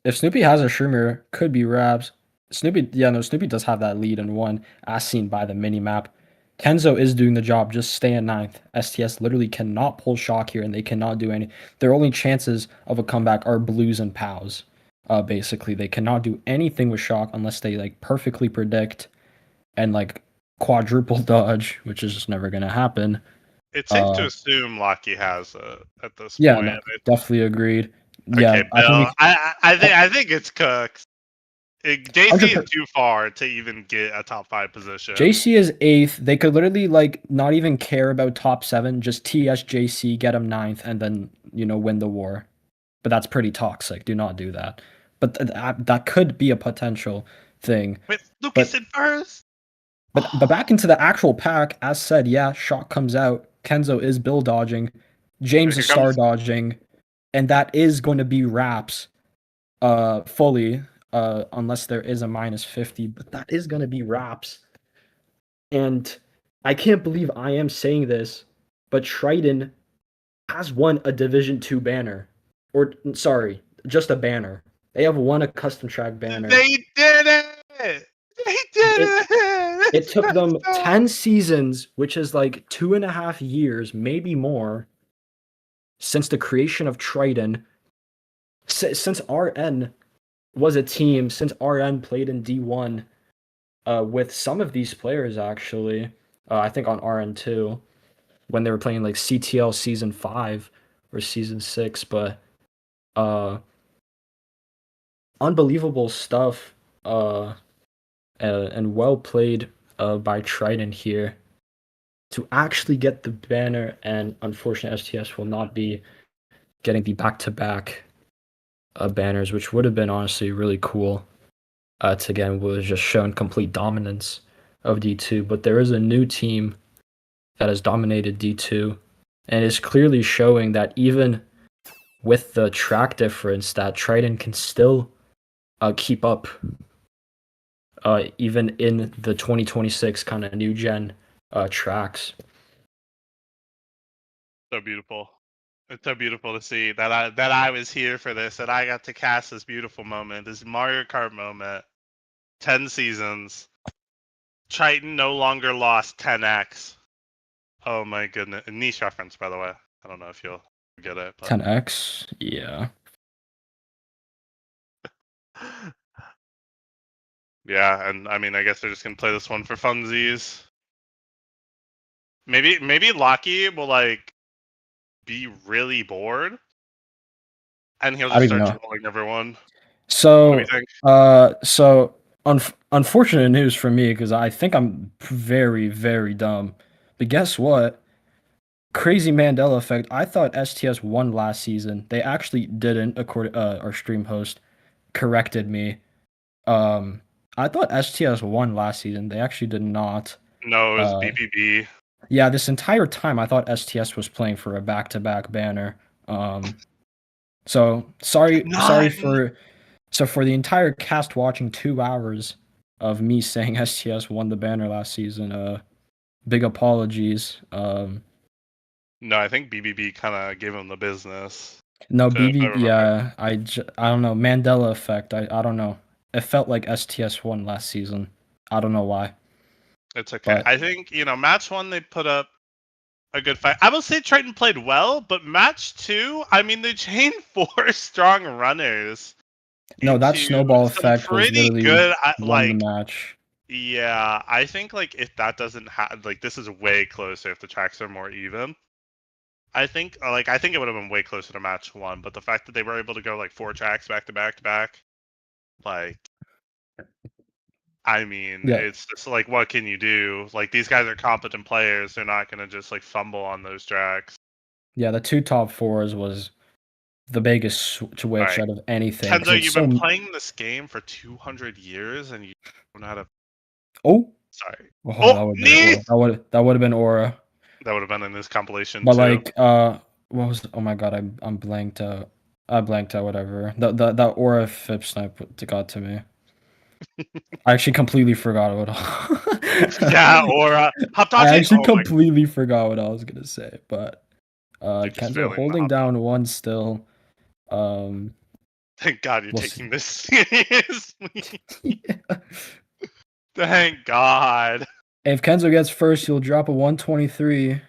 If Snoopy has a Shroomer, could be Rabs. Snoopy, yeah, no, Snoopy does have that lead in one, as seen by the mini map. Kenzo is doing the job, just stay in ninth. STS literally cannot pull shock here, and they cannot do any. Their only chances of a comeback are blues and pows. Basically, they cannot do anything with shock unless they like perfectly predict and like quadruple dodge, which is just never gonna happen. it's safe to Uh, assume Locky has it at this yeah, point. no, definitely agreed. Yeah, Okay, I think Bill. we. I think it's cooked. JC is 100%. too far to even get a top five position. JC is eighth. They could literally like not even care about top seven, just TSJC, get him ninth, and then win the war. But that's pretty toxic. Do not do that. But that could be a potential thing. With Lucas But in first. but back into the actual pack, as said, yeah, shock comes out. Kenzo is bill dodging. James Here is star comes. dodging, and that is going to be wraps. Fully. Unless there is a -50, but that is going to be wraps. And I can't believe I am saying this, but Triton has won a Division 2 banner. Or sorry, just a banner. They have won a custom track banner. They did it. They did It it. it It's took them messed up. 10 seasons, which is like 2.5 years, maybe more, since the creation of Triton. Since RN was a team, since RN played in D1 with some of these players actually. I think on RN2. When they were playing like CTL season 5 or season 6, but uh unbelievable stuff and well played by Triton here to actually get the banner. And unfortunately STS will not be getting the back-to-back banners, which would have been honestly really cool to again was just shown complete dominance of D2. But there is a new team that has dominated D2 and is clearly showing that even with the track difference, that Triton can still keep up, even in the 2026 kind of new gen tracks. So beautiful. It's so beautiful to see that I was here for this, that I got to cast this beautiful moment, this Mario Kart moment. 10 seasons. Triton no longer lost 10x. Oh my goodness. A niche reference, by the way. I don't know if you'll get it, but 10x, yeah. Yeah, and I mean, I guess they're just gonna play this one for funsies. Maybe Locky will like be really bored, and he'll I don't just even start know. trolling everyone. What do you So, think? unfortunate news for me because I think I'm very, very dumb. But guess what? Crazy Mandela effect. I thought STS won last season. They actually didn't, according our stream host corrected me. Um, I thought STS won last season. They actually did not. No, it was Uh, BBB. yeah, this entire time I thought STS was playing for a back-to-back banner. Um, so sorry Not. for the entire cast watching 2 hours of me saying STS won the banner last season. Big apologies. No, I think BBB kind of gave him the business. No, If I BB, remember. yeah, I don't know, Mandela effect. I don't know. It felt like STS won last season. I don't know why, It's okay. but I think match one they put up a good fight. I will say Triton played well, but match two, I mean, they chained four strong runners no, that into snowball some effect was pretty literally good. won the match. Yeah, I think like if that doesn't have like this is way closer if the tracks are more even. I think it would have been way closer to match one, but the fact that they were able to go like 4 tracks back to back to back, like I mean, Yeah, it's just like what can you do? Like these guys are competent players; they're not gonna just like fumble on those tracks. yeah, the two top fours was the biggest All switch right, out of anything because Kenzo, it's you've been so. playing this game for 200 years, and you don't know how to. Oh, Sorry. oh, Oh, that would have been knee. aura. That would have been aura. That would have been in this compilation But too. like, what was? Oh my god, I'm blanked out. I blanked out. Whatever. That aura flip snipe got to me. I actually completely forgot what. Yeah, or I Haptachi. actually Oh my! completely forgot what I was gonna say, but You're just Kenzo failing the holding Haptachi. down one still. Um, Thank God you're we'll see. taking this seriously. Thank God. If Kenzo gets first, he'll drop a 123.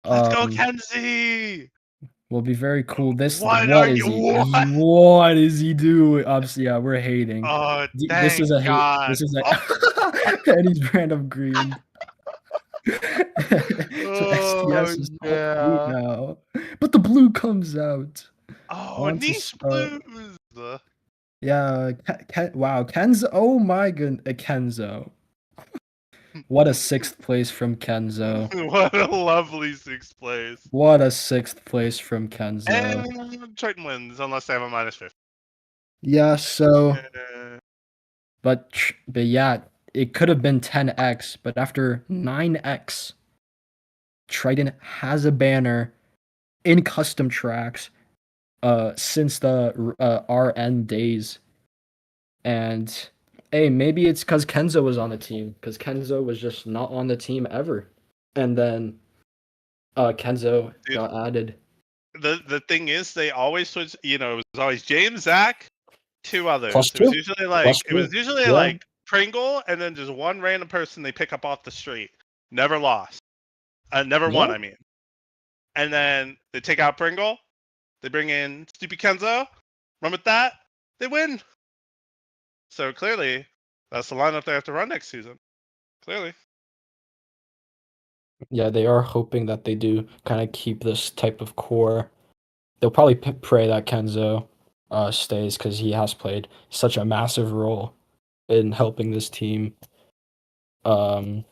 Let's go, Um, Kenzie. will be very cool. This What are you? What? what is he doing? Obviously, yeah, we're hating. Oh, This thank is a hate. God. This is a Oh, and he's brand of green. So oh STS is top blue yeah. now, but the blue comes out. Oh, On to niche start. blues. Yeah, wow, Kenzo. Oh my god, Kenzo. What a sixth place from Kenzo. What a lovely sixth place. What a sixth place from Kenzo. And Triton wins unless they have a -50. Yeah, so, Eh, but yeah, it could have been 10x, but after 9x, Triton has a banner in custom tracks since the RN days. And hey, maybe it's because Kenzo was on the team, because Kenzo was just not on the team ever. And then Kenzo Dude, got added. the thing is, they always switch. It was always James, Zach, two Plus others. It was two. usually Plus like two. Yeah. Pringle, and then just one random person they pick up off the street. Never lost. Never won. Yeah. I mean, and then they take out Pringle. They bring in Stupid Kenzo. Run with that. They win. So clearly, that's the lineup they have to run next season. Clearly. Yeah, they are hoping that they do kind of keep this type of core. They'll probably pray that Kenzo stays because he has played such a massive role in helping this team um,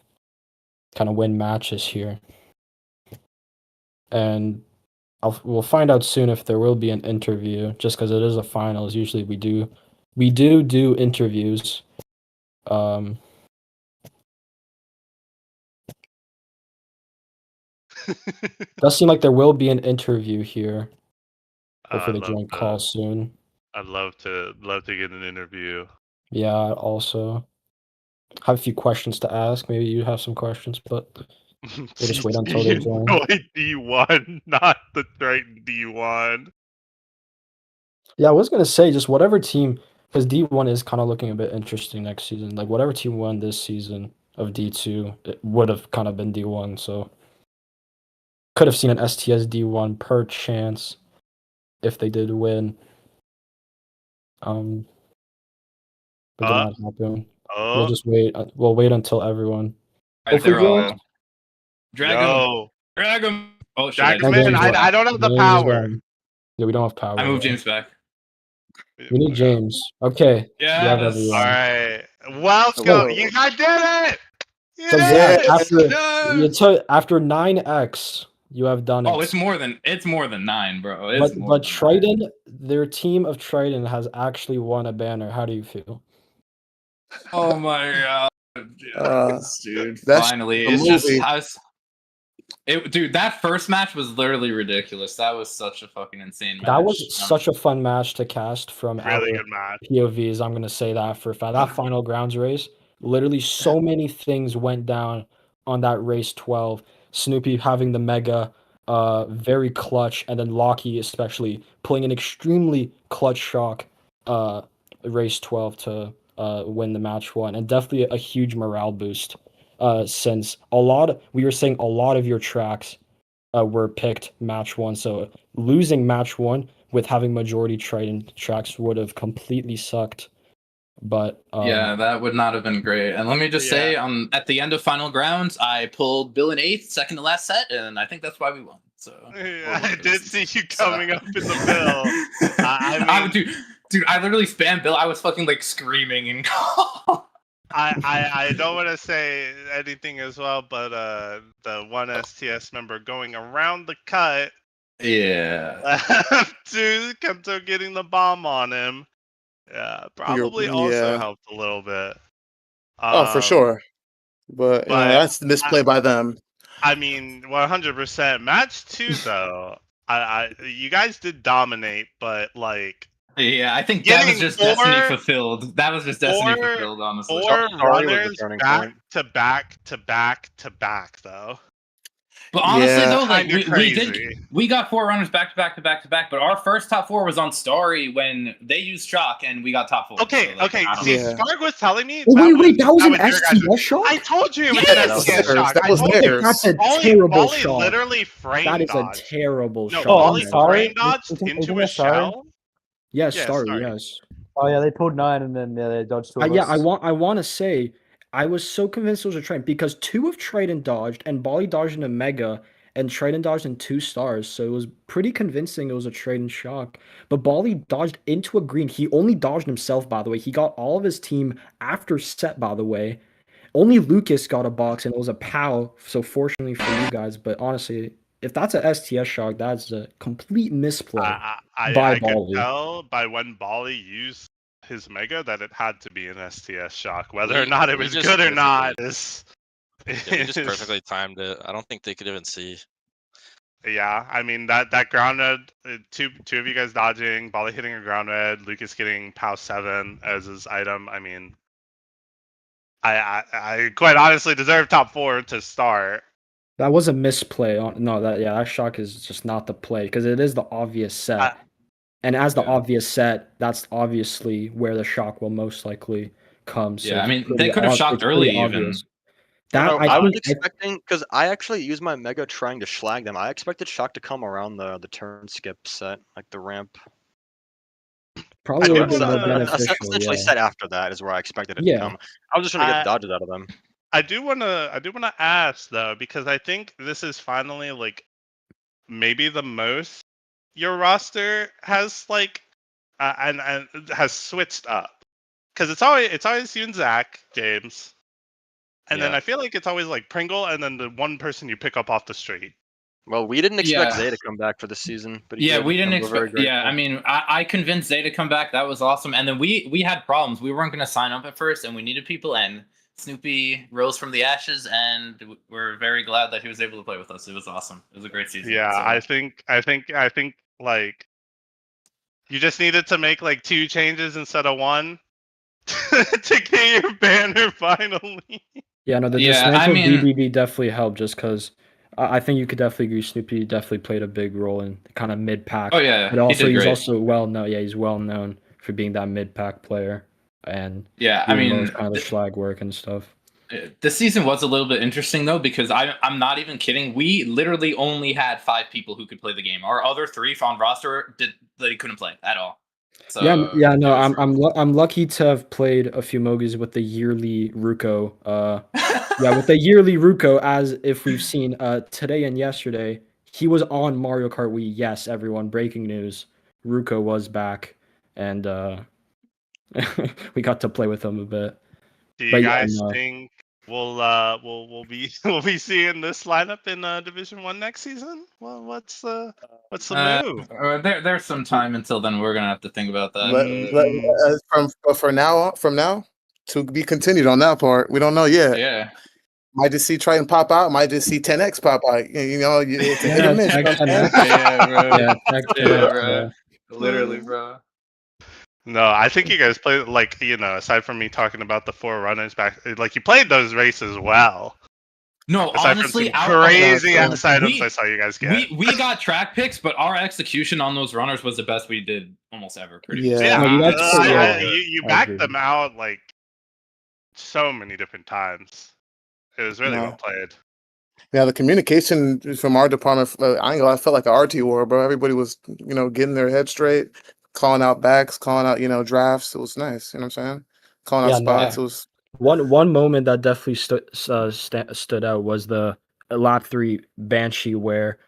kind of win matches here. And we'll find out soon if there will be an interview, just because it is a finals. Usually we do interviews. Um, does seem like there will be an interview here. I'd Hopefully, the love joint call to. soon. I'd love to get an interview. Yeah, also have a few questions to ask. Maybe you have some questions, but we'll just wait until they CTC join. Annoy D1, not the Triton D1. Yeah, I was gonna say just whatever team, because D1 is kind of looking a bit interesting next season. Like whatever team won this season of D2, it would have kind of been D1. So could have seen an STS D1 per chance if they did win. Um, but did not happen. We'll Oh, just wait. We'll wait until everyone. Alright, they're all drag him. yo, Drag him. Oh, shit. drag I him moved in. James I back. don't have the James is power. gone. Yeah, we don't have power. I moved yet. James back. We need James. Okay. Yes. You have everyone. All right, welcome. Hello. You guys did it. You So did Zach, it. after 9x, you have done it. Oh, it's more than 9, bro. It's more But than Triton, their team of Triton has actually won a banner. How do you feel? 9. Oh my god. Yes, dude. That's Finally. a It's just movie. dude, that first match was literally ridiculous. That was such a fucking insane match. That was such a fun match to cast from Really our good match. POVs. I'm gonna say that for a fact. That final grounds race, literally so many things went down on that race 12. Snoopy having the mega, very clutch, and then Locky especially pulling an extremely clutch shock, race 12 to win the match 1, and definitely a huge morale boost. Since we were saying a lot of your tracks were picked match 1, so losing match 1 with having majority Triton tracks would have completely sucked. But yeah, that would not have been great. And let me just say, at the end of final grounds, I pulled Bill in 8th, second to last set, and I think that's why we won. So Yeah, I did see you coming up in the bill. I mean, dude, I literally spammed Bill. I was fucking like screaming and I don't want to say anything as well, but the one STS member going around the cut, yeah. to Kento getting the bomb on him, probably also helped a little bit. Oh, for sure. But that's the misplay by them. I mean, 100%. Match 2 though, you guys did dominate, but like. Yeah, I think that was just destiny fulfilled. That was just destiny fulfilled, honestly. 4 runners back to back to back to back, though. But honestly, though, like we got 4 runners back to back to back to back. But our first top 4 was on Starry when they used shock and we got top 4. Okay, so, like, See, Spark was telling me. Wait, that was an STS shock? I told you it was an STS shock. That was theirs. That's a terrible Bali shot. literally frame That is dodged. a terrible shot. Oh, I'm sorry. Frame dodged into a shell. Yes, Yeah, Starry, sorry. yes. Oh yeah, they pulled 9 and then they dodged 2 of Yeah, us. I want to say I was so convinced it was a Triton because 2 of Triton dodged and Bali dodged in a mega and Triton dodged in 2 stars, so it was pretty convincing it was a Triton shock. But Bali dodged into a green. He only dodged himself, by the way. He got all of his team after set, by the way. Only Lucas got a box and it was a POW, so fortunately for you guys, but honestly, if that's a STS shock, that's a complete misplay by I Bali. could tell by when Bali used his mega that it had to be an STS shock. Whether or not it was good or not is. Yeah, we just perfectly timed it. I don't think they could even see. Yeah, I mean that ground red, two of you guys dodging, Bali hitting a ground red, Lucas getting POW 7 as his item. I mean, I quite honestly deserve top 4 to start. That was a misplay. That shock is just not the play because it is the obvious set. And as the obvious set, that's obviously where the shock will most likely come. So yeah, I mean, they could have shocked early even. I was expecting, because I actually used my mega trying to schlag them. I expected shock to come around the turn skip set, like the ramp. Probably would have been more beneficial. Essentially set after that is where I expected it to come. I was just trying to get dodges out of them. I do wanna ask though, because I think this is finally like maybe the most your roster has like and has switched up. Because it's always you and Zach, James. And then I feel like it's always like Pringle and then the one person you pick up off the street. Well, we didn't expect Zay to come back for this season, but we didn't expect. Yeah, I mean, I convinced Zay to come back. That was awesome. And then we had problems. We weren't going to sign up at first, and we needed people. And Snoopy rose from the ashes, and we're very glad that he was able to play with us. It was awesome. It was a great season. Yeah, so. I think like you just needed to make like 2 changes instead of 1 to get your banner finally. Yeah, no, the dismantle BBB definitely helped just because I think you could definitely agree Snoopy definitely played a big role in kind of mid-pack. Oh, yeah. But also, he's also well-known. Yeah, he's well-known for being that mid-pack player. And I mean, kind of the schlag work and stuff. This season was a little bit interesting, though, because I'm not even kidding. We literally only had 5 people who could play the game. Our other 3 on roster they couldn't play at all. So yeah, no, it was I'm lucky to have played a few Mogies with the yearly Ruko. Yeah, with the yearly Ruko, as if we've seen today and yesterday, he was on Mario Kart Wii. Yes, everyone, breaking news. Ruko was back, and we got to play with him a bit. Do you But yeah, guys no. think we'll be we'll be seeing this lineup in Division 1 next season? Well, what's the move? There's some time until then. We're gonna have to think about that. From now to be continued on that part. We don't know yet. Yeah. Might just see Triton pop out. Might just see 10x pop out. You know, it's a hit or miss. Tech you know what I'm 10X. saying? Yeah, bro. Yeah, Tech Yeah, 10X, bro. Literally, bro. No, I think you guys played like aside from me talking about the 4 runners back, like you played those races well. No, Aside honestly, from some crazy okay. ass items I saw you guys get. we got track picks, but our execution on those runners was the best we did almost ever. Pretty much. Yeah. No, you guys played well. You I backed agree. them out like so many different times. It was really No. well played. Yeah, the communication from our department, I ain't gonna lie, I felt like an RT war, bro. Everybody was, getting their head straight, calling out backs, calling out, drafts. It was nice. You know what I'm saying? Calling out Yeah, no. spots. It was One moment that definitely stood out was the lap 3 Banshee, where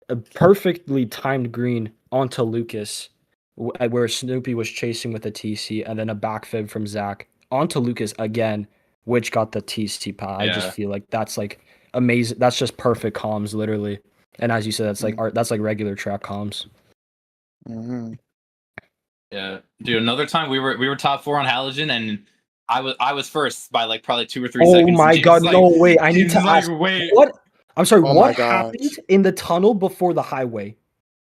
a perfectly timed green onto Lucas, where Snoopy was chasing with a TC, and then a backfib from Zach onto Lucas again, which got the TC pad. I just Yeah. feel like that's like amazing. That's just perfect comms, literally. And as you said, that's like that's like regular track comms. mhm. Yeah, dude. Another time we were top 4 on Halogen, and I was first by like probably 2 or 3 Oh seconds. and my James god, is like- no way. I need James to is like, ask wait. what? I'm sorry, Oh my what gosh. happened in the tunnel before the highway?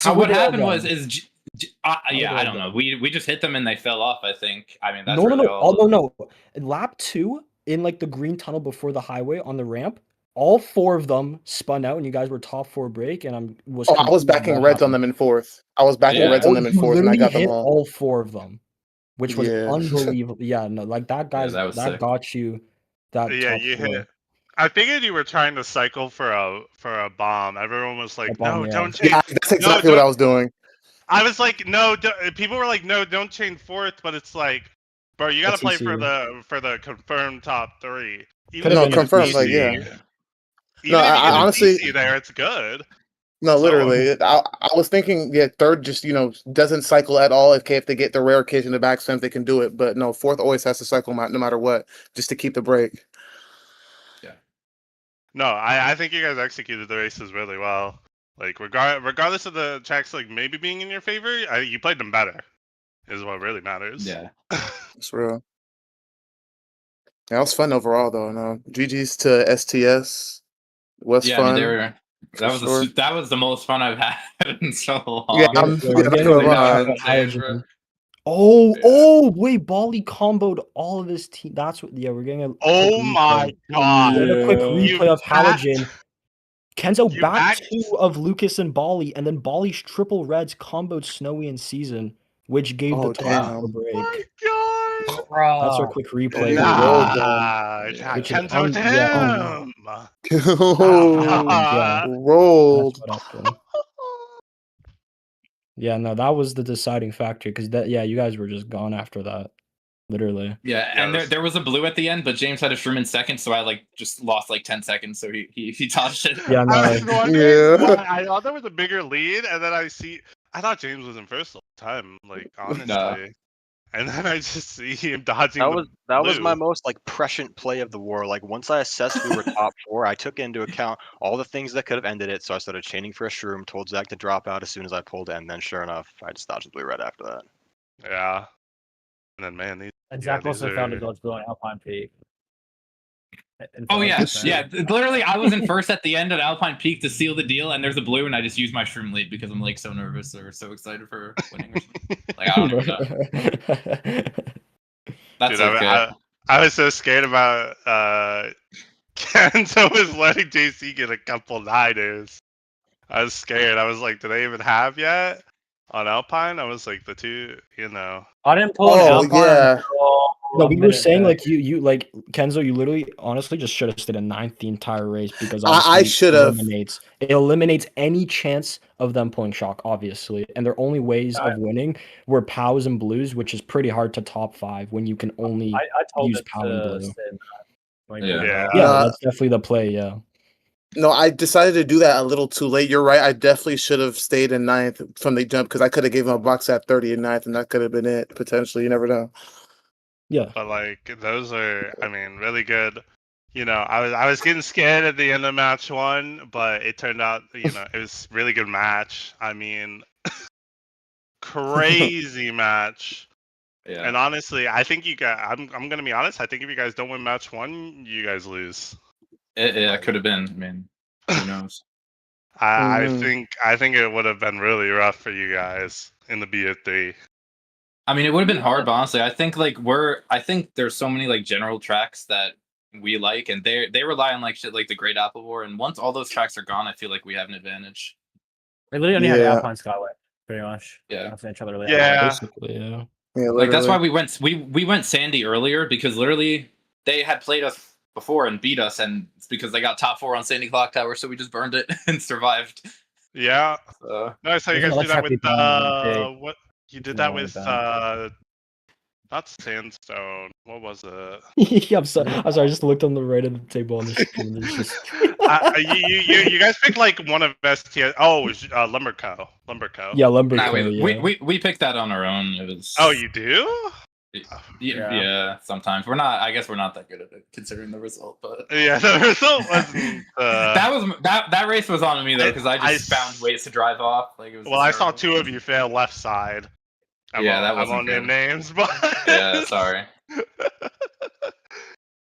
So How what did it all happened was go? yeah, it I all don't go? know. We just hit them and they fell off. I think. I mean, that's No, really all. Oh, no. Lap 2 in like the green tunnel before the highway on the ramp, all 4 of them spun out and you guys were top 4 break, and I was Oh, I was confused backing what Reds on happened. them in 4th. I was backing Yeah. Reds on them in You 4th, and I literally got them hit all. all 4 of them, which was Yeah. unbelievable. Yeah, no, like that Yeah, guy's that was that sick. got you that Yeah, top you 4. hit. I figured you were trying to cycle for a bomb. Everyone was like, bomb, "No, yeah. don't change." Yeah, that's No, exactly what I was doing. I was like, "No." People were like, "No, don't change 4th." But it's like, bro, you gotta play for the confirmed top 3. Even Could've if No, you get a confirmed. Like, TC, yeah. Yeah. No, even if you get I a honestly, TC there, it's good. no, So- literally. I was thinking, yeah, 3rd just, doesn't cycle at all. Okay, if they get the rare occasion to back stamp, they can do it. But no, 4th always has to cycle no matter what, just to keep the break. No, I think you guys executed the races really well. Like regardless of the tracks like maybe being in your favor, you played them better. Is what really matters. Yeah. It's real. Yeah, it was fun overall, though. No, GG's to STS. Was Yeah, fun. I mean, they were. for sure. That was the most fun I've had in so long. Yeah, We're that's getting what back I'm to on. Halogen. Yeah. Wait, Bali comboed all of his team. That's what. Yeah, we're getting a Oh quick my replay. god! We're getting a quick Yeah. replay of Halogen. Kenzo you back backed- 2 of Lucas and Bali, and then Bali's triple reds comboed Snowy and Season, which gave Oh, the top damn. 4 break. Oh my god! That's our quick replay. Nah, Which is Kenzo, damn. Yeah. Rolled. That's what happened. Yeah, no, that was the deciding factor because you guys were just gone after that, literally. Yeah, and there was a blue at the end, but James had a shroom in second, so I like just lost like 10 seconds, so he dodged it. Yeah, no. I was wondering why I thought there was a bigger lead, and then I thought James was in first the whole time, like honestly. Nah. And then I just see him dodging. That was my blue. most like prescient play of the war. Like once I assessed we were top 4, I took into account all the things that could have ended it. So I started chaining for a shroom, told Zach to drop out as soon as I pulled in, and then sure enough, I just dodged the blue red after that. Yeah. And then man, these. And yeah, Zach these also found a are- dodge blue on Alpine Peak. Oh yeah, 5%. yeah. Literally, I was in first at the end at Alpine Peak to seal the deal, and there's a blue, and I just used my shroom lead because I'm like so nervous or so excited for winning. Or something. Like I don't even know. That's Dude, okay. I was so scared about Kenzo was letting JC get a couple niners. I was scared. I was like, do they even have yet on Alpine? I was like, the two, I didn't pull an Oh, Alpine yeah. until No, we were minute saying back. like you like Kenzo, you literally honestly just should have stayed in ninth the entire race because I obviously should have. it eliminates any chance of them pulling shock, obviously. And their only ways of winning were POWs and blues, which is pretty hard to top 5 when you can only I told use it POW and to blue. stay in that. Yeah. Yeah, Nah. that's definitely the play, yeah. No, I decided to do that a little too late. You're right. I definitely should have stayed in ninth from the jump because I could have given him a box at 30 and ninth, and that could have been it potentially. You never know. Yeah. But like those are, I mean, really good. You know, I was getting scared at the end of match 1, but it turned out, you know, it was really good match. I mean, crazy match. Yeah. And honestly, I think you guys. I'm gonna be honest. I think if you guys don't win match 1, you guys lose. It could have been. I mean, who knows? Mhm. I think it would have been really rough for you guys in the BO3. I mean, it would have been hard, but honestly, I think I think there's so many like general tracks that we like, and they rely on like shit like the Great Apple War, and once all those tracks are gone, I feel like we have an advantage. We literally only had Yeah. Alpine Skyway, pretty much. Yeah. Nothing each other really. Yeah. Basically, yeah. Yeah, Like that's why literally. we went Sandy earlier because literally they had played us before and beat us, and it's because they got top 4 on Sandy Clock Tower, so we just burned it and survived. Yeah. So, No, I saw you There's guys an do that with electric bomb, what you did It's that really with bad. not sandstone. What was it? Yeah, I'm sorry. I just looked on the right of the table on the screen. There's just You guys picked like one of STS. Oh, it was Lumberco. Lumberco. yeah, Lumber nah, Co, yeah. we picked that on our own. It was Oh, you do? yeah. Sometimes we're not. I guess we're not that good at it considering the result, but Yeah, the result wasn't. that race was on me though because I just I found ways to drive off. Like it was. Well, I saw terrible. 2 of you fail left side. Yeah, that I wasn't won't name good. names, but Yeah, sorry.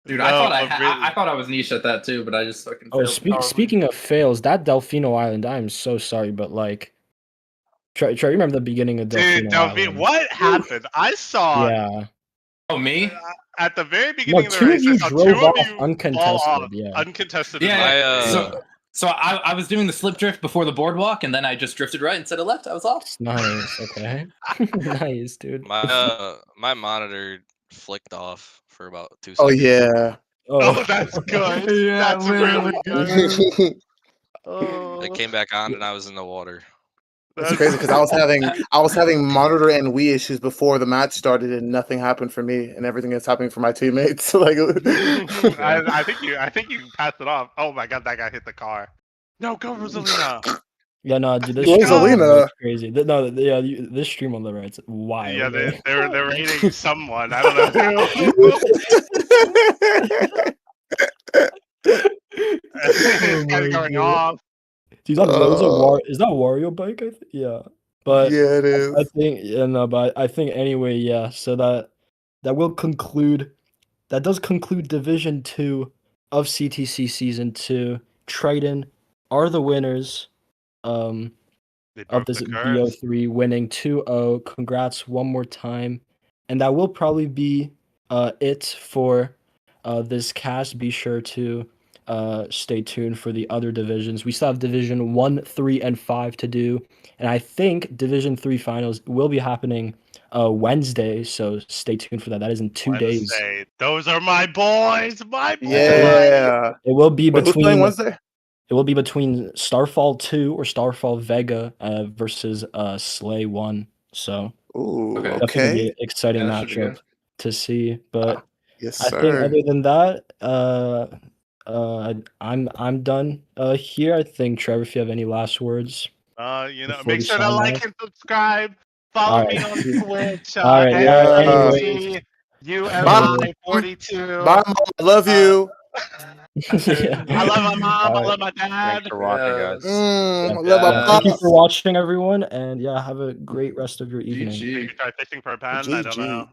Dude, I thought I was niche at that too, but I just fucking. Oh, failed horribly. speaking of fails, that Delfino Island, I am so sorry, but like, try remember the beginning of Delfino dude, Island. what happened? I saw Yeah. Oh, me? at the very No, beginning of the 2 of race. I you saw drove 2 of off you fall uncontested. off, Yeah. uncontested. in Yeah. left. So I was doing the slip drift before the boardwalk, and then I just drifted right instead of left. I was off. Nice. Okay. Nice, dude. My monitor flicked off for about 2 Oh seconds. yeah. Oh, that's good. Yeah, That's literally. really good. It Oh, came back on and I was in the water. It's crazy because I was having monitor and Wii issues before the match started, and nothing happened for me, and everything is happening for my teammates. Like, I think you passed it off. Oh my god, that guy hit the car. No, go Rosalina. Yeah, no, dude, this Rosalina. stream is crazy. This stream on the right's wild. Yeah, man. they're rating someone. I don't know who. It's kind of going off. Dude, is that Wario bike? I think, yeah. But yeah, it is. I think but I think anyway, yeah. So that will conclude. That does conclude Division 2 of CTC Season 2. Triton are the winners They of broke this the curse. BO3, winning 2-0. Congrats one more time. And that will probably be it for this cast. Be sure to stay tuned for the other divisions. We still have Division 1, 3, and 5 to do. And I think Division 3 finals will be happening Wednesday, so stay tuned for that. That is in 2 days. Wednesday. Those are my boys. My boys. Yeah. It will be Wait, who's playing between Wednesday? it will be between Starfall 2 or Starfall Vega versus Slay 1. So Ooh, Okay. definitely okay. be an exciting Yeah, that should be matchup to see. But Yes, I think sir. other than that, I'm done here. I think Trevor, if you have any last words. You know, Before make we sure to sign like off. and subscribe. Follow me Alright. on Twitch. Alright, yeah, NBC, Bye. UMI42. Bye, Mom. I love you. Yeah. I love my mom. I Alright. love my dad. Thanks for watching, guys. I love Yeah. my Thank you mom. for watching, everyone, and yeah, have a great rest of your evening. GG. Maybe try fishing for a pen. I don't know. GG.